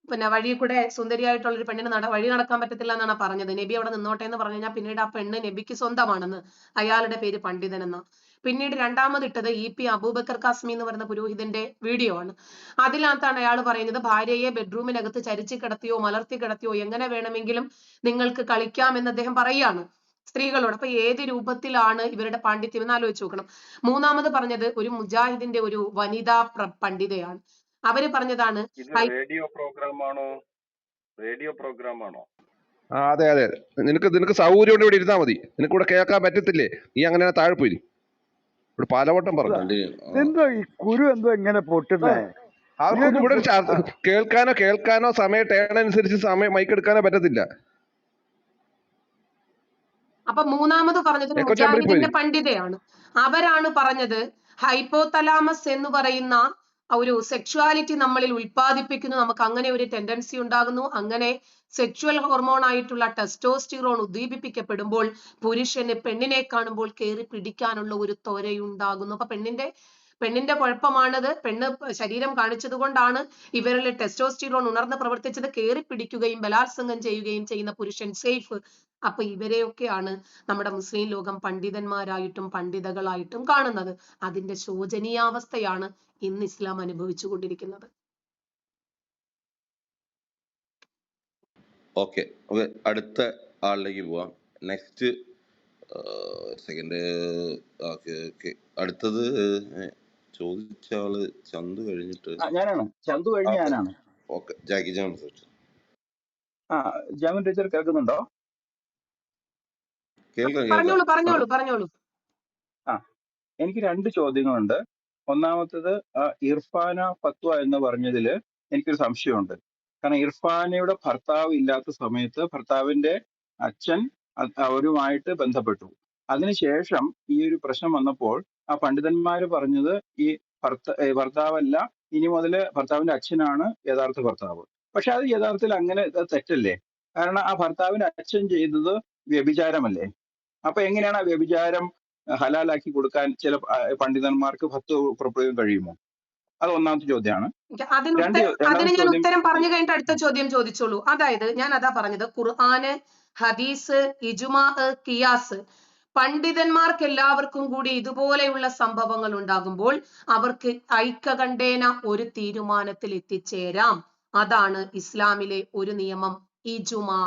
പിന്നെ വഴി കൂടെ സുന്ദരിയായിട്ടുള്ള ഒരു പെണ്ണിന് വഴി നടക്കാൻ പറ്റത്തില്ല എന്നാണ് പറഞ്ഞത്. നബി അവിടെ നിന്നോട്ടെ എന്ന് പറഞ്ഞു കഴിഞ്ഞാൽ പിന്നീട് ആ പെണ്ണ് നബിക്ക് സ്വന്തമാണെന്ന്. അയാളുടെ പേര് പണ്ഡിതൻ എന്ന. പിന്നീട് രണ്ടാമതിട്ടത് EP അബൂബക്കർ കാസ്മി എന്ന് പറയുന്ന പുരോഹിതന്റെ വീഡിയോ ആണ്. അതിനകത്താണ് അയാൾ പറയുന്നത് ഭാര്യയെ ബെഡ്റൂമിനകത്ത് ചരിച്ചു കിടത്തിയോ മലർത്തി കിടത്തിയോ എങ്ങനെ വേണമെങ്കിലും നിങ്ങൾക്ക് കളിക്കാം എന്ന് അദ്ദേഹം പറയുകയാണ് സ്ത്രീകളോട്. അപ്പൊ ഏത് രൂപത്തിലാണ് ഇവരുടെ പാണ്ഡിത്യം എന്ന് ആലോചിച്ച് നോക്കണം. മൂന്നാമത് പറഞ്ഞത് ഒരു മുജാഹിദിന്റെ ഒരു വനിതാ പണ്ഡിതയാണ്. അവര് പറഞ്ഞതാണ് റേഡിയോ പ്രോഗ്രാം ആണോ? അതെ, നിനക്ക് സൗകര്യം ഇവിടെ ഇരുന്നാ മതി. നിനക്ക് ഇവിടെ കേൾക്കാൻ പറ്റത്തില്ലേ? നീ അങ്ങനെ താഴെ പോയി ഇവിടെ പലവട്ടം പറഞ്ഞു. എന്തോ ഈ കുരു എന്തോ എങ്ങനെ പൊട്ടുന്നേ? അവർക്കൊന്നും ഇവിടെ കേൾക്കാനോ സമയം ടേണനുസരിച്ച് സമയം മൈക്ക് എടുക്കാനോ പറ്റത്തില്ല. അപ്പൊ മൂന്നാമത് പറഞ്ഞത് മുജാഹിദിന്റെ പണ്ഡിതയാണ്. അവരാണ് പറഞ്ഞത് ഹൈപ്പോതലാമസ് എന്ന് പറയുന്ന ഒരു സെക്ഷുവാലിറ്റി നമ്മളിൽ ഉൽപ്പാദിപ്പിക്കുന്നു, നമുക്ക് അങ്ങനെ ഒരു ടെൻഡൻസി ഉണ്ടാകുന്നു. അങ്ങനെ സെക്ഷുവൽ ഹോർമോൺ ആയിട്ടുള്ള ടെസ്റ്റോസ്റ്റിറോൺ ഉദ്ദീപിപ്പിക്കപ്പെടുമ്പോൾ പുരുഷന് പെണ്ണിനെ കാണുമ്പോൾ കയറി പിടിക്കാനുള്ള ഒരു ത്വരയുണ്ടാകുന്നു. അപ്പൊ പെണ്ണിന്റെ കുഴപ്പമാണത്. പെണ്ണ് ശരീരം കാണിച്ചത് കൊണ്ടാണ് ഇവരിൽ ടെസ്റ്റോസ്റ്റിറോൺ ഉണർന്ന് പ്രവർത്തിച്ചത്. കയറി പിടിക്കുകയും ബലാത്സംഗം ചെയ്യുകയും ചെയ്യുന്ന പുരുഷൻ സേഫ്. അപ്പൊ ഇവരെയൊക്കെയാണ് നമ്മുടെ മുസ്ലിം ലോകം പണ്ഡിതന്മാരായിട്ടും പണ്ഡിതകളായിട്ടും കാണുന്നത്. അതിന്റെ ശോചനീയാവസ്ഥയാണ് ഇന്ന് ഇസ്ലാം അനുഭവിച്ചു കൊണ്ടിരിക്കുന്നത്. ഓക്കെ, അടുത്ത ആളിലേക്ക് പോവാം. Next second. അടുത്തത് ചോദിച്ച ആള് ചന്തു കഴിഞ്ഞിട്ട് ഞാനാണ്. ചന്തു കഴിഞ്ഞ് ഞാനാണ്. ഓക്കെ, ജാക്കി ജാൻ. ജാമിൻ ടീച്ചർ കേൾക്കുന്നുണ്ടോ? പറഞ്ഞോളൂ. എനിക്ക് 2 ചോദ്യങ്ങളുണ്ട്. ഒന്നാമത്തത് ഇർഫാന ഫത്വ എന്ന് പറഞ്ഞതിൽ എനിക്കൊരു സംശയമുണ്ട്. കാരണം ഇർഫാനയുടെ ഭർത്താവ് ഇല്ലാത്ത സമയത്ത് ഭർത്താവിന്റെ അച്ഛൻ അവരുമായിട്ട് ബന്ധപ്പെട്ടു. അതിനുശേഷം ഈ ഒരു പ്രശ്നം വന്നപ്പോൾ ആ പണ്ഡിതന്മാര് പറഞ്ഞത് ഈ ഭർത്താവല്ല, ഇനി മുതൽ ഭർത്താവിന്റെ അച്ഛനാണ് യഥാർത്ഥ ഭർത്താവ്. പക്ഷെ അത് യഥാർത്ഥത്തിൽ അങ്ങനെ തെറ്റല്ലേ? കാരണം ആ ഭർത്താവിന്റെ അച്ഛൻ ചെയ്തത് വ്യഭിചാരമല്ലേ? അപ്പൊ എങ്ങനെയാണ് ആ വ്യഭിചാരം ഹലാലാക്കി കൊടുക്കാൻ ചില പണ്ഡിതന്മാർക്ക് ഫത്വ പുറപ്പെടുവിക്കാൻ കഴിയുമോ? അത് ഒന്നാമത്തെ ചോദ്യമാണ്. അതിന് രണ്ടാമത്തെ ഞാൻ ചോദ്യം ഉത്തരം പറഞ്ഞു കഴിഞ്ഞിട്ട് അടുത്ത ചോദ്യം ചോദിച്ചോളൂ. അതായത് ഞാൻ അതാ പറഞ്ഞത്, ഖുർആന്, ഹദീസ്, ഇജ്മാ, കിയാസ്, പണ്ഡിതന്മാർക്ക് എല്ലാവർക്കും കൂടി ഇതുപോലെയുള്ള സംഭവങ്ങൾ ഉണ്ടാകുമ്പോൾ അവർക്ക് ഐക്യകണ്ഠേന ഒരു തീരുമാനത്തിൽ എത്തിച്ചേരാം. അതാണ് ഇസ്ലാമിലെ ഒരു നിയമം, ഇജ്മാ,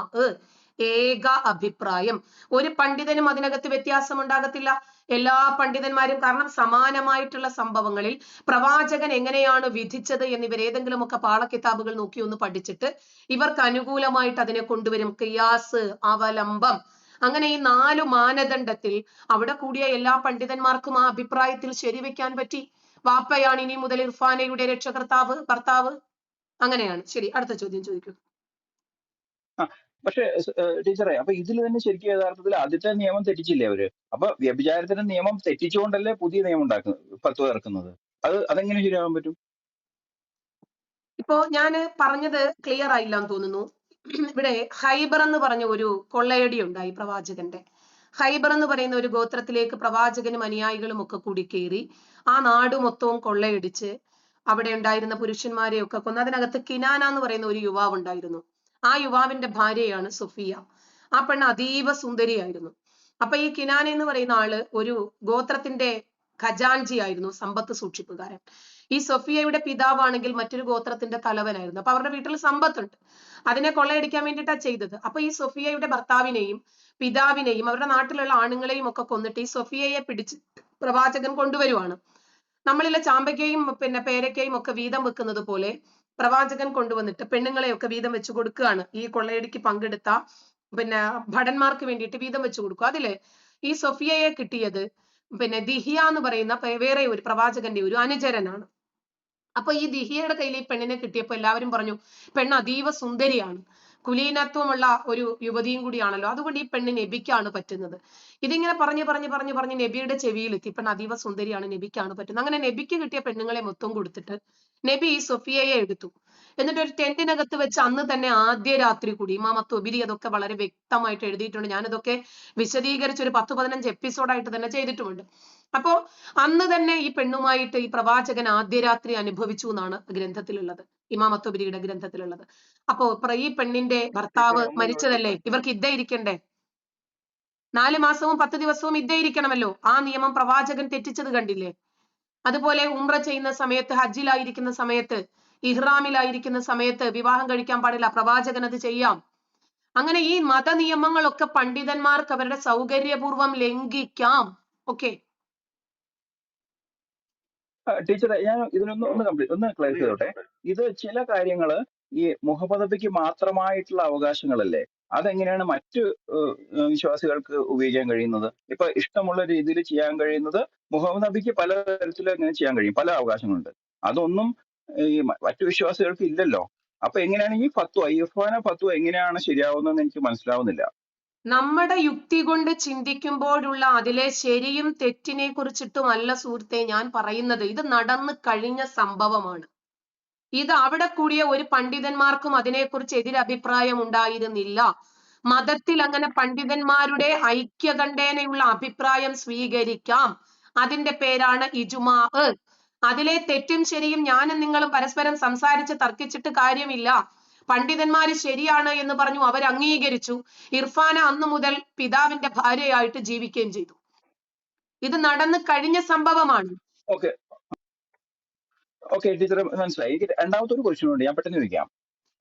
ഏക അഭിപ്രായം. ഒരു പണ്ഡിതനും അതിനകത്ത് വ്യത്യാസം ഉണ്ടാകത്തില്ല. എല്ലാ പണ്ഡിതന്മാരും, കാരണം സമാനമായിട്ടുള്ള സംഭവങ്ങളിൽ പ്രവാചകൻ എങ്ങനെയാണ് വിധിച്ചത് എന്നിവർ ഏതെങ്കിലും ഒക്കെ പാളക്കിതാബുകൾ നോക്കി ഒന്ന് പഠിച്ചിട്ട് ഇവർക്ക് അനുകൂലമായിട്ട് അതിനെ കൊണ്ടുവരും. ഖിയാസ്, അവലംബം, അങ്ങനെ ഈ 4 മാനദണ്ഡത്തിൽ അവിടെ കൂടിയ എല്ലാ പണ്ഡിതന്മാർക്കും ആ അഭിപ്രായത്തിൽ ശരിവെക്കാൻ പറ്റി. വാപ്പയാണ് ഇനി മുതൽ ഇർഫാനയുടെ രക്ഷകർത്താവ്, ഭർത്താവ്. അങ്ങനെയാണ്. ശരി, അടുത്ത ചോദ്യം ചോദിക്കൂ. പക്ഷെ ടീച്ചറെ, അപ്പൊ ഇതിൽ തന്നെ ശരിക്കും യഥാർത്ഥത്തിൽ ആദ്യത്തെ നിയമം തെറ്റിച്ചില്ലേ അവര്? അപ്പൊ വ്യഭിചാരത്തിന്റെ നിയമം തെറ്റിച്ചുകൊണ്ടല്ലേ പുതിയ നിയമം ഉണ്ടാക്കുന്നത്, ഫത്വ ഇറക്കുന്നത്? അതെങ്ങനെ ശരിയാവാൻ പറ്റും? ഇപ്പോ ഞാൻ പറഞ്ഞത് ക്ലിയർ ആയില്ല എന്ന് തോന്നുന്നു. ഇവിടെ ഹൈബർ എന്ന് പറഞ്ഞ ഒരു കൊള്ളയടി ഉണ്ടായി പ്രവാചകന്റെ. ഹൈബർ എന്ന് പറയുന്ന ഒരു ഗോത്രത്തിലേക്ക് പ്രവാചകനും അനുയായികളും ഒക്കെ കൂടി കയറി ആ നാട് മൊത്തവും കൊള്ളയടിച്ച് അവിടെ ഉണ്ടായിരുന്ന പുരുഷന്മാരെ ഒക്കെ കൊന്ന്. അതിനകത്ത് കിനാന എന്ന് പറയുന്ന ഒരു യുവാവ് ഉണ്ടായിരുന്നു. ആ യുവാവിന്റെ ഭാര്യയാണ് സുഫിയ. ആ പെണ്ണ് അതീവ സുന്ദരിയായിരുന്നു. അപ്പൊ ഈ കിനാന എന്ന് പറയുന്ന ആള് ഒരു ഗോത്രത്തിന്റെ ഖജാൻജി ആയിരുന്നു, സമ്പത്ത് സൂക്ഷിപ്പുകാരൻ. ഈ സൊഫിയയുടെ പിതാവാണെങ്കിൽ മറ്റൊരു ഗോത്രത്തിന്റെ തലവനായിരുന്നു. അപ്പൊ അവരുടെ വീട്ടിൽ സമ്പത്തുണ്ട്, അതിനെ കൊള്ളയടിക്കാൻ വേണ്ടിയിട്ടാ ചെയ്തത്. അപ്പൊ ഈ സൊഫിയയുടെ ഭർത്താവിനെയും പിതാവിനെയും അവരുടെ നാട്ടിലുള്ള ആണുങ്ങളെയും ഒക്കെ കൊന്നിട്ട് ഈ സൊഫിയയെ പിടിച്ച് പ്രവാചകൻ കൊണ്ടുവരുവാണ്. നമ്മളിലെ ചാമ്പയ്ക്കയും പിന്നെ പേരയ്ക്കയും ഒക്കെ വീതം വെക്കുന്നത് പോലെ പ്രവാചകൻ കൊണ്ടുവന്നിട്ട് പെണ്ണുങ്ങളെയൊക്കെ വീതം വെച്ച് കൊടുക്കുകയാണ്. ഈ കൊള്ളയടിക്ക് പങ്കെടുത്ത പിന്നെ ഭടന്മാർക്ക് വേണ്ടിയിട്ട് വീതം വെച്ച് കൊടുക്കുക. അതില് ഈ സൊഫിയയെ കിട്ടിയത് പിന്നെ ദിഹിയ എന്ന് പറയുന്ന വേറെ ഒരു പ്രവാചകന്റെ ഒരു അനുചരനാണ്. അപ്പൊ ഈ ദിഹിയയുടെ കയ്യിൽ ഈ പെണ്ണിനെ കിട്ടിയപ്പോ എല്ലാവരും പറഞ്ഞു, പെണ്ണ് അതീവ സുന്ദരിയാണ്, കുലീനത്വമുള്ള ഒരു യുവതിയും കൂടിയാണല്ലോ, അതുകൊണ്ട് ഈ പെണ്ണ് നബിക്കാണ് പറ്റുന്നത്. ഇതിങ്ങനെ പറഞ്ഞ് നബിയുടെ ചെവിയിലെത്തി, പെണ്ണ് അതീവ സുന്ദരിയാണ്, നബിക്കാണ് പറ്റുന്നത്. അങ്ങനെ നബിക്ക് കിട്ടിയ പെണ്ണുങ്ങളെ മൊത്തം കൊടുത്തിട്ട് നബി ഈ സൊഫിയയെ എടുത്തു. എന്നിട്ട് ഒരു ടെന്റിനകത്ത് വെച്ച് അന്ന് തന്നെ ആദ്യ രാത്രി കൂടി. ഇമാം തൊബരി അതൊക്കെ വളരെ വ്യക്തമായിട്ട് എഴുതിയിട്ടുണ്ട്. ഞാനിതൊക്കെ വിശദീകരിച്ച് ഒരു 10-15 എപ്പിസോഡായിട്ട് തന്നെ ചെയ്തിട്ടുമുണ്ട്. അപ്പോ അന്ന് തന്നെ ഈ പെണ്ണുമായിട്ട് ഈ പ്രവാചകൻ ആദ്യ രാത്രി അനുഭവിച്ചു എന്നാണ് ഗ്രന്ഥത്തിലുള്ളത്, ഇമാം തൊബരിയുടെ ഗ്രന്ഥത്തിലുള്ളത്. അപ്പോ ഈ പെണ്ണിന്റെ ഭർത്താവ് മരിച്ചതല്ലേ, ഇവർക്ക് ഇദ്ദ ഇരിക്കണ്ടേ? 4 മാസവും 10 ദിവസവും ഇദ്ദ ഇരിക്കണമല്ലോ. ആ നിയമം പ്രവാചകൻ തെറ്റിച്ചത് കണ്ടില്ലേ? അതുപോലെ ഉംറ ചെയ്യുന്ന സമയത്ത്, ഹജ്ജിലായിരിക്കുന്ന സമയത്ത്, ഇഹ്റാമിലായിരിക്കുന്ന സമയത്ത് വിവാഹം കഴിക്കാൻ പാടില്ല, പ്രവാചകൻ അത് ചെയ്യാം. അങ്ങനെ ഈ മത നിയമങ്ങളൊക്കെ പണ്ഡിതന്മാർക്ക് അവരുടെ സൗകര്യപൂർവ്വം ലംഘിക്കാം. ഓക്കെ ടീച്ചറെ, ഞാൻ ഒന്ന് ക്ലാരിഫൈ ചെയ്തോട്ടെ. ഇത് ചില കാര്യങ്ങള് ഈ മുഹമ്മദ് നബിക്ക് മാത്രമായിട്ടുള്ള അവകാശങ്ങളല്ലേ? അതെങ്ങനെയാണ് മറ്റു വിശ്വാസികൾക്ക് ഉപയോഗിക്കാൻ കഴിയുന്നത്? ഇപ്പൊ ഇഷ്ടമുള്ള രീതിയിൽ ചെയ്യാൻ കഴിയുന്നത് മുഹമ്മദ് നബിക്ക് പല തരത്തിലും എങ്ങനെ ചെയ്യാൻ കഴിയും, പല അവകാശങ്ങളുണ്ട്. അതൊന്നും ഈ മറ്റു വിശ്വാസികൾക്ക് ഇല്ലല്ലോ. അപ്പൊ എങ്ങനെയാണ് ഈ ഫത്വ, ഇർഫാന ഫത്വ എങ്ങനെയാണ് ശരിയാവുന്നതെന്ന് എനിക്ക് മനസ്സിലാവുന്നില്ല. നമ്മുടെ യുക്തി കൊണ്ട് ചിന്തിക്കുമ്പോഴുള്ള അതിലെ ശരിയും തെറ്റിനെ കുറിച്ചിട്ടുമല്ല സുഹൃത്തെ ഞാൻ പറയുന്നത്. ഇത് നടന്നു കഴിഞ്ഞ സംഭവമാണ്. ഇത് അവിടെ കൂടിയ ഒരു പണ്ഡിതന്മാർക്കും അതിനെക്കുറിച്ച് എതിരഭിപ്രായം ഉണ്ടായിരുന്നില്ല. മതത്തിൽ അങ്ങനെ പണ്ഡിതന്മാരുടെ ഐക്യകണ്ഠേനയുള്ള അഭിപ്രായം സ്വീകരിക്കാം. അതിന്റെ പേരാണ് ഇജ്മാ. അതിലെ തെറ്റും ശരിയും ഞാനും നിങ്ങളും പരസ്പരം സംസാരിച്ച് തർക്കിച്ചിട്ട് കാര്യമില്ല. പണ്ഡിതന്മാര് ശരിയാണ് എന്ന് പറഞ്ഞു, അവർ അംഗീകരിച്ചു. ഇർഫാന അന്നു മുതൽ പിതാവിന്റെ ഭാര്യയായിട്ട് ജീവിക്കുകയും ചെയ്തു. ഇത് നടന്നു കഴിഞ്ഞ സംഭവമാണ്. ഓക്കെ ടീച്ചർ, മനസ്സിലായി. എനിക്ക് രണ്ടാമത്തെ ഒരു ക്വസ്റ്റ്യൻ ഉണ്ട്, ഞാൻ പെട്ടെന്ന് ചോദിക്കാം.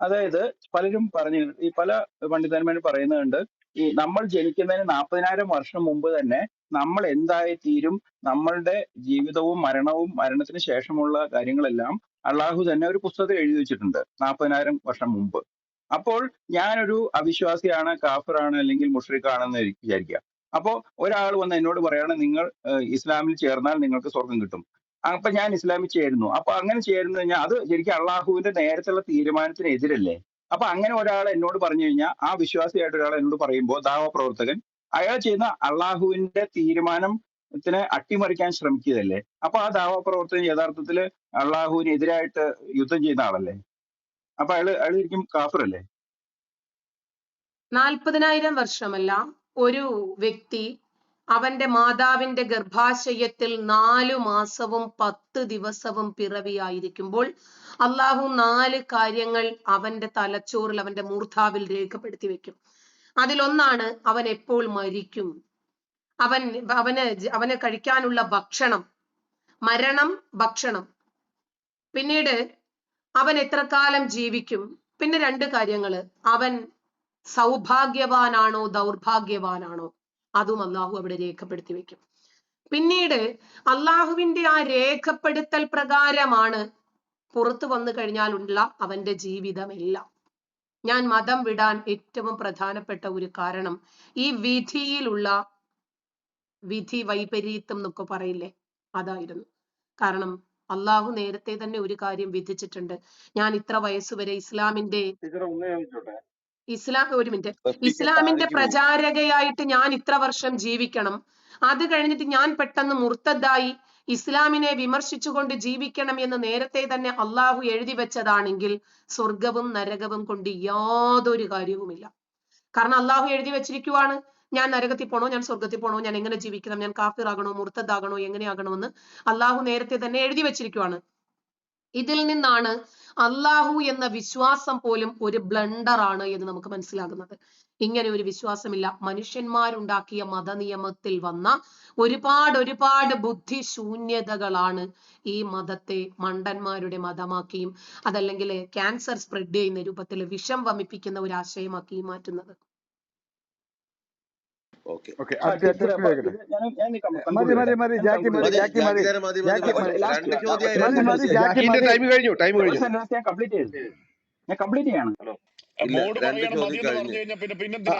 അതായത് പലരും പറഞ്ഞു, ഈ പല പണ്ഡിതന്മാരും പറയുന്നുണ്ട്, ഈ നമ്മൾ ജനിക്കുന്നതിന് 40,000 വർഷം മുമ്പ് തന്നെ നമ്മൾ എന്തായി തീരും, നമ്മളുടെ ജീവിതവും മരണവും മരണത്തിന് ശേഷമുള്ള കാര്യങ്ങളെല്ലാം അള്ളാഹു തന്നെ ഒരു പുസ്തകത്തിൽ എഴുതി വെച്ചിട്ടുണ്ട് 40,000 വർഷം മുമ്പ്. അപ്പോൾ ഞാനൊരു അവിശ്വാസിയാണ്, കാഫിറാണ്, അല്ലെങ്കിൽ മുഷ്രിഖാണെന്ന് വിചാരിക്കുക. അപ്പോ ഒരാൾ വന്ന് എന്നോട് പറയാണ്, നിങ്ങൾ ഇസ്ലാമിൽ ചേർന്നാൽ നിങ്ങൾക്ക് സ്വർഗം കിട്ടും. അപ്പൊ ഞാൻ ഇസ്ലാമിൽ ചേരുന്നു. അപ്പൊ അങ്ങനെ ചേരുന്നു കഴിഞ്ഞാൽ അത് ശരിക്കും അള്ളാഹുവിന്റെ നേരത്തുള്ള തീരുമാനത്തിന് എതിരല്ലേ? അപ്പൊ അങ്ങനെ ഒരാൾ എന്നോട് പറഞ്ഞു കഴിഞ്ഞാൽ, ആ വിശ്വാസിയായിട്ട് ഒരാൾ എന്നോട് പറയുമ്പോൾ, ദാവ പ്രവർത്തകൻ, അയാൾ ചെയ്യുന്ന അള്ളാഹുവിന്റെ തീരുമാനത്തിനെ അട്ടിമറിക്കാൻ ശ്രമിക്കുകയല്ലേ? അപ്പൊ ആ ദാവ പ്രവർത്തകൻ യഥാർത്ഥത്തിൽ അള്ളാഹുവിന് എതിരായിട്ട് യുദ്ധം ചെയ്യുന്ന ആളല്ലേ? അപ്പൊ അയാൾ ശരിക്കും കാഫിറല്ലേ? 40,000 വർഷമല്ല, ഒരു വ്യക്തി അവന്റെ മാതാവിന്റെ ഗർഭാശയത്തിൽ 4 മാസവും 10 ദിവസവും പിറവിയായിരിക്കുമ്പോൾ അള്ളാഹു 4 കാര്യങ്ങൾ അവന്റെ തലച്ചോറിൽ, അവന്റെ മൂർധാവിൽ രേഖപ്പെടുത്തി വെക്കും. അതിലൊന്നാണ് അവൻ എപ്പോൾ മരിക്കും, അവന് കഴിക്കാനുള്ള ഭക്ഷണം, മരണം, ഭക്ഷണം, പിന്നീട് അവൻ എത്ര കാലം ജീവിക്കും, പിന്നെ 2 കാര്യങ്ങള്, അവൻ സൗഭാഗ്യവാനാണോ ദൗർഭാഗ്യവാനാണോ, അതും അള്ളാഹു അവിടെ രേഖപ്പെടുത്തി വെക്കും. പിന്നീട് അള്ളാഹുവിന്റെ ആ രേഖപ്പെടുത്തൽ പ്രകാരമാണ് പുറത്തു വന്നു കഴിഞ്ഞാലുള്ള അവന്റെ ജീവിതമെല്ലാം. ഞാൻ മതം വിടാൻ ഏറ്റവും പ്രധാനപ്പെട്ട ഒരു കാരണം ഈ വിധിയിലുള്ള വിധി വൈപരീത്യം എന്നൊക്കെ പറയില്ലേ, അതായിരുന്നു. കാരണം അള്ളാഹു നേരത്തെ തന്നെ ഒരു കാര്യം വിധിച്ചിട്ടുണ്ട്. ഞാൻ ഇത്ര വയസ്സുവരെ ഇസ്ലാമിന്റെ ഒരു മിനിറ്റ്, ഇസ്ലാമിന്റെ പ്രചാരകയായിട്ട് ഞാൻ ഇത്ര വർഷം ജീവിക്കണം, അത് കഴിഞ്ഞിട്ട് ഞാൻ പെട്ടെന്ന് മുർത്തദ്ദായി ഇസ്ലാമിനെ വിമർശിച്ചുകൊണ്ട് ജീവിക്കണം എന്ന് നേരത്തെ തന്നെ അള്ളാഹു എഴുതി വെച്ചതാണെങ്കിൽ സ്വർഗവും നരകവും കൊണ്ട് യാതൊരു കാര്യവുമില്ല. കാരണം അള്ളാഹു എഴുതി വെച്ചിരിക്കുവാണ്, ഞാൻ നരകത്തിൽ പോണോ, ഞാൻ സ്വർഗത്തിൽ പോണോ, ഞാൻ എങ്ങനെ ജീവിക്കണം, ഞാൻ കാഫിറാകണോ, മുർത്തദ്ദാകണോ, എങ്ങനെയാകണമെന്ന് അള്ളാഹു നേരത്തെ തന്നെ എഴുതി വെച്ചിരിക്കുവാണ്. ഇതിൽ നിന്നാണ് അള്ളാഹു എന്ന വിശ്വാസം പോലും ഒരു ബ്ലണ്ടർ ആണ് എന്ന് നമുക്ക് മനസ്സിലാകുന്നത്. ഇങ്ങനെ ഒരു വിശ്വാസമില്ല. മനുഷ്യന്മാരുണ്ടാക്കിയ മതനിയമത്തിൽ വന്ന ഒരുപാട് ബുദ്ധിശൂന്യതകളാണ് ഈ മതത്തെ മണ്ടന്മാരുടെ മതമാക്കിയും അതല്ലെങ്കിൽ ക്യാൻസർ സ്പ്രെഡ് ചെയ്യുന്ന രൂപത്തിൽ വിഷം വമിപ്പിക്കുന്ന ഒരു ആശയമാക്കി മാറ്റുന്നത്.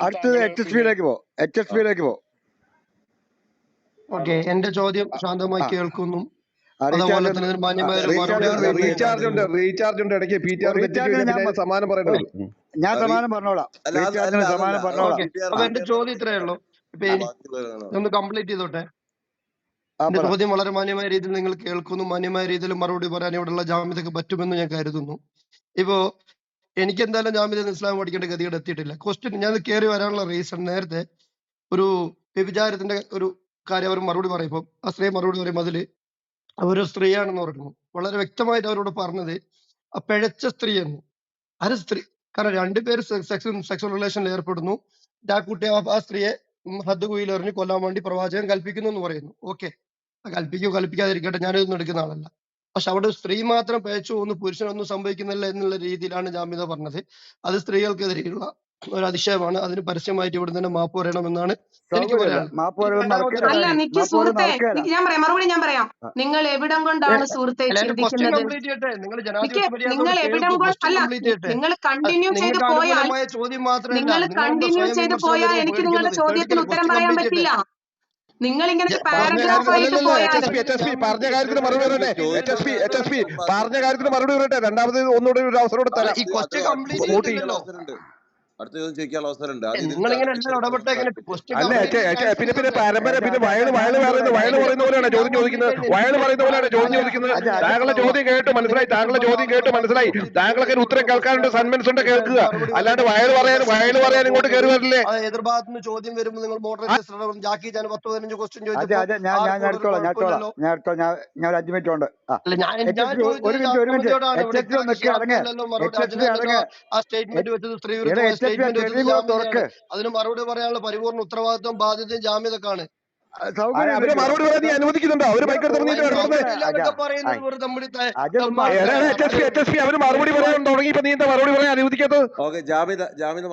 അടുത്തത് HSP-യിലേക്ക് പോ. ഓക്കെ, എന്റെ ചോദ്യം ശാന്തമായി കേൾക്കുന്നു. അതുപോലെ തന്നെ മാന്യമായ റീചാർജ് ഉണ്ട് ഇടയ്ക്ക് സമാനം പറയണത്. ഞാൻ സമാനം പറഞ്ഞോളാം. അപ്പൊ എന്റെ ചോദ്യം ഇത്രയേ ഉള്ളൂ. ഇപ്പൊ ഒന്ന് കംപ്ലീറ്റ് ചെയ്തോട്ടെ. എന്റെ ചോദ്യം വളരെ മാന്യമായ രീതിയിൽ നിങ്ങൾ കേൾക്കുന്നു. മാന്യമായ രീതിയിൽ മറുപടി പറയാൻ ഇവിടെയുള്ള ജാമ്യതക്ക് പറ്റുമെന്ന് ഞാൻ കരുതുന്നു. ഇപ്പോ എനിക്ക് എന്തായാലും ജാമ്യത ഇസ്ലാം പഠിക്കേണ്ട ഗതികേട് എത്തിയിട്ടില്ല. ക്വസ്റ്റ്യൻ ഞാൻ കയറി വരാനുള്ള റീസൺ, നേരത്തെ ഒരു വ്യഭിചാരത്തിന്റെ ഒരു കാര്യം അവർ മറുപടി പറയുമ്പോൾ ആ സ്ത്രീ മറുപടി പറയുമ്പോൾ അതില് അവരൊരു സ്ത്രീയാണെന്ന് പറഞ്ഞു. വളരെ വ്യക്തമായിട്ട് അവരോട് പറഞ്ഞത് ആ പിഴച്ച സ്ത്രീ എന്ന്. ആര് സ്ത്രീ? കാരണം 2 പേര് സെക്സ്വൽ റിലേഷനിൽ ഏർപ്പെടുന്നു. ആ കുട്ടി ആ സ്ത്രീയെ ഹദ്ദ് കുയിൽ എറിഞ്ഞ് കൊല്ലാൻ വേണ്ടി പ്രവാചകൻ കൽപ്പിക്കുന്നു എന്ന് പറയുന്നു. ഓക്കെ, കൽപ്പിക്കാതിരിക്കട്ടെ, ഞാനിതൊന്നും എടുക്കുന്ന ആളല്ല. പക്ഷെ അവിടെ സ്ത്രീ മാത്രം പിഴച്ചു പോകുന്നു, പുരുഷനൊന്നും സംഭവിക്കുന്നില്ല എന്നുള്ള രീതിയിലാണ് ജാമ്യത പറഞ്ഞത്. അത് സ്ത്രീകൾക്കെതിരെയുള്ള ഒരു അതിശയമാണ്. അതിന് പരസ്യമായിട്ട് ഇവിടെ തന്നെ മാപ്പ് പറയണമെന്നാണ് എനിക്ക് പറയാനുള്ളത്. അല്ല നിക്ക് സുഹൃത്തെ, ഞാൻ പറയാം. നിങ്ങൾ എവിടം കൊണ്ടാണ് സുഹൃത്തെ ചിന്തിക്കുന്നത്? നിങ്ങൾ എവിടം അല്ല, നിങ്ങൾ കണ്ടിന്യൂ ചെയ്ത് പോയാൽ എനിക്ക് നിങ്ങളുടെ ചോദ്യത്തിന് ഉത്തരം പറയാൻ പറ്റില്ല. നിങ്ങൾ ഇങ്ങനെ പാരഗ്രാഫ് ആയിട്ട് പോയാൽ പറഞ്ഞ കാര്യത്തിന് മറുപടി പറയട്ടെ. രണ്ടാമത് ഒന്നുകൂടി ഒരു അവസരം തരാം. അടുത്ത ചോദ്യം ചോദിക്കാനുള്ള അവസരമുണ്ട്. പിന്നെ പരമ്പര പിന്നെ വയല് പറയുന്ന പോലെയാണ് ചോദ്യം ചോദിക്കുന്നത്. താങ്കളുടെ ചോദ്യം കേട്ട് മനസ്സിലായി. താങ്കൾക്ക് ഉത്തരം കേൾക്കാനുണ്ട്, സന്മനസ് ഉണ്ട്, കേൾക്കുക. അല്ലാണ്ട് വയല് പറയാൻ ഇങ്ങോട്ട് കയറി വരില്ലേ? എതിർഭാഗത്തുനിന്ന് ചോദ്യം വരുമ്പോൾ നിങ്ങൾ മോഡറേറ്റർ ജാക്കി 10-15 ക്വസ്റ്റ്യൻ ഞാൻ ഒരു 5 മിനിറ്റ് ഉണ്ട്. അതിന് മറുപടി പറയാനുള്ള പരിപൂർണ്ണ ഉത്തരവാദിത്വം ബാധ്യതയും ജാമ്യതക്കാണ്. മറുപടി പറയാൻ നീ അനുവദിക്കുന്നുണ്ടോ? അവര് പറയുന്നത് അവര് മറുപടി പറയാൻ തുടങ്ങിയപ്പോ നീ എന്താ മറുപടി പറയാൻ അനുവദിക്കാത്തത്? ജാമ്യത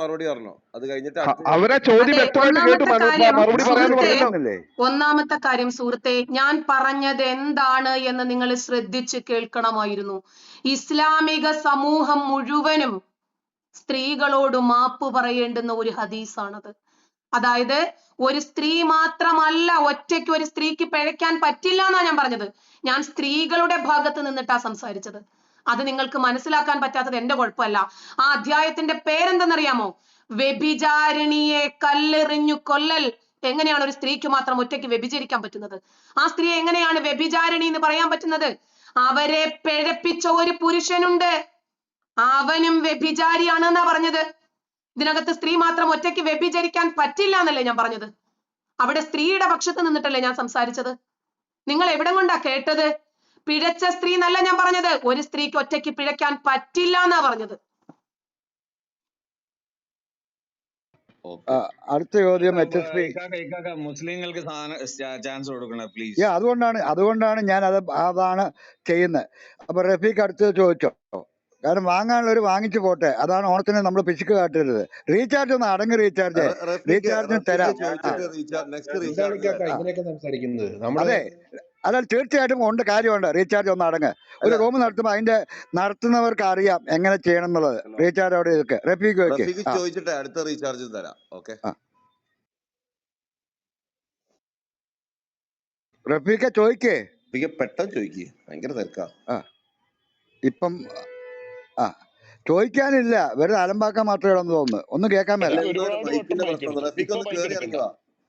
മറുപടി പറഞ്ഞോ? അത് കഴിഞ്ഞിട്ട് അവരെ ചോദ്യം വ്യക്തമായിട്ട് കേട്ടു മറുപടി പറയാന്ന് പറയുന്നല്ലേ. ഒന്നാമത്തെ കാര്യം സുഹൃത്തെ, ഞാൻ പറഞ്ഞത് എന്താണ് എന്ന് നിങ്ങൾ ശ്രദ്ധിച്ച് കേൾക്കണമായിരുന്നു. ഇസ്ലാമിക സമൂഹം മുഴുവനും സ്ത്രീകളോട് മാപ്പ് പറയേണ്ടുന്ന ഒരു ഹദീസാണത്. അതായത് ഒരു സ്ത്രീ മാത്രമല്ല, ഒറ്റയ്ക്ക് ഒരു സ്ത്രീക്ക് പിഴയ്ക്കാൻ പറ്റില്ല എന്നാ ഞാൻ പറഞ്ഞത്. ഞാൻ സ്ത്രീകളുടെ ഭാഗത്ത് നിന്നിട്ടാ സംസാരിച്ചത്. അത് നിങ്ങൾക്ക് മനസ്സിലാക്കാൻ പറ്റാത്തത് എന്റെ കുഴപ്പമല്ല. ആ അധ്യായത്തിന്റെ പേരെന്തെന്നറിയാമോ? വ്യഭിചാരിണിയെ കല്ലെറിഞ്ഞു കൊല്ലൽ. എങ്ങനെയാണ് ഒരു സ്ത്രീക്ക് മാത്രം ഒറ്റയ്ക്ക് വ്യഭിചരിക്കാൻ പറ്റുന്നത്? ആ സ്ത്രീ എങ്ങനെയാണ് വ്യഭിചാരിണി എന്ന് പറയാൻ പറ്റുന്നത്? അവരെ പിഴപ്പിച്ച ഒരു പുരുഷനുണ്ട്, അവനും വ്യഭിചാരിയാണെന്നാ പറഞ്ഞത്. ഇതിനകത്ത് സ്ത്രീ മാത്രം ഒറ്റയ്ക്ക് വ്യഭിചരിക്കാൻ പറ്റില്ല എന്നല്ലേ ഞാൻ പറഞ്ഞത്. അവിടെ സ്ത്രീയുടെ പക്ഷത്ത് നിന്നിട്ടല്ലേ ഞാൻ സംസാരിച്ചത്. നിങ്ങൾ എവിടെ കൊണ്ടാ കേട്ടത്? പിഴച്ച സ്ത്രീ എന്നല്ല ഞാൻ പറഞ്ഞത്. ഒരു സ്ത്രീക്ക് ഒറ്റയ്ക്ക് പിഴയ്ക്കാൻ പറ്റില്ല എന്നാ പറഞ്ഞത്. അടുത്ത ചോദ്യം HSP. മുസ്ലിങ്ങൾക്ക് ചാൻസ് കൊടുക്കണം പ്ലീസ്. അതുകൊണ്ടാണ് ഞാൻ അതാണ് ചെയ്യുന്നത്. അപ്പൊ റഫീഖ് അടുത്തത് ചോദിച്ചോ. കാരണം വാങ്ങാനുള്ളവർ വാങ്ങിച്ചു പോട്ടെ. അതാണ് ഓണത്തിന് നമ്മൾ പിശുക്ക് കാട്ടരുത്. റീചാർജ് ഒന്ന് അടങ്ങ്. റീചാർജിന് തരാം. അതെ, അതായത് തീർച്ചയായിട്ടും ഉണ്ട്, കാര്യമുണ്ട്. റീചാർജ് ഒന്ന് അടങ്ങ്. ഒരു റൂം നടത്തുമ്പോൾ അതിന്റെ നടത്തുന്നവർക്ക് അറിയാം എങ്ങനെ ചെയ്യണം എന്നുള്ളത്. റീചാർജ് അവിടെ ഇതൊക്കെ റഫീഖ് ചോദിച്ചിട്ട് അടുത്ത റീചാർജ് തരാം. ഓക്കെ, റഫീഖ ചോദിക്കേ. പെട്ടെന്ന് ചോദിക്കേ, ഭയങ്കര തിരക്കാ. ഇപ്പം ചോദിക്കാനില്ല, വെറുതെ അലമ്പാക്കാൻ മാത്രമേ ഉള്ളെന്ന് തോന്നുന്നു. ഒന്നും കേൾക്കാൻ മേല.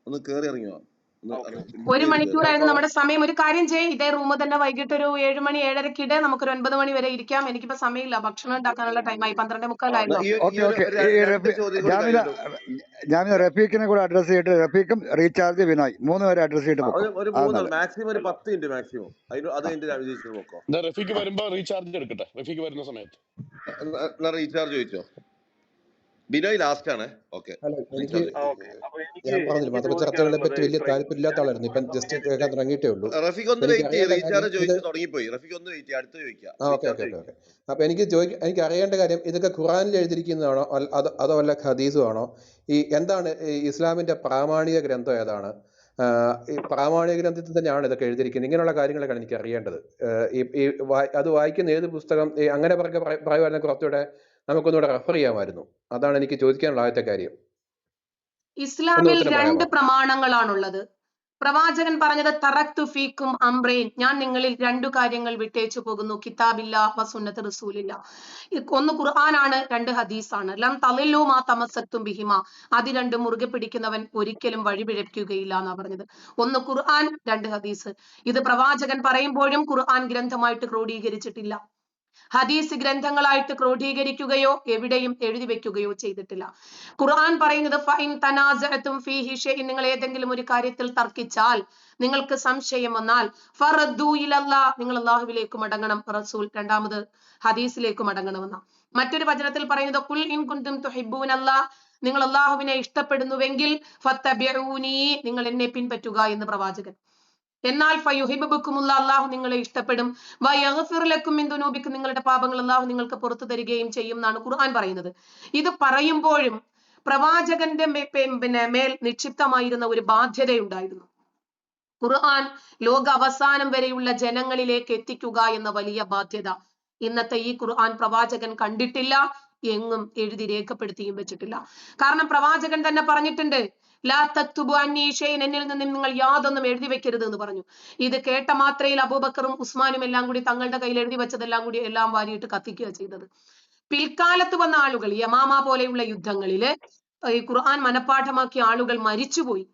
ഒന്ന് കേറി ഇറങ്ങിയോ. 1 മണിക്കൂറായിരുന്നു നമ്മുടെ സമയം. ഒരു കാര്യം ചെയ്യ്, ഇതേ റൂം തന്നെ വൈകിട്ട് ഒരു 7 മണി 7:30 നമുക്കൊരു 9 മണി വരെ ഇരിക്കാം. എനിക്കിപ്പോ സമയമില്ല, ഭക്ഷണം ഉണ്ടാക്കാനുള്ള ടൈമായി. 12:45 ഞാൻ റഫീഖിനെ കൂടെ അഡ്രസ് ചെയ്തിട്ട്, റഫീഖും റീചാർജ് വിനോയ് 3 പേരെ അഡ്രസ് ചെയ്തിട്ട് മാക്സിമം ഒരു 10 മിനിറ്റ് മാക്സിമം. അത് റഫീഖ് വരുമ്പോ റീചാർജ് എടുക്കട്ടെ. റഫീഖ് വരുന്ന സമയത്ത് റീചാർജ് ചോദിച്ചോ. ബിനോയ് ലാസ്റ്റ് ആണ്. ഓക്കെ, ഞാൻ പറഞ്ഞില്ല, മതചർച്ചകളെ പറ്റി വലിയ താല്പര്യമില്ലാത്ത ആളായിരുന്നു. ഇപ്പം ജസ്റ്റ് കേൾക്കാൻ തുടങ്ങിയിട്ടേ ഉള്ളൂ. റഫീഖ് ഒന്ന് വെയിറ്റ് ചെയ്യ്. റീചാർജ് ചോദിച്ചു തുടങ്ങിപ്പോയി. റഫീഖ് ഒന്ന് വെയിറ്റ് ചെയ്യ്, അടുത്ത് ചോദിക്കാം. ഓക്കെ. അപ്പൊ എനിക്ക് അറിയേണ്ട കാര്യം, ഇതൊക്കെ ഖുറാനിൽ എഴുതിയിരിക്കുന്നതാണോ അതോ വല്ല ഹദീസും ആണോ? എന്താണ് ഇസ്ലാമിന്റെ പ്രാമാണിക ഗ്രന്ഥം ഏതാണ്? ഈ പ്രാമാണിക ഗ്രന്ഥത്തിൽ തന്നെയാണ് ഇതൊക്കെ എഴുതിയിരിക്കുന്നത്. ഇങ്ങനെയുള്ള കാര്യങ്ങളൊക്കെയാണ് എനിക്ക് അറിയേണ്ടത്. അത് വായിക്കുന്ന ഏത് പുസ്തകം അങ്ങനെ പറയുമായിരുന്നെങ്കിൽ കുറച്ചുകൂടെ നമുക്കൊന്നുകൂടെ റെഫർ ചെയ്യാമായിരുന്നു. അതാണ് എനിക്ക് ചോദിക്കാനുള്ള ആദ്യത്തെ കാര്യം. ഇസ്ലാമിൽ 2 പ്രമാണങ്ങളാണുള്ളത്. പ്രവാചകൻ പറഞ്ഞത് തറക്തു ഫീക്കും അംറൈൻ, ഞാൻ നിങ്ങളിൽ 2 കാര്യങ്ങൾ വിട്ടേച്ചു പോകുന്നു. കിതാബില്ല വസുന്നത്ത് റസൂലില്ല. ഒന്ന് ഖുർആനാണ്, 2 ഹദീസാണ്. ലം തളില്ലു മാ തമസ്സക്തും ബിഹിമ, അത് 2 മുറുകെ പിടിക്കുന്നവൻ ഒരിക്കലും വഴിപിഴയ്ക്കുകയില്ല എന്നാ പറഞ്ഞത്. ഒന്ന് ഖുർആൻ, 2 ഹദീസ്. ഇത് പ്രവാചകൻ പറയുമ്പോഴും ഖുർആൻ ഗ്രന്ഥമായിട്ട് ക്രോഡീകരിച്ചിട്ടില്ല. ഹദീസ് ഗ്രന്ഥങ്ങളായിട്ട് ക്രോഡീകരിക്കുകയോ എവിടെയും എഴുതി വെക്കുകയോ ചെയ്തിട്ടില്ല. ഖുർആൻ പറയുന്നത് ഫഇൻ തനാസഅതും ഫീഹി ഷൈഇൻ, നിങ്ങൾ ഏതെങ്കിലും ഒരു കാര്യത്തിൽ തർക്കിച്ചാൽ, നിങ്ങൾക്ക് സംശയം വന്നാൽ ഫറദ്ദു ഇലല്ലാഹ്, നിങ്ങൾ അല്ലാഹുവിലേക്ക് മടങ്ങണം. റസൂൽ 2ാമത് ഹദീസിലേക്ക് മടങ്ങണമെന്ന. മറ്റൊരു വചനത്തിൽ പറയുന്നത് ഖുൽ ഇൻ കുൻതും തുഹിബ്ബൂനല്ലാഹ്, നിങ്ങൾ അല്ലാഹുവിനെ ഇഷ്ടപ്പെടുന്നുവെങ്കിൽ ഫത്തബിഊനി, നിങ്ങൾ എന്നെ പിൻപറ്റുക എന്ന് പ്രവാചകൻ. എന്നാൽ ഫയുഹിബ്ബുക്കുമുള്ള, അല്ലാഹു നിങ്ങളെ ഇഷ്ടപ്പെടും. വയഗ്ഫിർ ലക്കും മിൻ ദുനൂബിക്കും, നിങ്ങളുടെ പാപങ്ങൾ അല്ലാഹു നിങ്ങൾക്ക് പുറത്തു തരികയും ചെയ്യും എന്നാണ് ഖുർആൻ പറയുന്നത്. ഇത് പറയുമ്പോഴും പ്രവാചകന്റെ മേൽ നിക്ഷിപ്തമായിരുന്ന ഒരു ബാധ്യതയുണ്ടായിരുന്നു. ഖുർആൻ ലോക അവസാനം വരെയുള്ള ജനങ്ങളിലേക്ക് എത്തിക്കുക എന്ന വലിയ ബാധ്യത. ഇന്നത്തെ ഈ ഖുർആൻ പ്രവാചകൻ കണ്ടിട്ടില്ല, എങ്ങും എഴുതി രേഖപ്പെടുത്തിയും വെച്ചിട്ടില്ല. കാരണം പ്രവാചകൻ തന്നെ പറഞ്ഞിട്ടുണ്ട്, ലാ തക്തുബു അന്നീ ഷൈഅൻ, എന്നിൽ നിന്നും നിങ്ങൾ യാതൊന്നും എഴുതി വെക്കരുത് എന്ന് പറഞ്ഞു. ഇത് കേട്ട മാത്രയിൽ അബൂബക്കറും ഉസ്മാനും എല്ലാം കൂടി തങ്ങളുടെ കയ്യിൽ എഴുതി വെച്ചതെല്ലാം കൂടി എല്ലാം വാരിയിട്ട് കത്തിക്കുക ചെയ്തത്. പിൽക്കാലത്ത് വന്ന ആളുകൾ, യമാമ പോലെയുള്ള യുദ്ധങ്ങളില് ഈ ഖുർആൻ മനഃപ്പാഠമാക്കിയ ആളുകൾ മരിച്ചുപോയി.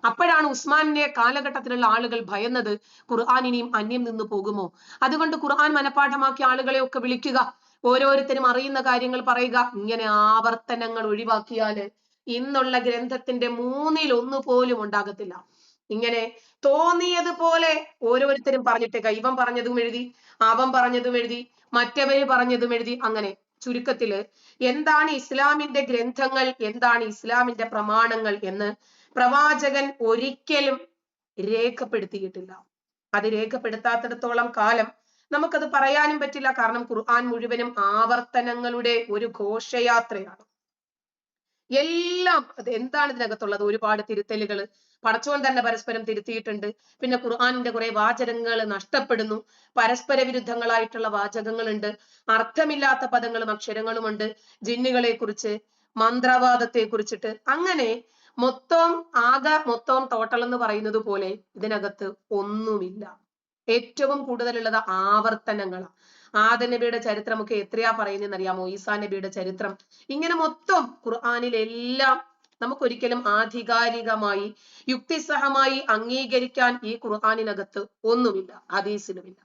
അപ്പോഴാണ് ഉസ്മാനിന്റെ കാലഘട്ടത്തിലുള്ള ആളുകൾ ഭയന്നത്, ഖുർആൻ ഇനിയും അന്യം നിന്ന് പോകുമോ. അതുകൊണ്ട് ഖുർആൻ മനഃപ്പാഠമാക്കിയ ആളുകളെ ഒക്കെ വിളിക്കുക, ഓരോരുത്തരും അറിയുന്ന കാര്യങ്ങൾ പറയുക. ഇങ്ങനെ ആവർത്തനങ്ങൾ ഒഴിവാക്കിയാല് ഇന്നുള്ള ഗ്രന്ഥത്തിന്റെ 1/3 പോലും ഉണ്ടാകത്തില്ല. ഇങ്ങനെ തോന്നിയതുപോലെ ഓരോരുത്തരും പറഞ്ഞിട്ട്, ഇവൻ പറഞ്ഞതും എഴുതി, അവൻ പറഞ്ഞതും എഴുതി, മറ്റവര് പറഞ്ഞതും എഴുതി. അങ്ങനെ ചുരുക്കത്തില് എന്താണ് ഇസ്ലാമിന്റെ ഗ്രന്ഥങ്ങൾ, എന്താണ് ഇസ്ലാമിന്റെ പ്രമാണങ്ങൾ എന്ന് പ്രവാചകൻ ഒരിക്കലും രേഖപ്പെടുത്തിയിട്ടില്ല. അത് രേഖപ്പെടുത്താത്തിടത്തോളം കാലം നമുക്കത് പറയാനും പറ്റില്ല. കാരണം ഖുർആൻ മുഴുവനും ആവർത്തനങ്ങളുടെ ഒരു ഘോഷയാത്രയാണ്. എല്ലാം എന്താണ് ഇതിനകത്തുള്ളത്? ഒരുപാട് തിരുത്തലുകൾ പടച്ചോൻ തന്നെ പരസ്പരം തിരുത്തിയിട്ടുണ്ട്. പിന്നെ ഖുർആനിന്റെ കുറെ വാചകങ്ങൾ നഷ്ടപ്പെടുന്നു, പരസ്പര വിരുദ്ധങ്ങളായിട്ടുള്ള വാചകങ്ങളുണ്ട്, അർത്ഥമില്ലാത്ത പദങ്ങളും അക്ഷരങ്ങളുമുണ്ട്, ജിന്നുകളെ കുറിച്ച്, മന്ത്രവാദത്തെ കുറിച്ചിട്ട്. അങ്ങനെ മൊത്തം ടോട്ടൽ എന്ന് പറയുന്നത് പോലെ ഇതിനകത്ത് ഒന്നുമില്ല. ഏറ്റവും കൂടുതലുള്ളത് ആവർത്തനങ്ങളാണ്. ആദം നബിയുടെ ചരിത്രമൊക്കെ എത്രയാ പറയുന്നതെന്ന് അറിയാമോ? ഈസാ നബിയുടെ ചരിത്രം. ഇങ്ങനെ മൊത്തം ഖുർആനിലെല്ലാം നമുക്കൊരിക്കലും ആധികാരികമായി യുക്തിസഹമായി അംഗീകരിക്കാൻ ഈ ഖുർആനിനകത്ത് ഒന്നുമില്ല, ഹദീസിലുമില്ല.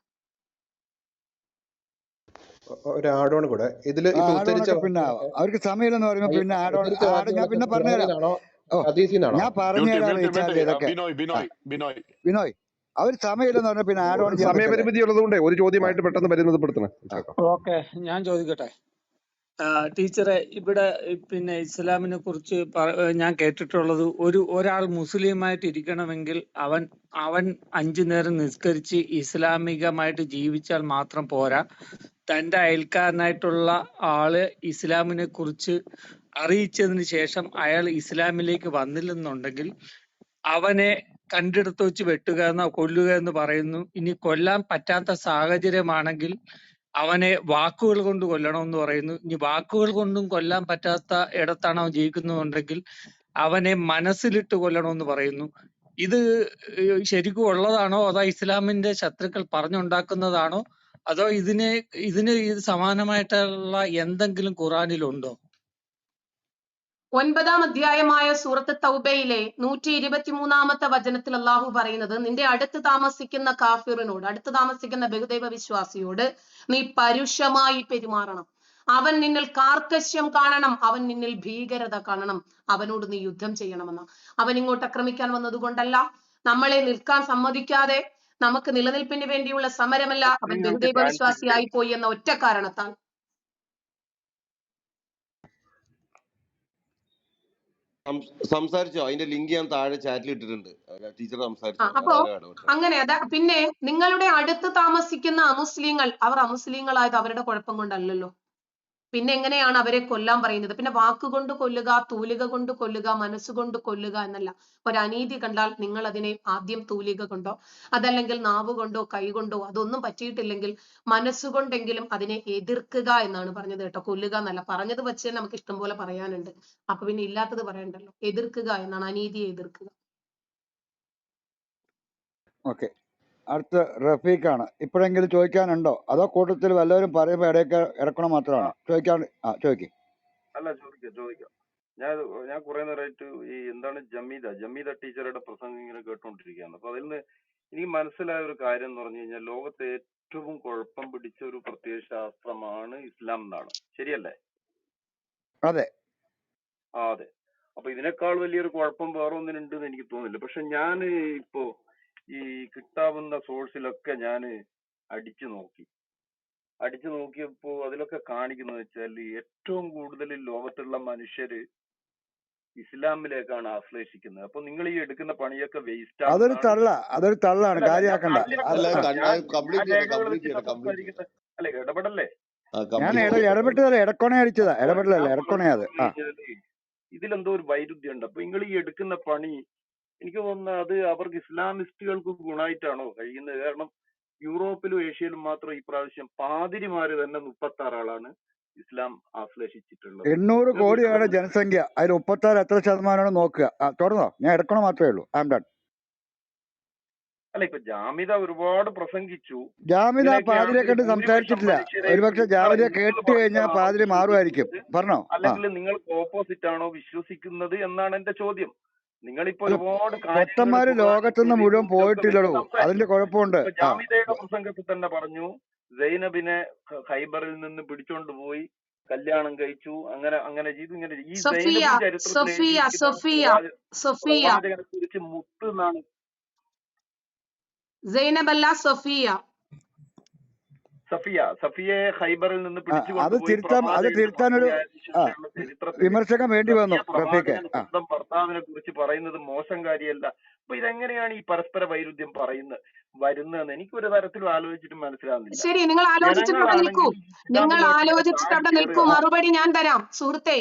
ഒരു ആഡ് ഓൺ കൂടെ ഇതില് ഇപ്പൊ ഉദ്ധരിച്ച പിന്നെ അവർക്ക് സമയമില്ലെന്ന് പറയുമ്പോ പിന്നെ ഞാൻ പിന്നെ പറഞ്ഞുതരാം. ഓ ഹദീസിൽ നിന്നാണോ? ഞാൻ മ്യൂട്ട് പറഞ്ഞുതരാം മ്യൂട്ട് റീച്ചാൻഡ് മ്യൂട്ട് ഇതൊക്കെ. ബിനോയ് ആ ബിനോയ് ബിനോയ് വിനോയ്, അവർ സമയമില്ലെന്ന് പറഞ്ഞ പിന്നെ ആഡ് ഓൺ ചെയ്യാൻ പറ്റണ്ടേ? സമയപരിമിതി ഉള്ളതുകൊണ്ട് ഒരു ആ ചോദ്യമായിട്ട് പെട്ടെന്ന് പരിമിതപ്പെടുത്തണം. ആ ഓക്കെ, ഞാൻ ചോദിക്കട്ടെ. ടീച്ചറെ, ഇവിടെ പിന്നെ ഇസ്ലാമിനെ കുറിച്ച് ഞാൻ കേട്ടിട്ടുള്ളത്, ഒരാൾ മുസ്ലിമായിട്ട് ഇരിക്കണമെങ്കിൽ അവൻ 5 നേരം നിസ്കരിച്ച് ഇസ്ലാമികമായിട്ട് ജീവിച്ചാൽ മാത്രം പോരാ. തന്റെ അയൽക്കാരനായിട്ടുള്ള ആള് ഇസ്ലാമിനെ കുറിച്ച് അറിയിച്ചതിന് ശേഷം അയാൾ ഇസ്ലാമിലേക്ക് വന്നില്ലെന്നുണ്ടെങ്കിൽ അവനെ കണ്ടിടത്ത് വെച്ച് വെട്ടുക കൊല്ലുക എന്ന് പറയുന്നു. ഇനി കൊല്ലാൻ പറ്റാത്ത സാഹചര്യമാണെങ്കിൽ അവനെ വാക്കുകൾ കൊണ്ട് കൊല്ലണമെന്ന് പറയുന്നു. ഇനി വാക്കുകൾ കൊണ്ടും കൊല്ലാൻ പറ്റാത്ത ഇടത്താണ് അവൻ ജീവിക്കുന്നുണ്ടെങ്കിൽ അവനെ മനസ്സിലിട്ട് കൊല്ലണമെന്ന് പറയുന്നു. ഇത് ശരിക്കും ഉള്ളതാണോ, അതോ ഇസ്ലാമിന്റെ ശത്രുക്കൾ പറഞ്ഞുണ്ടാക്കുന്നതാണോ, അതോ ഇതിന് ഇത് സമാനമായിട്ടുള്ള എന്തെങ്കിലും ഖുറാനിലുണ്ടോ? 9-ാം അധ്യായമായ സൂറത്ത് തൗബയിലെ 123-ാമത്തെ വചനത്തിൽ അള്ളാഹു പറയുന്നത്, നിന്റെ അടുത്ത് താമസിക്കുന്ന കാഫിറിനോട്, അടുത്ത് താമസിക്കുന്ന ബഹുദൈവ വിശ്വാസിയോട് നീ പരുഷമായി പെരുമാറണം. അവൻ നിന്നിൽ കാർക്കശ്യം കാണണം, അവൻ നിന്നിൽ ഭീകരത കാണണം, അവനോട് നീ യുദ്ധം ചെയ്യണമെന്ന. അവൻ ഇങ്ങോട്ട് ആക്രമിക്കാൻ വന്നത് കൊണ്ടല്ല, നമ്മളെ നിൽക്കാൻ സമ്മതിക്കാതെ നമുക്ക് നിലനിൽപ്പിന് വേണ്ടിയുള്ള സമരമല്ല, അവൻ ബഹുദൈവ വിശ്വാസിയായി പോയി എന്ന ഒറ്റ കാരണത്താൽ. സംസാരിച്ചോ? അതിന്റെ ലിങ്ക് ഞാൻ താഴെ ചാറ്റിൽ ഇട്ടിട്ടുണ്ട്. ടീച്ചർ സംസാരിച്ചോ? അപ്പോ അങ്ങനെ പിന്നെ നിങ്ങളുടെ അടുത്ത് താമസിക്കുന്ന അമുസ്ലിങ്ങൾ, അവർ അമുസ്ലിങ്ങളായത് അവരുടെ കുഴപ്പം കൊണ്ടല്ലല്ലോ. പിന്നെ എങ്ങനെയാണ് അവരെ കൊല്ലാൻ പറയുന്നത്? പിന്നെ വാക്കുകൊണ്ട് കൊല്ലുക, തൂലിക കൊണ്ട് കൊല്ലുക, മനസ്സുകൊണ്ട് കൊല്ലുക എന്നല്ല. ഒരു അനീതി കണ്ടാൽ നിങ്ങൾ അതിനെ ആദ്യം തൂലിക കൊണ്ടോ അതല്ലെങ്കിൽ നാവ് കൊണ്ടോ കൈ കൊണ്ടോ, അതൊന്നും പറ്റിയിട്ടില്ലെങ്കിൽ മനസ്സുകൊണ്ടെങ്കിലും അതിനെ എതിർക്കുക എന്നാണ് പറഞ്ഞത് കേട്ടോ. കൊല്ലുക എന്നല്ല പറഞ്ഞത്. വെച്ച് നമുക്ക് ഇഷ്ടം പോലെ പറയാനുണ്ട്. അപ്പൊ പിന്നെ ഇല്ലാത്തത് പറയണ്ടല്ലോ. എതിർക്കുക എന്നാണ്, അനീതിയെ എതിർക്കുക. ഓക്കെ, അടുത്ത റഫീഖാണ്. ഇപ്പോഴെങ്കിലും ചോദിക്കാനുണ്ടോ, അതോ കൂട്ടത്തിൽ വല്ലവരും പറയുമ്പോൾ ഇടയ്ക്ക് ഇറക്കണം മാത്രമാണോ ചോദിക്കാൻ? ചോദിക്കും. അല്ല, ചോദിക്കാം. ഞാൻ കുറെ നേരമായിട്ട് ഈ എന്താണ് ജമീദ ടീച്ചറുടെ പ്രസംഗം ഇങ്ങനെ കേട്ടോണ്ടിരിക്കുകയാണ്. അപ്പൊ അതിൽ നിന്ന് എനിക്ക് മനസ്സിലായ ഒരു കാര്യം എന്ന് പറഞ്ഞു കഴിഞ്ഞാൽ, ലോകത്തെ ഏറ്റവും കുഴപ്പം പിടിച്ച ഒരു പ്രത്യയ ശാസ്ത്രമാണ് ഇസ്ലാം എന്നാണ്. ശരിയല്ലേ? അതെ. അതെ. അപ്പൊ ഇതിനേക്കാൾ വലിയൊരു കുഴപ്പം വേറെ ഒന്നിനുണ്ട് എന്ന് എനിക്ക് തോന്നുന്നില്ല. പക്ഷെ ഞാൻ ഇപ്പോ ഈ കിട്ടാവുന്ന സോഴ്സിലൊക്കെ ഞാൻ അടിച്ചു നോക്കിയപ്പോ അതിലൊക്കെ കാണിക്കുന്നത് വെച്ചാൽ, ഏറ്റവും കൂടുതൽ ലോകത്തുള്ള മനുഷ്യര് ഇസ്ലാമിലേക്കാണ് ആശ്ലേഷിക്കുന്നത്. അപ്പൊ നിങ്ങൾ ഈ എടുക്കുന്ന പണിയൊക്കെ വേസ്റ്റ് അതൊരു തള്ളാണ്, കാര്യാക്കണ്ട. അല്ലെ, ഇടപെടല്ലേ? ഞാൻ ഇടപെട്ടതല്ല, ഇടക്കൊണ അടിച്ചതാ. ഇടപെടലല്ല, ഇടക്കൊണ അത്. ഇതിലെന്തോ ഒരു വൈരുദ്ധ്യം ഉണ്ട്. അപ്പൊ നിങ്ങൾ ഈ എടുക്കുന്ന പണി എനിക്ക് തോന്നുന്നത് അത് അവർക്ക് ഇസ്ലാമിസ്റ്റുകൾക്ക് ഗുണമായിട്ടാണോ കഴിയുന്നത്? കാരണം യൂറോപ്പിലും ഏഷ്യയിലും മാത്രം ഈ പ്രാവശ്യം പാതിരിമാര് തന്നെ 36 ആളാണ് ഇസ്ലാം ആശ്ലേഷിച്ചിട്ടുള്ളത്. 800 കോടിയാണ് ജനസംഖ്യ. അതിൽ 36 എത്ര ശതമാനമാണ് നോക്കുക. തുടർന്നോ, ഞാൻ എടുക്കണ മാത്രമേ ഉള്ളൂ. അല്ല, ഇപ്പൊ ജാമിദ ഒരുപാട് പ്രസംഗിച്ചു. ജാമിദ പാതിരെ കണ്ട് സംസാരിച്ചിട്ടില്ല. ഒരുപക്ഷെ ജാമിദ കേട്ട് കഴിഞ്ഞാൽ പാതിരി മാറുമായിരിക്കും. പറഞ്ഞോ? അല്ലെങ്കിൽ നിങ്ങൾക്ക് ഓപ്പോസിറ്റ് ആണോ വിശ്വസിക്കുന്നത് എന്നാണ് എന്റെ ചോദ്യം. നിങ്ങളിപ്പോ ഒരുപാട് പൊട്ടന്മാര് ലോകത്തുനിന്ന് മുഴുവൻ പോയിട്ടില്ലടോ, അതിന്റെ കുഴപ്പമുണ്ട്. ജാമിദയുടെ പ്രസംഗത്തിൽ തന്നെ പറഞ്ഞു, സൈനബിനെ ഖൈബറിൽ നിന്ന് പിടിച്ചോണ്ട് പോയി കല്യാണം കഴിച്ചു, അങ്ങനെ ചെയ്തു. ഇങ്ങനെ ഈ ചരിത്രത്തിനെ കുറിച്ച് മുത്ത് എന്നാണ്. സൈനബല്ല, സഫിയയെ ഖൈബറിൽ നിന്ന് അത് തിരുത്താനൊരു വിമർശകം വേണ്ടി വന്നു. സ്വന്തം ഭർത്താവിനെ കുറിച്ച് പറയുന്നത് മോശം കാര്യമല്ല. അപ്പൊ ഇതെങ്ങനെയാണ് ഈ പരസ്പര വൈരുദ്ധ്യം വരുന്നതെന്ന് എനിക്ക് ഒരു തരത്തിലും ആലോചിച്ചിട്ട് മനസ്സിലാവുന്നില്ല. ശരി, നിങ്ങൾ ആലോചിച്ചിട്ട് നിൽക്കൂ. മറുപടി ഞാൻ തരാം സുഹൃത്തെ.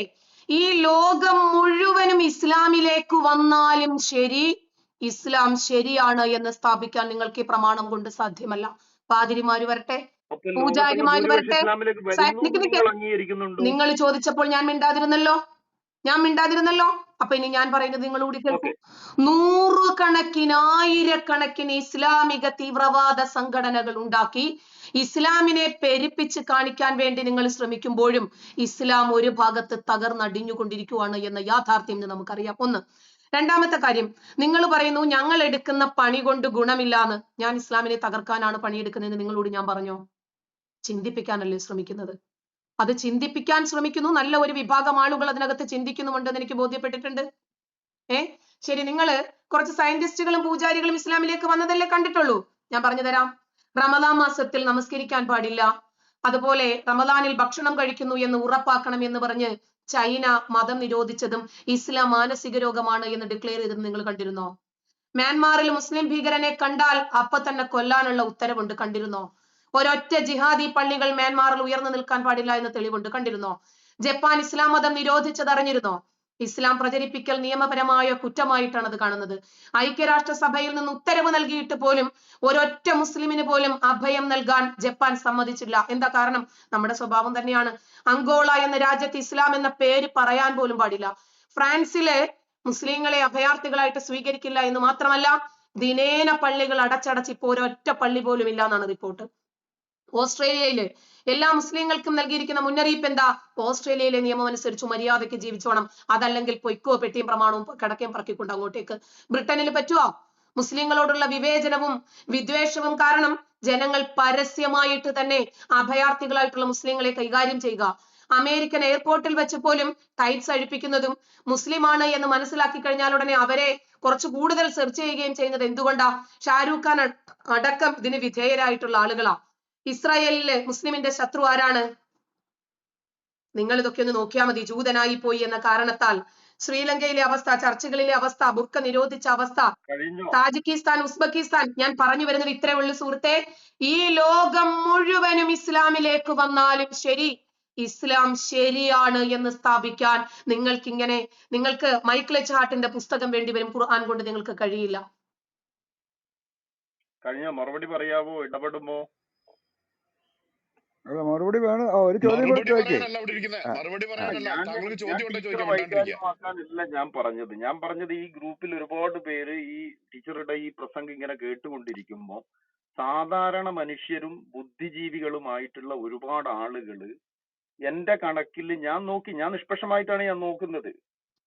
ഈ ലോകം മുഴുവനും ഇസ്ലാമിലേക്ക് വന്നാലും ശരി, ഇസ്ലാം ശരിയാണ് എന്ന് സ്ഥാപിക്കാൻ നിങ്ങൾക്ക് ഈ പ്രമാണം കൊണ്ട് സാധ്യമല്ല. പാതിരിമാര് വരട്ടെ, പൂജാരിമാര് വരട്ടെ. നിങ്ങൾ ചോദിച്ചപ്പോൾ ഞാൻ മിണ്ടാതിരുന്നല്ലോ. അപ്പൊ ഇനി ഞാൻ പറയുന്നത് നിങ്ങൾ കൂടി കേൾക്കൂ. 100 ആയിരക്കണക്കിന് ഇസ്ലാമിക തീവ്രവാദ സംഘടനകൾ ഉണ്ടാക്കി ഇസ്ലാമിനെ പെരുപ്പിച്ച് കാണിക്കാൻ വേണ്ടി നിങ്ങൾ ശ്രമിക്കുമ്പോഴും ഇസ്ലാം ഒരു ഭാഗത്ത് തകർന്നടിഞ്ഞുകൊണ്ടിരിക്കുകയാണ് എന്ന യാഥാർത്ഥ്യം നമുക്കറിയാം. ഒന്ന്. രണ്ടാമത്തെ കാര്യം, നിങ്ങൾ പറയുന്നു ഞങ്ങൾ എടുക്കുന്ന പണി കൊണ്ട് ഗുണമില്ലാന്ന്. ഞാൻ ഇസ്ലാമിനെ തകർക്കാനാണ് പണിയെടുക്കുന്നതെന്ന് നിങ്ങളോട് ഞാൻ പറഞ്ഞോ? ചിന്തിപ്പിക്കാനല്ലേ ശ്രമിക്കുന്നത്. അത് ചിന്തിപ്പിക്കാൻ ശ്രമിക്കുന്നു. നല്ല ഒരു വിഭാഗം ആളുകൾ അതിനകത്ത് ചിന്തിക്കുന്നുണ്ടെന്ന് എനിക്ക് ബോധ്യപ്പെട്ടിട്ടുണ്ട്. ശരി, നിങ്ങള് കുറച്ച് സയന്റിസ്റ്റുകളും പൂജാരികളും ഇസ്ലാമിലേക്ക് വന്നതല്ലേ കണ്ടിട്ടുള്ളൂ. ഞാൻ പറഞ്ഞു തരാം. റമദാൻ മാസത്തിൽ നമസ്കരിക്കാൻ പാടില്ല, അതുപോലെ റമദാനിൽ ഭക്ഷണം കഴിക്കുന്നു എന്ന് ഉറപ്പാക്കണം എന്ന് പറഞ്ഞ് ചൈന മതം നിരോധിച്ചതും ഇസ്ലാം മാനസിക രോഗമാണ് എന്ന് ഡിക്ലെയർ ചെയ്തത് നിങ്ങൾ കണ്ടിരുന്നോ? മ്യാൻമാറിൽ മുസ്ലിം ഭീകരനെ കണ്ടാൽ അപ്പൊ തന്നെ കൊല്ലാനുള്ള ഉത്തരവുണ്ട്, കണ്ടിരുന്നോ? ഒരൊറ്റ ജിഹാദി പള്ളികൾ മ്യാൻമാറിൽ ഉയർന്നു നിൽക്കാൻ പാടില്ല എന്ന് തെളിവുണ്ട്, കണ്ടിരുന്നോ? ജപ്പാൻ ഇസ്ലാം മതം നിരോധിച്ചത് അറിഞ്ഞിരുന്നോ? ഇസ്ലാം പ്രചരിപ്പിക്കൽ നിയമപരമായ കുറ്റമായിട്ടാണ് അത് കാണുന്നത്. ഐക്യരാഷ്ട്രസഭയിൽ നിന്ന് ഉത്തരവ് നൽകിയിട്ട് പോലും ഒരൊറ്റ മുസ്ലിമിന് പോലും അഭയം നൽകാൻ ജപ്പാൻ സമ്മതിച്ചില്ല. എന്താ കാരണം? നമ്മുടെ സ്വഭാവം തന്നെയാണ്. അങ്കോള എന്ന രാജ്യത്ത് ഇസ്ലാം എന്ന പേര് പറയാൻ പോലും പാടില്ല. ഫ്രാൻസിലെ മുസ്ലിങ്ങളെ അഭയാർത്ഥികളായിട്ട് സ്വീകരിക്കില്ല എന്ന് മാത്രമല്ല, ദിനേന പള്ളികൾ അടച്ചടച്ച് ഇപ്പോ ഒരൊറ്റ പള്ളി പോലും ഇല്ല എന്നാണ് റിപ്പോർട്ട്. ഓസ്ട്രേലിയയില് എല്ലാ മുസ്ലിങ്ങൾക്കും നൽകിയിരിക്കുന്ന മുന്നറിയിപ്പ് എന്താ? ഓസ്ട്രേലിയയിലെ നിയമം അനുസരിച്ച് മര്യാദയ്ക്ക് ജീവിച്ചോണം, അതല്ലെങ്കിൽ പൊയ്ക്കോ, പെട്ടിയും പ്രമാണവും കിടക്കയും പറക്കിക്കൊണ്ട് അങ്ങോട്ടേക്ക്. ബ്രിട്ടനിൽ പറ്റുമോ? മുസ്ലിങ്ങളോടുള്ള വിവേചനവും വിദ്വേഷവും കാരണം ജനങ്ങൾ പരസ്യമായിട്ട് തന്നെ അഭയാർത്ഥികളായിട്ടുള്ള മുസ്ലിങ്ങളെ കൈകാര്യം ചെയ്യുക. അമേരിക്കൻ എയർപോർട്ടിൽ വെച്ച് പോലും ടൈറ്റ്സ് അഴിപ്പിക്കുന്നതും മുസ്ലിമാണ് എന്ന് മനസ്സിലാക്കി കഴിഞ്ഞാൽ ഉടനെ അവരെ കുറച്ച് കൂടുതൽ സെർച്ച് ചെയ്യുകയും ചെയ്യുന്നത് എന്തുകൊണ്ടാ? ഷാരൂഖ് ഖാൻ അടക്കം ഇതിന് വിധേയരായിട്ടുള്ള ആളുകളാ. ഇസ്രായേലിലെ മുസ്ലിമിന്റെ ശത്രു ആരാണ്? നിങ്ങൾ ഇതൊക്കെ ഒന്ന് നോക്കിയാൽ മതി. ജൂതനായി പോയി എന്ന കാരണത്താൽ ശ്രീലങ്കയിലെ അവസ്ഥ, ചർച്ചുകളിലെ അവസ്ഥ, ബുർക്ക നിരോധിച്ച അവസ്ഥ, താജിക്കിസ്ഥാൻ, ഉസ്ബെക്കിസ്ഥാൻ, ഞാൻ പറഞ്ഞു വരുന്നത് ഇത്രേ ഉള്ളൂ സുഹൃത്തെ. ഈ ലോകം മുഴുവനും ഇസ്ലാമിലേക്ക് വന്നാലും ശരി, ഇസ്ലാം ശരിയാണ് എന്ന് സ്ഥാപിക്കാൻ നിങ്ങൾക്ക് മൈക്കിൾ എച്ച് ഹാർട്ടിന്റെ പുസ്തകം വേണ്ടി വരും. ഖുർആൻ കൊണ്ട് നിങ്ങൾക്ക് കഴിയില്ല. കഴിഞ്ഞ മറുപടി പറയാവോ? ഇടപെടുമോ? മറുപടി വേണം. ഒരു ചോദ്യം കൂടെ ചോദിക്കേ. മറുപടി പറയാനല്ല, താങ്കൾക്ക് ചോദ്യം ഉണ്ടോ ചോദിക്കാൻ വൈകാര്യമാക്കാനില്ല ഞാൻ പറഞ്ഞത് ഈ ഗ്രൂപ്പിൽ ഒരുപാട് പേര് ഈ ടീച്ചറുടെ ഈ പ്രസംഗം ഇങ്ങനെ കേട്ടുകൊണ്ടിരിക്കുമ്പോ സാധാരണ മനുഷ്യരും ബുദ്ധിജീവികളുമായിട്ടുള്ള ഒരുപാട് ആളുകള് എന്റെ കണക്കിൽ ഞാൻ നിഷ്പക്ഷമായിട്ടാണ് ഞാൻ നോക്കുന്നത്.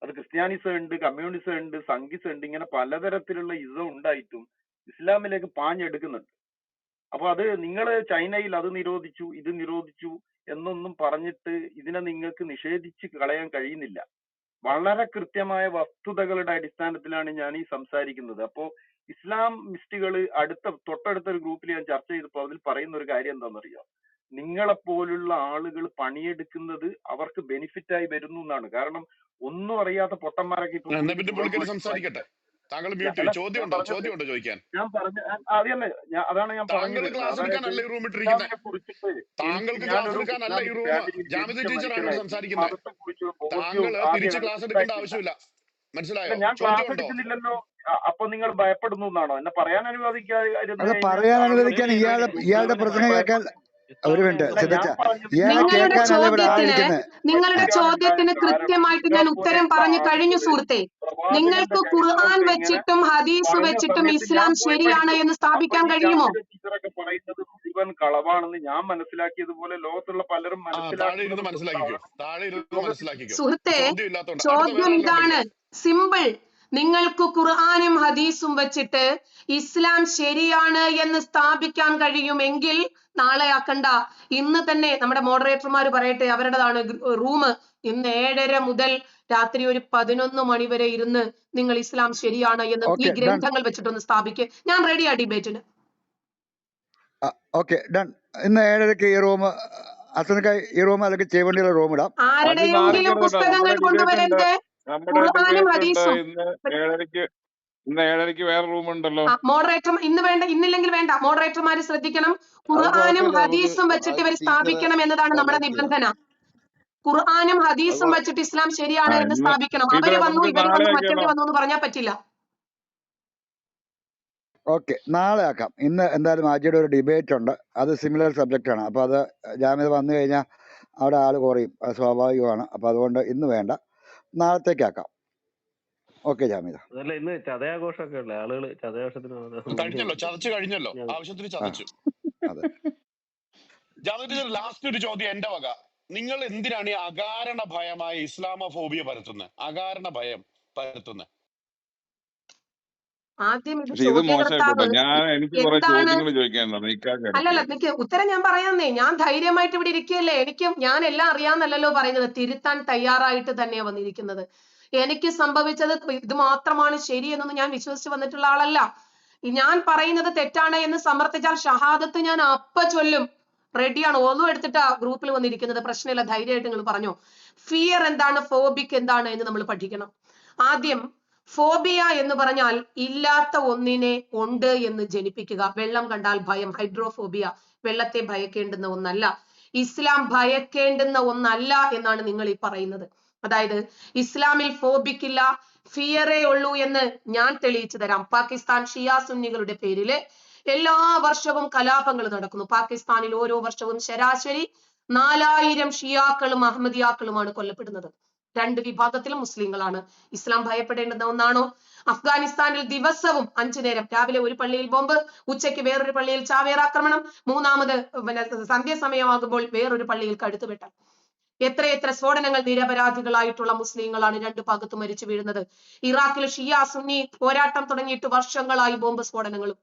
അത് ക്രിസ്ത്യാനിസം ഉണ്ട്, കമ്മ്യൂണിസം ഉണ്ട്, സംഘിസം ഉണ്ട്, ഇങ്ങനെ പലതരത്തിലുള്ള ഇസം ഉണ്ടായിട്ടും ഇസ്ലാമിലേക്ക് പാഞ്ഞെടുക്കുന്നുണ്ട്. അപ്പൊ അത് നിങ്ങൾ ചൈനയിൽ അത് നിരോധിച്ചു, ഇത് നിരോധിച്ചു എന്നൊന്നും പറഞ്ഞിട്ട് ഇതിനെ നിങ്ങൾക്ക് നിഷേധിച്ച് കളയാൻ കഴിയുന്നില്ല. വളരെ കൃത്യമായ വസ്തുതകളുടെ അടിസ്ഥാനത്തിലാണ് ഞാൻ ഈ സംസാരിക്കുന്നത്. അപ്പോ ഇസ്ലാമിസ്റ്റുകൾ തൊട്ടടുത്ത ഒരു ഗ്രൂപ്പിൽ ഞാൻ ചർച്ച ചെയ്തപ്പോൾ അതിൽ പറയുന്ന ഒരു കാര്യം എന്താണെന്നറിയോ? നിങ്ങളെപ്പോലുള്ള ആളുകൾ പണിയെടുക്കുന്നത് അവർക്ക് ബെനിഫിറ്റ് ആയി വരുന്നു എന്നാണ്. കാരണം ഒന്നും അറിയാത്ത പൊട്ടന്മാരൊക്കെ സംസാരിക്കട്ടെ. താങ്കൾ ചോദ്യം ഉണ്ടോ ചോദിക്കാൻ? ഞാൻ പറഞ്ഞ അത് തന്നെ, അതാണ് ഞാൻ പറഞ്ഞത്. ഞാൻ ക്ലാസ് എടുക്കുന്നില്ലല്ലോ. അപ്പൊ നിങ്ങൾ ഭയപ്പെടുന്നു എന്നാണോ? എന്നെ പറയാൻ അനുവദിക്കാൻ ഇയാളുടെ പ്രസംഗം കേൾക്കാൻ ഒരു മിനിറ്റ്. നിങ്ങളുടെ ചോദ്യത്തിന് കൃത്യമായിട്ട് ഞാൻ ഉത്തരം പറഞ്ഞു കഴിഞ്ഞു സുഹൃത്തെ. നിങ്ങൾക്ക് ഖുർആൻ വെച്ചിട്ടും ഹദീസ് വെച്ചിട്ടും ഇസ്ലാം ശരിയാണ് എന്ന് സ്ഥാപിക്കാൻ കഴിയുമോ? ടീച്ചറൊക്കെ പറയുന്നത് മുഴുവൻ കളവാണെന്ന് ഞാൻ മനസ്സിലാക്കിയതുപോലെ ലോകത്തുള്ള പലരും സുഹൃത്തെ, ചോദ്യം ഇതാണ്, സിമ്പിൾ. നിങ്ങൾക്ക് ഖുർആനും ഹദീസും വെച്ചിട്ട് ഇസ്ലാം ശരിയാണ് എന്ന് സ്ഥാപിക്കാൻ കഴിയുമെങ്കിൽ നാളെ ആക്കണ്ട, ഇന്ന് തന്നെ നമ്മുടെ മോഡറേറ്റർമാർ പറയട്ടെ, അവരുടേതാണ് റൂം. ഇന്ന് 7:30 മുതൽ രാത്രി ഒരു 11 മണി വരെ ഇരുന്ന് നിങ്ങൾ ഇസ്ലാം ശരിയാണ് എന്ന് ഈ ഗ്രന്ഥങ്ങൾ വെച്ചിട്ടൊന്ന് സ്ഥാപിക്കുക. ഞാൻ റെഡിയാ ഡിബേറ്റിന്. Okay, done. ഇന്ന് 7:30 ഈ റൂം ഈ റൂം അല്ലെങ്കിൽ ചെയ്യേണ്ടിയുള്ള റൂം ഇടാം. ആരുടെയെങ്കിലും പുസ്തകങ്ങൾ കൊണ്ടുവരരുത്. ഖുർആനും ഹദീസും ഇന്ന് 7:30 വേറെ റൂം ഉണ്ടല്ലോ. മോഡറേറ്റർ ഇന്നില്ലെങ്കിൽ വേണ്ട, മോഡറേറ്റർമാര് ശ്രദ്ധിക്കണം. ഖുർആനും ഹദീസും വെച്ചിട്ട് ഇവർ സ്ഥാപിക്കണം എന്നതാണ് നമ്മുടെ നിബന്ധന. ഖുർആനും ഹദീസും വെച്ചിട്ട് ഇസ്ലാം ശരിയാണ് എന്ന് സ്ഥാപിക്കണം. അവര് വന്നു ഇവര് വന്നു മറ്റവര് വന്നു എന്ന് പറഞ്ഞാൽ പറ്റില്ല. ഓക്കെ, നാളെ ആക്കാം. ഇന്ന് എന്തായാലും ആജിയുടെ ഒരു ഡിബേറ്റ് ഉണ്ട്, അത് സിമിലർ സബ്ജക്റ്റ് ആണ്. അപ്പൊ അത് ജാമ്യത വന്നു കഴിഞ്ഞാൽ അവിടെ ആള് കുറയും, അത് സ്വാഭാവികമാണ്. അപ്പൊ അതുകൊണ്ട് ഇന്ന് വേണ്ട, നാളത്തേക്കാക്കാം. ഓക്കെ ജാമ്യത. ഇന്ന് ചതയാഘോഷമൊക്കെ ഉള്ള ആളുകള് കഴിഞ്ഞല്ലോ, ആവശ്യത്തിന് ചതച്ചു. ലാസ്റ്റ് ഒരു ചോദ്യം എന്റെ വക. നിങ്ങൾ എന്തിനാണ് ഈ അകാരണ ഭയമായ ഇസ്ലാമോഫോബിയ പരത്തുന്നത്? അകാരണ ഭയം പരത്തുന്നത്? ആദ്യം അല്ലല്ല, എനിക്ക് ഉത്തരം ഞാൻ പറയാന്നേ. ഞാൻ ധൈര്യമായിട്ട് ഇവിടെ ഇരിക്കുകയല്ലേ. ഞാൻ എല്ലാം അറിയാന്നല്ലോ പറയുന്നത്. തിരുത്താൻ തയ്യാറായിട്ട് തന്നെയാ വന്നിരിക്കുന്നത്. എനിക്ക് സംഭവിച്ചത് ഇത് മാത്രമാണ് ശരി എന്നൊന്നും ഞാൻ വിശ്വസിച്ച് വന്നിട്ടുള്ള ആളല്ല. ഞാൻ പറയുന്നത് തെറ്റാണ് എന്ന് സമർത്ഥിച്ചാൽ ഷഹാദത്ത് ഞാൻ അപ്പ ചൊല്ലും. റെഡിയാണ്. ഒന്നും എടുത്തിട്ടാ ഗ്രൂപ്പിൽ വന്നിരിക്കുന്നത്. പ്രശ്നമില്ല, ധൈര്യമായിട്ട് നിങ്ങൾ പറഞ്ഞു. ഫിയർ എന്താണ്, ഫോബിക് എന്താണ് എന്ന് നമ്മൾ പഠിക്കണം. ആദ്യം ഫോബിയ എന്ന് പറഞ്ഞാൽ ഇല്ലാത്ത ഒന്നിനെ ഉണ്ട് എന്ന് ജനിപ്പിക്കുക. വെള്ളം കണ്ടാൽ ഭയം, ഹൈഡ്രോഫോബിയ. വെള്ളത്തെ ഭയക്കേണ്ടുന്ന ഒന്നല്ല. ഇസ്ലാം ഭയക്കേണ്ടുന്ന ഒന്നല്ല എന്നാണ് നിങ്ങൾ ഈ പറയുന്നത്. അതായത് ഇസ്ലാമിൽ ഫോബിക് ഇല്ല, ഫിയറേ ഉള്ളൂ എന്ന് ഞാൻ തെളിയിച്ചു തരാം. പാകിസ്ഥാൻ ഷിയ സുന്നികളുടെ പേരില് എല്ലാ വർഷവും കലാപങ്ങൾ നടക്കുന്നു. പാകിസ്ഥാനിൽ ഓരോ വർഷവും ശരാശരി 4000 ഷിയാക്കളും അഹമ്മദിയാക്കളുമാണ് കൊല്ലപ്പെടുന്നത്. രണ്ട് വിഭാഗത്തിലും മുസ്ലിങ്ങളാണ്. ഇസ്ലാം ഭയപ്പെടേണ്ടുന്ന ഒന്നാണോ? അഫ്ഗാനിസ്ഥാനിൽ ദിവസവും 5 നേരം, രാവിലെ ഒരു പള്ളിയിൽ ബോംബ്, ഉച്ചയ്ക്ക് വേറൊരു പള്ളിയിൽ ചാവേറാക്രമണം, മൂന്നാമത് സന്ധ്യാസമയമാകുമ്പോൾ വേറൊരു പള്ളിയിൽ കഴുത്തുവെട്ടൽ. എത്രയെത്ര സ്ഫോടനങ്ങൾ, നിരപരാധികളായിട്ടുള്ള മുസ്ലിങ്ങളാണ് രണ്ടു ഭാഗത്ത് മരിച്ചു വീഴുന്നത്. ഇറാഖിൽ ഷിയ സുന്നി പോരാട്ടം തുടങ്ങിയിട്ട് വർഷങ്ങളായി ബോംബ് സ്ഫോടനങ്ങളും.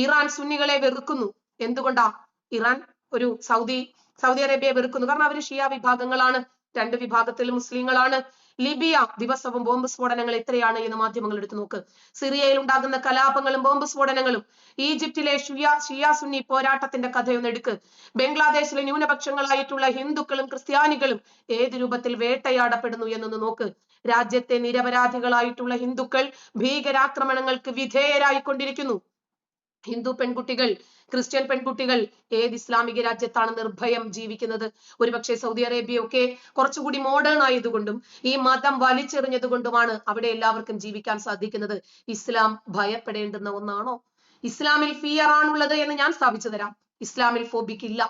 ഇറാൻ സുന്നികളെ വെറുക്കുന്നു. എന്തുകൊണ്ടാ? ഇറാൻ ഒരു സൗദി അറേബ്യയെ വെറുക്കുന്നു. കാരണം അവർ ഷിയ വിഭാഗങ്ങളാണ്, രണ്ട് വിഭാഗത്തിൽ മുസ്ലിങ്ങളാണ്. ലിബിയ ദിവസവും ബോംബ് സ്ഫോടനങ്ങൾ എത്രയാണ് എന്ന് മാധ്യമങ്ങൾ എടുത്തു നോക്ക്. സിറിയയിൽ ഉണ്ടാകുന്ന കലാപങ്ങളും ബോംബ് സ്ഫോടനങ്ങളും. ഈജിപ്തിലെ ഷിയ സുന്നി പോരാട്ടത്തിന്റെ കഥയൊന്ന് എടുക്ക്. ബംഗ്ലാദേശിലെ ന്യൂനപക്ഷങ്ങളായിട്ടുള്ള ഹിന്ദുക്കളും ക്രിസ്ത്യാനികളും ഏത് രൂപത്തിൽ വേട്ടയാടപ്പെടുന്നു എന്നൊന്ന് നോക്ക്. രാജ്യത്തെ നിരപരാധികളായിട്ടുള്ള ഹിന്ദുക്കൾ ഭീകരാക്രമണങ്ങൾക്ക് വിധേയരായിക്കൊണ്ടിരിക്കുന്നു. ഹിന്ദു പെൺകുട്ടികൾ, ക്രിസ്ത്യൻ പെൺകുട്ടികൾ ഏത് ഇസ്ലാമിക രാജ്യത്താണ് നിർഭയം ജീവിക്കുന്നത്? ഒരുപക്ഷെ സൗദി അറേബ്യ ഒക്കെ കുറച്ചുകൂടി മോഡേൺ ആയതുകൊണ്ടും ഈ മതം വലിച്ചെറിഞ്ഞത് കൊണ്ടുമാണ് അവിടെ എല്ലാവർക്കും ജീവിക്കാൻ സാധിക്കുന്നത്. ഇസ്ലാം ഭയപ്പെടേണ്ടുന്ന ഒന്നാണോ? ഇസ്ലാമിൽ ഫിയർ ആണുള്ളത് എന്ന് ഞാൻ സ്ഥാപിച്ചു തരാം. ഇസ്ലാമിൽ ഫോബിക് ഇല്ല.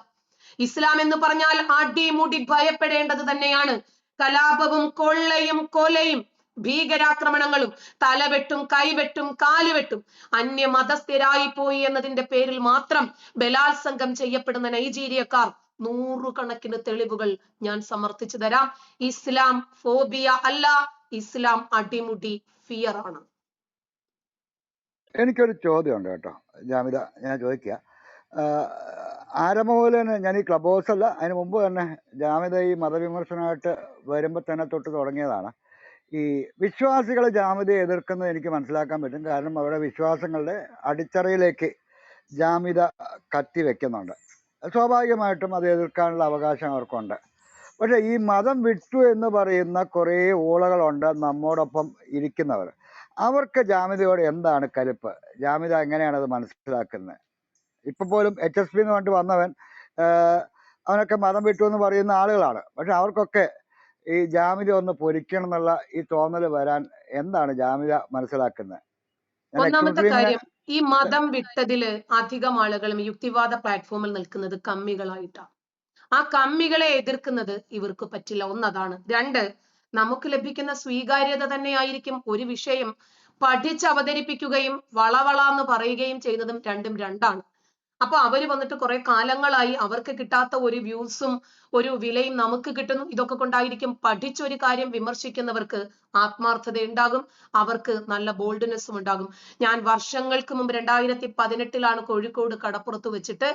ഇസ്ലാം എന്ന് പറഞ്ഞാൽ അടിമുടി ഭയപ്പെടേണ്ടത് തന്നെയാണ്. കലാപവും കൊള്ളയും കൊലയും ഭീകരാക്രമണങ്ങളും തലവെട്ടും കൈവെട്ടും കാലുവെട്ടും അന്യമതസ്ഥരായി പോയി എന്നതിന്റെ പേരിൽ മാത്രം ബലാത്സംഗം ചെയ്യപ്പെടുന്ന നൈജീരിയക്കാർ 100 കണക്കിന് തെളിവുകൾ ഞാൻ സമർത്ഥിച്ചു തരാം. ഇസ്ലാം ഫോബിയ അല്ല, ഇസ്ലാം അടിമുടി ഫിയർ ആണ്. എനിക്കൊരു ചോദ്യമുണ്ട് കേട്ടോ ജാമിദ, ഞാൻ ചോദിക്കുക. ആരംഭം മുതൽ തന്നെ ഞാൻ ഈ ക്ലബ് ഹൗസ് അല്ല, അതിന് മുമ്പ് തന്നെ ജാമിദ ഈ മതവിമർശനമായിട്ട് വരുമ്പോൾ തന്നെ തൊട്ട് തുടങ്ങിയതാണ്. ഈ വിശ്വാസികൾ ജാമിദയെ എതിർക്കുന്നത് എനിക്ക് മനസ്സിലാക്കാൻ പറ്റും. കാരണം അവരുടെ വിശ്വാസങ്ങളുടെ അടിത്തറയിലേക്ക് ജാമിദ കത്തി വെക്കുന്നുണ്ട്. സ്വാഭാവികമായിട്ടും അത് എതിർക്കാനുള്ള അവകാശം അവർക്കുണ്ട്. പക്ഷെ ഈ മതം വിട്ടു എന്ന് പറയുന്ന കുറേ ഊളകളുണ്ട് നമ്മോടൊപ്പം ഇരിക്കുന്നവർ. അവർക്ക് ജാമിദയോട് എന്താണ് കലിപ്പ്? ജാമിദ എങ്ങനെയാണ് അത് മനസ്സിലാക്കുന്നത്? ഇപ്പൊ പോലും HSP എന്ന് പറഞ്ഞിട്ട് വന്നവൻ അവനൊക്കെ മതം വിട്ടു എന്ന് പറയുന്ന ആളുകളാണ്. പക്ഷെ അവർക്കൊക്കെ ഈ ജാമിദ ഒന്ന് പൊരിക്കണം എന്നുള്ള ഈ തോന്നൽ വരാൻ എന്താണ് ജാമിദ മനസ്സിലാക്കുന്നത്? ഒന്നാമത്തെ കാര്യം, ഈ മതം വിട്ടതില് അധികം ആളുകളും യുക്തിവാദ പ്ലാറ്റ്ഫോമിൽ നിൽക്കുന്നത് കമ്മികളായിട്ടാണ്. ആ കമ്മികളെ എതിർക്കുന്നത് ഇവർക്ക് പറ്റില്ല. ഒന്നതാണ്. രണ്ട്, നമുക്ക് ലഭിക്കുന്ന സ്വീകാര്യത തന്നെയായിരിക്കും ഒരു വിഷയം പഠിച്ച് അവതരിപ്പിക്കുകയും വളവളാന്ന് പറയുകയും ചെയ്യുന്നതും രണ്ടും രണ്ടാണ്. അപ്പൊ അവര് വന്നിട്ട് കുറെ കാലങ്ങളായി അവർക്ക് കിട്ടാത്ത ഒരു വ്യൂസും ഒരു വിലയും നമുക്ക് കിട്ടുന്നു. ഇതൊക്കെ കൊണ്ടായിരിക്കും പഠിച്ചൊരു കാര്യം വിമർശിക്കുന്നവർക്ക് ആത്മാർത്ഥത ഉണ്ടാകും, അവർക്ക് നല്ല ബോൾഡ്നെസ്സും ഉണ്ടാകും. ഞാൻ വർഷങ്ങൾക്ക് മുമ്പ് 2018 കോഴിക്കോട് കടപ്പുറത്ത് വെച്ചിട്ട്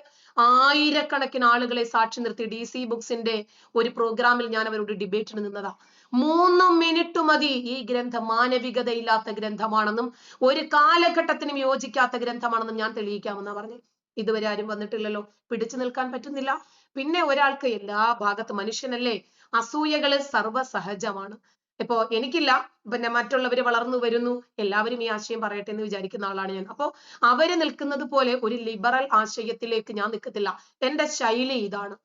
ആയിരക്കണക്കിന് ആളുകളെ സാക്ഷി നിർത്തി DC ബുക്സിന്റെ ഒരു പ്രോഗ്രാമിൽ ഞാൻ അവരോട് ഡിബേറ്റിന് നിന്നതാ. 3 മിനിറ്റ് മതി. ഈ ഗ്രന്ഥം മാനവികതയില്ലാത്ത ഗ്രന്ഥമാണെന്നും ഒരു കാലഘട്ടത്തിനും യോജിക്കാത്ത ഗ്രന്ഥമാണെന്നും ഞാൻ തെളിയിക്കാമെന്നാ പറഞ്ഞു. ഇതുവരെ ആരും വന്നിട്ടില്ലല്ലോ. പിടിച്ചു നിൽക്കാൻ പറ്റുന്നില്ല. പിന്നെ ഒരാൾക്ക് എല്ലാ ഭാഗത്ത്, മനുഷ്യനല്ലേ, അസൂയകള് സർവ്വസഹജമാണ്. ഇപ്പോ എനിക്കില്ല, പിന്നെ മറ്റുള്ളവര് വളർന്നു വരുന്നു, എല്ലാവരും ഈ ആശയം പറയട്ടെ എന്ന് വിചാരിക്കുന്ന ആളാണ് ഞാൻ. അപ്പോ അവര് നിൽക്കുന്നത് പോലെ ഒരു ലിബറൽ ആശയത്തിലേക്ക് ഞാൻ നിൽക്കത്തില്ല. എന്റെ ശൈലി ഇതാണ്.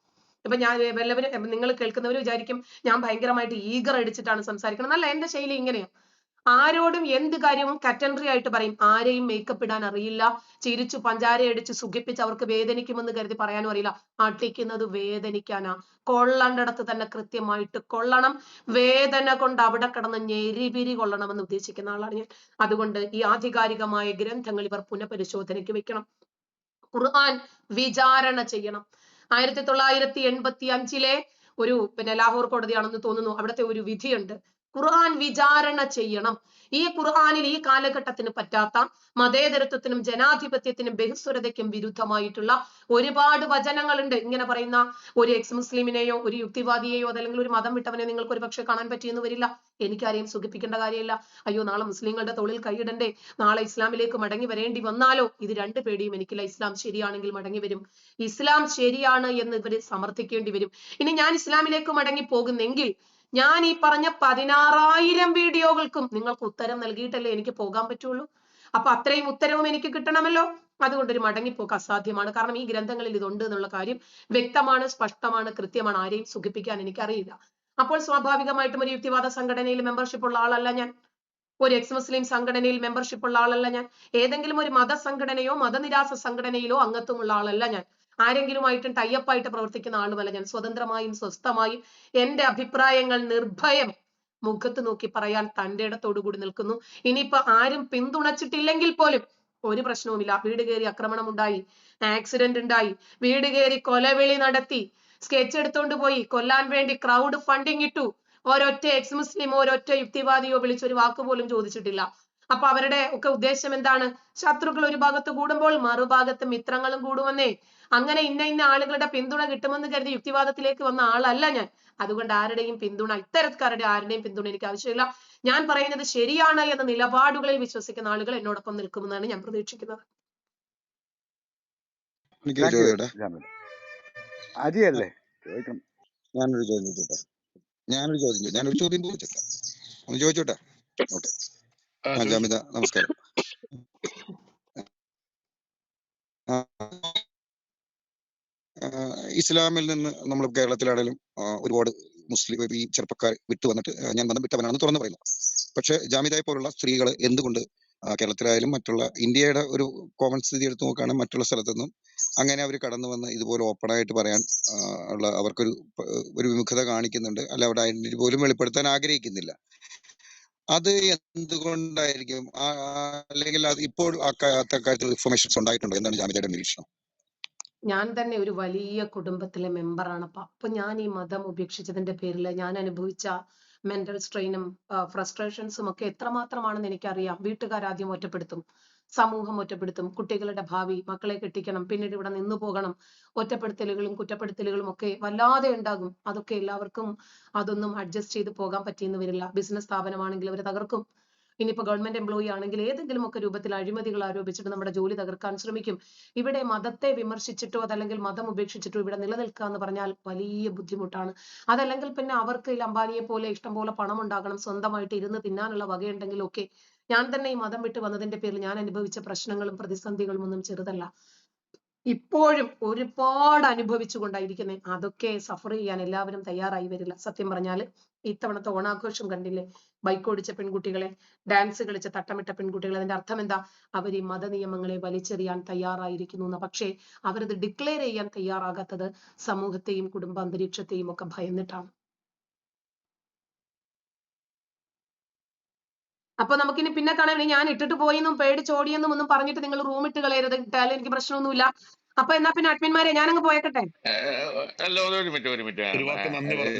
ഇപ്പൊ ഞാൻ വല്ലവരും നിങ്ങൾ കേൾക്കുന്നവര് വിചാരിക്കും ഞാൻ ഭയങ്കരമായിട്ട് ഈഗർ അടിച്ചിട്ടാണ് സംസാരിക്കണം. അല്ല, എന്റെ ശൈലി ഇങ്ങനെയാ. ആരോടും എന്ത് കാര്യവും കറ്റൻട്രി ആയിട്ട് പറയും. ആരെയും മേക്കപ്പ് ഇടാൻ അറിയില്ല. ചിരിച്ചു പഞ്ചാര അടിച്ച് സുഖിപ്പിച്ച് അവർക്ക് വേദനിക്കുമെന്ന് കരുതി പറയാനും അറിയില്ല. അടിക്കുന്നത് വേദനിക്കാനാ. കൊള്ളേണ്ടടത്ത് തന്നെ കൃത്യമായിട്ട് കൊള്ളണം. വേദന കൊണ്ട് അവിടെ കിടന്ന് ഞെരിപിരി കൊള്ളണമെന്ന് ഉദ്ദേശിക്കുന്ന ആളാണ് ഞാൻ. അതുകൊണ്ട് ഈ ആധികാരികമായ ഗ്രന്ഥങ്ങൾ ഇവർ പുനഃപരിശോധനയ്ക്ക് വെക്കണം. ഖുർആൻ വിചാരണ ചെയ്യണം. 1985 ഒരു ലാഹോർ കോടതിയാണെന്ന് തോന്നുന്നു, അവിടുത്തെ ഒരു വിധിയുണ്ട്. ഖുർആൻ വിചാരണ ചെയ്യണം. ഈ ഖുർആനിൽ ഈ കാലഘട്ടത്തിന് പറ്റാത്ത മതേതരത്വത്തിനും ജനാധിപത്യത്തിനും ബഹുസ്വരതയ്ക്കും വിരുദ്ധമായിട്ടുള്ള ഒരുപാട് വചനങ്ങളുണ്ട്. ഇങ്ങനെ പറയുന്ന ഒരു എക്സ് മുസ്ലിമിനെയോ ഒരു യുക്തിവാദിയെയോ അതല്ലെങ്കിൽ ഒരു മതം വിട്ടവനെ നിങ്ങൾക്ക് ഒരു പക്ഷെ കാണാൻ പറ്റിയെന്ന് വരില്ല. എനിക്കാരെയും സുഖിപ്പിക്കേണ്ട കാര്യമില്ല. അയ്യോ നാളെ മുസ്ലിങ്ങളുടെ തോളിൽ കൈയിടണ്ടേ, നാളെ ഇസ്ലാമിലേക്ക് മടങ്ങി വരേണ്ടി വന്നാലോ, ഇത് രണ്ട് പേടിയും എനിക്കില്ല. ഇസ്ലാം ശരിയാണെങ്കിൽ മടങ്ങി വരും, ഇസ്ലാം ശരിയാണ് എന്ന് ഇവര് സമർത്ഥിക്കേണ്ടി വരും. ഇനി ഞാൻ ഇസ്ലാമിലേക്ക് മടങ്ങി പോകുന്നെങ്കിൽ ഞാൻ ഈ പറഞ്ഞ 16,000 വീഡിയോകൾക്കും നിങ്ങൾക്ക് ഉത്തരം നൽകിയിട്ടല്ലേ എനിക്ക് പോകാൻ പറ്റുള്ളൂ. അപ്പൊ അത്രയും ഉത്തരവും എനിക്ക് കിട്ടണമല്ലോ. അതുകൊണ്ടൊരു മടങ്ങിപ്പോക്ക് അസാധ്യമാണ്. കാരണം ഈ ഗ്രന്ഥങ്ങളിൽ ഇതുണ്ട് എന്നുള്ള കാര്യം വ്യക്തമാണ്, സ്പഷ്ടമാണ്, കൃത്യമാണ്. ആരെയും സുഖിപ്പിക്കാൻ എനിക്കറിയില്ല. അപ്പോൾ സ്വാഭാവികമായിട്ടും ഒരു യുക്തിവാദ സംഘടനയിൽ മെമ്പർഷിപ്പ് ഉള്ള ആളല്ല ഞാൻ, ഒരു എക്സ് മുസ്ലിം സംഘടനയിൽ മെമ്പർഷിപ്പ് ഉള്ള ആളല്ല ഞാൻ, ഏതെങ്കിലും ഒരു മതസംഘടനയോ മതനിരാസ സംഘടനയിലോ അംഗത്വമുള്ള ആളല്ല ഞാൻ, ആരെങ്കിലുമായിട്ടും ടൈപ്പായിട്ട് പ്രവർത്തിക്കുന്ന ആളുമല്ല ഞാൻ. സ്വതന്ത്രമായും സ്വസ്ഥമായും എന്റെ അഭിപ്രായങ്ങൾ നിർഭയം മുഖത്ത് നോക്കി പറയാൻ തന്റെ ഇടത്തോടു കൂടി നിൽക്കുന്നു. ഇനിയിപ്പോ ആരും പിന്തുണച്ചിട്ടില്ലെങ്കിൽ പോലും ഒരു പ്രശ്നവുമില്ല. വീട് കയറി ആക്രമണം ഉണ്ടായി, ആക്സിഡന്റ് ഉണ്ടായി, വീട് കയറി കൊലവിളി നടത്തി, സ്കെച്ച് എടുത്തോണ്ട് പോയി, കൊല്ലാൻ വേണ്ടി ക്രൗഡ് ഫണ്ടിങ് ഇട്ടു, ഒരൊറ്റ എക്സ് മുസ്ലിമോ ഒരൊറ്റ യുക്തിവാദിയോ വിളിച്ചൊരു വാക്ക് പോലും ചോദിച്ചിട്ടില്ല. അപ്പൊ അവരുടെ ഒക്കെ ഉദ്ദേശം എന്താണ്? ശത്രുക്കൾ ഒരു ഭാഗത്ത് കൂടുമ്പോൾ മറുഭാഗത്ത് മിത്രങ്ങളും കൂടുമെന്നേ. അങ്ങനെ ഇന്ന ആളുകളുടെ പിന്തുണ കിട്ടുമെന്ന് കരുതി യുക്തിവാദത്തിലേക്ക് വന്ന ആളല്ല ഞാൻ. അതുകൊണ്ട് ആരുടെയും പിന്തുണ, ഇത്തരക്കാരുടെ ആരുടെയും പിന്തുണ എനിക്ക് ആവശ്യമില്ല. ഞാൻ പറയുന്നത് ശരിയാണ് എന്ന നിലപാടുകളിൽ വിശ്വസിക്കുന്ന ആളുകൾ എന്നോടൊപ്പം നിൽക്കുമെന്നാണ് ഞാൻ പ്രതീക്ഷിക്കുന്നത്. എനിക്ക് ചോദിക്കട്ടെ, അജിയല്ലേ ചോദിക്കണം. ഞാനൊരു ചോദ്യം ചോദിച്ചോട്ടെ, ഒന്ന് ചോദിച്ചോട്ടെ? ഓക്കെ. ജാമിദ നമസ്കാരം. ഇസ്ലാമിൽ നിന്ന് നമ്മൾ കേരളത്തിലാണെങ്കിലും ഒരുപാട് മുസ്ലിം ഈ ചെറുപ്പക്കാർ വിട്ടു വന്നിട്ട് ഞാൻ മതം വിട്ടവനാണെന്ന് തുറന്നു പറയുന്നു. പക്ഷെ ജാമിദയെ പോലുള്ള സ്ത്രീകൾ എന്തുകൊണ്ട് കേരളത്തിലായാലും മറ്റുള്ള ഇന്ത്യയുടെ ഒരു കോമൺ സ്ഥിതി എടുത്ത് നോക്കുകയാണെങ്കിൽ മറ്റുള്ള സ്ഥലത്തുനിന്നും അങ്ങനെ അവർ കടന്നു വന്ന് ഇതുപോലെ ഓപ്പണായിട്ട് പറയാൻ ഉള്ള അവർക്കൊരു വിമുഖത കാണിക്കുന്നുണ്ട്, അല്ല അവരുടെ ഐഡന്റിറ്റി പോലും വെളിപ്പെടുത്താൻ ആഗ്രഹിക്കുന്നില്ല. അത് എന്തുകൊണ്ടായിരിക്കും? അല്ലെങ്കിൽ അത് ഇപ്പോൾ അക്കാര്യത്തിൽ ഇൻഫർമേഷൻസ് ഉണ്ടായിട്ടുണ്ടോ? എന്താണ് ജാമിദയുടെ നിരീക്ഷണം? ഞാൻ തന്നെ ഒരു വലിയ കുടുംബത്തിലെ മെമ്പറാണ്. അപ്പൊ ഞാൻ ഈ മതം ഉപേക്ഷിച്ചതിന്റെ പേരിൽ ഞാൻ അനുഭവിച്ച മെന്റൽ സ്ട്രെയിനും ഫ്രസ്ട്രേഷൻസും ഒക്കെ എത്രമാത്രമാണെന്ന് എനിക്കറിയാം. വീട്ടുകാരാദ്യം ഒറ്റപ്പെടുത്തും, സമൂഹം ഒറ്റപ്പെടുത്തും, കുട്ടികളുടെ ഭാവി, മക്കളെ കെട്ടിക്കണം, പിന്നീട് ഇവിടെ നിന്നു പോകണം, ഒറ്റപ്പെടുത്തലുകളും കുറ്റപ്പെടുത്തലുകളും ഒക്കെ വല്ലാതെ ഉണ്ടാകും. അതൊക്കെ എല്ലാവർക്കും അതൊന്നും അഡ്ജസ്റ്റ് ചെയ്ത് പോകാൻ പറ്റിയെന്ന് വരില്ല. ബിസിനസ് സ്ഥാപനമാണെങ്കിൽ അവർ തകർക്കും. ഇനിയിപ്പോ ഗവൺമെന്റ് എംപ്ലോയി ആണെങ്കിൽ ഏതെങ്കിലും ഒക്കെ രൂപത്തിൽ അഴിമതികൾ ആരോപിച്ചിട്ട് നമ്മുടെ ജോലി തകർക്കാൻ ശ്രമിക്കും. ഇവിടെ മതത്തെ വിമർശിച്ചിട്ടോ അതല്ലെങ്കിൽ മതം ഉപേക്ഷിച്ചിട്ടോ ഇവിടെ നിലനിൽക്കുക എന്ന് പറഞ്ഞാൽ വലിയ ബുദ്ധിമുട്ടാണ്. അതല്ലെങ്കിൽ പിന്നെ അവർക്ക് അംബാനിയെ പോലെ ഇഷ്ടം പോലെ പണം ഉണ്ടാകണം, സ്വന്തമായിട്ട് ഇരുന്ന് തിന്നാനുള്ള വകയുണ്ടെങ്കിലും ഒക്കെ. ഞാൻ തന്നെ ഈ മതം വിട്ട് വന്നതിന്റെ പേരിൽ ഞാൻ അനുഭവിച്ച പ്രശ്നങ്ങളും പ്രതിസന്ധികളും ഒന്നും ചെറുതല്ല. ഇപ്പോഴും ഒരുപാട് അനുഭവിച്ചുകൊണ്ടായിരിക്കുന്നത്. അതൊക്കെ സഫർ ചെയ്യാൻ എല്ലാവരും തയ്യാറായി വരില്ല. സത്യം പറഞ്ഞാൽ ഇത്തവണത്തെ ഓണാഘോഷം കണ്ടില്ലേ? ബൈക്ക് ഓടിച്ച പെൺകുട്ടികളെ, ഡാൻസ് കളിച്ച തട്ടമിട്ട പെൺകുട്ടികളെ. അതിന്റെ അർത്ഥം എന്താ? അവർ ഈ മത നിയമങ്ങളെ വലിച്ചെറിയാൻ തയ്യാറായിരിക്കുന്നു. പക്ഷേ അവരത് ഡിക്ലെയർ ചെയ്യാൻ തയ്യാറാകാത്തത് സമൂഹത്തെയും കുടുംബ അന്തരീക്ഷത്തെയും ഒക്കെ ഭയന്നിട്ടാണ്. അപ്പൊ നമുക്കിനി പിന്നെ കാണാൻ, ഞാൻ ഇട്ടിട്ട് പോയെന്നും പേടിച്ചോടിയെന്നും ഒന്നും പറഞ്ഞിട്ട് നിങ്ങൾ റൂം ഇട്ട് കളയരുത്. ഇട്ടാലും എനിക്ക് പ്രശ്നമൊന്നുമില്ല. അപ്പൊ എന്നാ പിന്നെ അഡ്മിന്മാരെ ഞാനങ്ങ് പോയേക്കട്ടെ. അല്ല, ഒരു മിനിറ്റ്.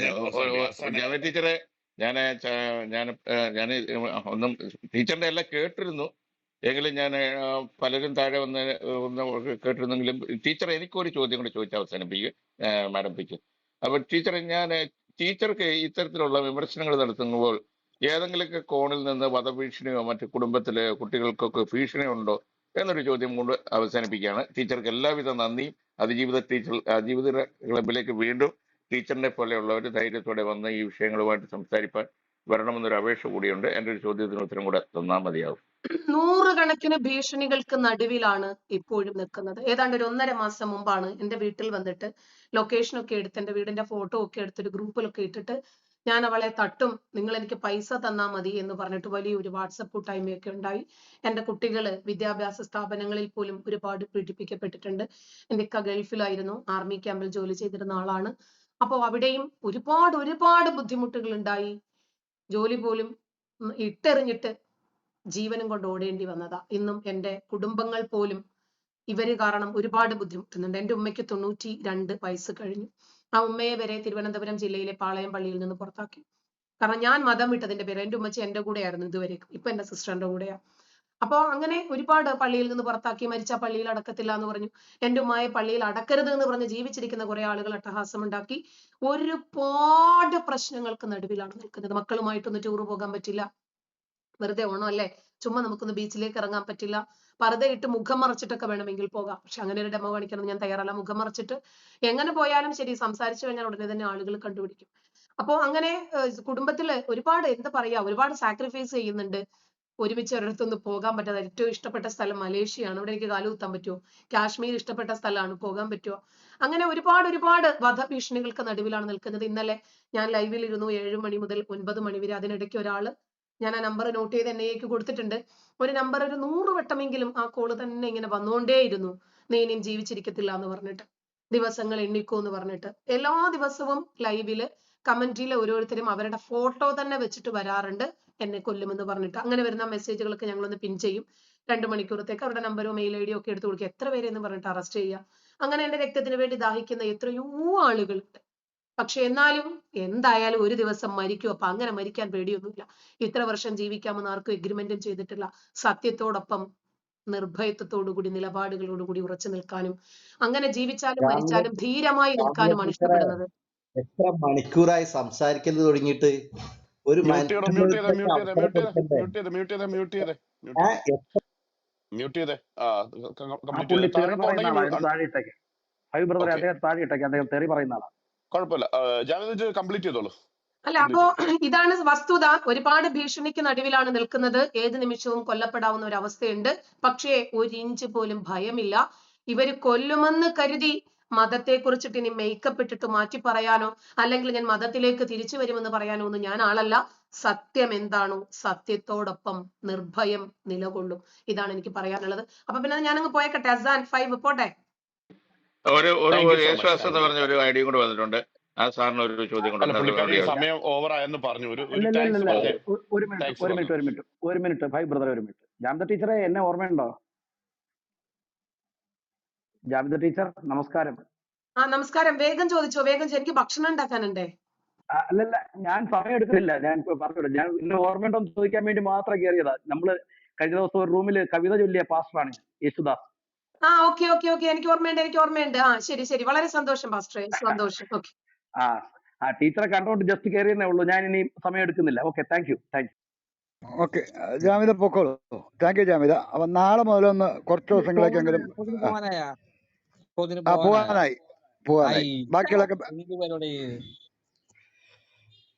ജാമിദ ടീച്ചറെ, ഞാൻ ഒന്നും ടീച്ചറിന്റെ എല്ലാം കേട്ടിരുന്നു എങ്കിലും ഞാൻ പലരും താഴെ വന്ന് കേട്ടിരുന്നെങ്കിലും ടീച്ചർ എനിക്കൊരു ചോദ്യം കൂടി ചോദിച്ച് അവസാനിപ്പിക്കും മാഡം പിക്ക്. അപ്പൊ ടീച്ചറെ, ടീച്ചർക്ക് ഇത്തരത്തിലുള്ള വിമർശനങ്ങൾ നടത്തുമ്പോൾ ഏതെങ്കിലുമൊക്കെ കോണിൽ നിന്ന് വധഭീഷണിയോ മറ്റു കുടുംബത്തിലെ കുട്ടികൾക്കൊക്കെ ഭീഷണി ഉണ്ടോ എന്നൊരു ചോദ്യം കൊണ്ട് അവസാനിപ്പിക്കുകയാണ്. ടീച്ചർക്ക് എല്ലാവിധ നന്ദിയും. അതിജീവിത ക്ലബിലേക്ക് വീണ്ടും ടീച്ചറിനെ പോലെയുള്ളവർ ധൈര്യത്തോടെ വന്ന് ഈ വിഷയങ്ങളുമായിട്ട് സംസാരിക്കാൻ വരണമെന്നൊരു അപേക്ഷ കൂടിയുണ്ട്. എൻ്റെ ഒരു ചോദ്യത്തിന് ഉത്തരം കൂടെ തന്നാൽ മതിയാവും. നൂറുകണക്കിന് ഭീഷണികൾക്ക് നടുവിലാണ് ഇപ്പോഴും നിൽക്കുന്നത്. ഏതാണ്ട് ഒരു 1.5 മാസം മുമ്പാണ് എന്റെ വീട്ടിൽ വന്നിട്ട് ലൊക്കേഷനൊക്കെ എടുത്ത് എന്റെ വീടിന്റെ ഫോട്ടോ ഒക്കെ എടുത്തിട്ട് ഗ്രൂപ്പിലൊക്കെ ഇട്ടിട്ട് ഞാൻ അവളെ തട്ടും, നിങ്ങൾ എനിക്ക് പൈസ തന്നാ മതി എന്ന് പറഞ്ഞിട്ട് വലിയൊരു വാട്സപ്പ് കൂട്ടായ്മയൊക്കെ ഉണ്ടായി. എന്റെ കുട്ടികള് വിദ്യാഭ്യാസ സ്ഥാപനങ്ങളിൽ പോലും ഒരുപാട് പീഡിപ്പിക്കപ്പെട്ടിട്ടുണ്ട്. എന്റെ ഗൾഫിലായിരുന്നു, ആർമി ക്യാമ്പിൽ ജോലി ചെയ്തിരുന്ന ആളാണ്. അപ്പൊ അവിടെയും ഒരുപാട് ബുദ്ധിമുട്ടുകൾ ഉണ്ടായി. ജോലി പോലും ഇട്ടെറിഞ്ഞിട്ട് ജീവനും കൊണ്ട് ഓടേണ്ടി വന്നതാ. ഇന്നും എന്റെ കുടുംബങ്ങൾ പോലും ഇവര് കാരണം ഒരുപാട് ബുദ്ധിമുട്ടുന്നുണ്ട്. എന്റെ ഉമ്മയ്ക്ക് 92 വയസ്സ് കഴിഞ്ഞു. ആ ഉമ്മയെ വരെ തിരുവനന്തപുരം ജില്ലയിലെ പാളയം പള്ളിയിൽ നിന്ന് പുറത്താക്കി. കാരണം ഞാൻ മതം വിട്ടതിന്റെ പേര് എന്റെ ഉമ്മച്ചി എന്റെ കൂടെയായിരുന്നു ഇതുവരെ, ഇപ്പൊ എന്റെ സിസ്റ്ററിന്റെ കൂടെയാ. അപ്പൊ അങ്ങനെ ഒരുപാട് പള്ളിയിൽ നിന്ന് പുറത്താക്കി, മരിച്ച പള്ളിയിൽ അടക്കത്തില്ല എന്ന് പറഞ്ഞു, എന്റെ ഉമ്മയെ പള്ളിയിൽ അടക്കരുത് എന്ന് പറഞ്ഞ് ജീവിച്ചിരിക്കുന്ന കുറെ ആളുകൾ അട്ടഹാസം ഉണ്ടാക്കി. ഒരുപാട് പ്രശ്നങ്ങൾക്ക് നടുവിലാണ് നിൽക്കുന്നത്. മക്കളുമായിട്ടൊന്ന് ടൂർ പോകാൻ പറ്റില്ല, വെറുതെ ഓണം അല്ലേ, ചുമ്മാ നമുക്കൊന്ന് ബീച്ചിലേക്ക് ഇറങ്ങാൻ പറ്റില്ല, പർദ്ദയിട്ട് മുഖം മറച്ചിട്ടൊക്കെ വേണമെങ്കിൽ പോകാം. പക്ഷെ അങ്ങനെ ഒരു ഡെമോ കാണിക്കണം ഞാൻ തയ്യാറല്ല. മുഖം മറച്ചിട്ട് എങ്ങനെ പോയാലും ശരി, സംസാരിച്ചു കഴിഞ്ഞാൽ ഉടനെ തന്നെ ആളുകൾ കണ്ടുപിടിക്കും. അപ്പോ അങ്ങനെ കുടുംബത്തില് ഒരുപാട് എന്താ പറയാ, ഒരുപാട് സാക്രിഫൈസ് ചെയ്യുന്നുണ്ട്. ഒരുമിച്ച് ഒരിടത്തൊന്ന് പോകാൻ പറ്റാതെ ഏറ്റവും ഇഷ്ടപ്പെട്ട സ്ഥലം മലേഷ്യയാണ്, അവിടെ എനിക്ക് കാലുകുത്താൻ പറ്റുമോ? കാശ്മീർ ഇഷ്ടപ്പെട്ട സ്ഥലമാണ്, പോകാൻ പറ്റുമോ? അങ്ങനെ ഒരുപാട് വധഭീഷണികൾക്ക് നടുവിലാണ് നിൽക്കുന്നത്. ഇന്നലെ ഞാൻ ലൈവിൽ ഇരുന്നു 7 മണി മുതൽ 9 മണി വരെ. അതിനിടയ്ക്ക് ഒരാള്, ഞാൻ ആ നമ്പർ നോട്ട് ചെയ്ത് NIA കൊടുത്തിട്ടുണ്ട്, ഒരു നമ്പർ ഒരു 100 വട്ടമെങ്കിലും ആ കോള് തന്നെ ഇങ്ങനെ വന്നുകൊണ്ടേയിരുന്നു, നീ ഇനിയും ജീവിച്ചിരിക്കത്തില്ല എന്ന് പറഞ്ഞിട്ട്, ദിവസങ്ങൾ എണ്ണിക്കോ എന്ന് പറഞ്ഞിട്ട്. എല്ലാ ദിവസവും ലൈവില് കമന്റിൽ ഓരോരുത്തരും അവരുടെ ഫോട്ടോ തന്നെ വെച്ചിട്ട് വരാറുണ്ട്, എന്നെ കൊല്ലുമെന്ന് പറഞ്ഞിട്ട്. അങ്ങനെ വരുന്ന മെസ്സേജുകളൊക്കെ ഞങ്ങളൊന്ന് പിൻ ചെയ്യും, 2 മണിക്കൂറത്തേക്ക് അവരുടെ നമ്പരോ മെയിൽ ID ഒക്കെ എടുത്ത് കൊടുക്കുക, എത്ര പേര് എന്ന് പറഞ്ഞിട്ട് അറസ്റ്റ് ചെയ്യുക. അങ്ങനെ എന്റെ രക്തത്തിന് വേണ്ടി ദാഹിക്കുന്ന എത്രയോ ആളുകളുണ്ട്. പക്ഷെ എന്നാലും എന്തായാലും ഒരു ദിവസം മരിക്കും. അപ്പൊ അങ്ങനെ മരിക്കാൻ പേടിയൊന്നുമില്ല. ഇത്ര വർഷം ജീവിക്കാമെന്ന് ആർക്കും എഗ്രിമെന്റും ചെയ്തിട്ടില്ല. സത്യത്തോടൊപ്പം നിർഭയത്വത്തോടുകൂടി നിലപാടുകളോടുകൂടി ഉറച്ചു നിൽക്കാനും, അങ്ങനെ ജീവിച്ചാലും മരിച്ചാലും ധീരമായി നിൽക്കാനുമാണ് ഇഷ്ടപ്പെടുന്നത്. എത്ര മണിക്കൂറായി സംസാരിക്കുന്നത് തുടങ്ങിയിട്ട്? ഒരു മ്യൂട്ട് ചെയ്തോ, മ്യൂട്ട് ചെയ്തേ, മ്യൂട്ട് ചെയ്തേ, മ്യൂട്ട് ചെയ്തേ, കൊടുക്കണ്ടേ? മ്യൂട്ട് ചെയ്തേ, മ്യൂട്ട് ചെയ്തേ, മ്യൂട്ട് ചെയ്തേ, മ്യൂട്ട് ചെയ്തേ. ആ കംപ്ലീറ്റ് പുള്ളി ചെയ്തേ. തെറി താഴെ പറയുന്ന ഉണ്ടെങ്കിൽ ആളാണ്, എടുത്ത് താഴെ ഇട്ടേക്ക്. ഹൈ ബ്രദറെ, ഓക്കെ, അദ്ദേഹം താഴെ ഇട്ടേക്ക്, അദ്ദേഹം തെറി പറയുന്ന ആളാണ്. കുഴപ്പമില്ല. ജാവേദ് കംപ്ലീറ്റ് ചെയ്തോളൂ. അല്ല, അപ്പോ ഇതാണ് വസ്തുത. ഒരുപാട് ഭീഷണിക്ക് നടുവിലാണ് നിൽക്കുന്നത്. ഏത് നിമിഷവും കൊല്ലപ്പെടാവുന്ന ഒരു അവസ്ഥയുണ്ട്. പക്ഷേ 1 ഇഞ്ച് പോലും ഭയമില്ല. ഇവര് കൊല്ലുമെന്ന് കരുതി മതത്തെ കുറിച്ചിട്ട് ഇനി മേക്കപ്പ് ഇട്ടിട്ട് മാറ്റി പറയാനോ അല്ലെങ്കിൽ ഞാൻ മതത്തിലേക്ക് തിരിച്ചു വരുമെന്ന് പറയാനോ ഒന്നും ഞാൻ ആളല്ല. സത്യം എന്താണോ സത്യത്തോടൊപ്പം നിർഭയം നിലകൊള്ളും. ഇതാണ് എനിക്ക് പറയാനുള്ളത്. അപ്പൊ പിന്നെ ഞാനങ്ങ് പോയേക്കട്ടെ. അസാൻ 5 പോട്ടെ. Thank you so much. Yesudas എന്ന് പറഞ്ഞ ഒരു ഐഡിയും കൂടെ വന്നിട്ടുണ്ട്. ആ സാറിന് ഒരു ചോദ്യം അല്ല, കൊണ്ടുവന്ന് പുള്ളിക്കാരി റെഡിയാവും. സമയം ഓവർ ആയെന്ന് പറഞ്ഞു. ഒരു അല്ല താങ്ക്സ് പറഞ്ഞേ. ഒരു മിനിറ്റ്, താങ്ക്സ് ഒരു പറഞ്ഞു. മിനിറ്റ്, ഒരു മിനിറ്റ്, ഒരു മിനിറ്റ്. ഹൈ ബ്രദറെ, ഒരു മിനിറ്റ്. ജാമിദ ടീച്ചറെ, എന്നെ ഓർമ്മയുണ്ടോ? ജാമിദ ടീച്ചർ നമസ്കാരം. ആ നമസ്കാരം. വേഗം ചോദിച്ചോ, വേഗം എനിക്ക് ഭക്ഷണം ഉണ്ടാക്കാനുണ്ടേ. അല്ലല്ല, ഞാൻ സമയം എടുക്കുന്നില്ല, ഞാൻ പറഞ്ഞോളൂ. ഞാൻ എന്നെ ഓർമ്മയുണ്ടോ എന്ന് ചോദിക്കാൻ വേണ്ടി മാത്രം കയറിയതാ. നമ്മള് കഴിഞ്ഞ ദിവസം ഒരു റൂമിൽ കവിത ചൊല്ലിയ പാസ്റ്ററാണ് യേശുദാസ്. ആ ഓക്കെ ഓക്കെ ഓക്കെ, എനിക്ക് ഓർമ്മയുണ്ട്. ആ ശരി ശരി, വളരെ സന്തോഷം പാസ്റ്ററെ, സന്തോഷം. ഓക്കെ. ആ ടീച്ചറെ കണ്ടോണ്ട് ജസ്റ്റ് കയറിയെന്നേ ഉള്ളൂ. ഞാൻ ഇനി സമയം എടുക്കുന്നില്ല. Okay, thank you. Okay, Jamida പൊക്കോളൂ. Thank you Jamida. അപ്പൊ നാളെ മുതലൊന്ന് കുറച്ച് ദിവസങ്ങളേക്കെങ്കിലും പോവാനായി. ബാക്കിയുള്ളൊക്കെ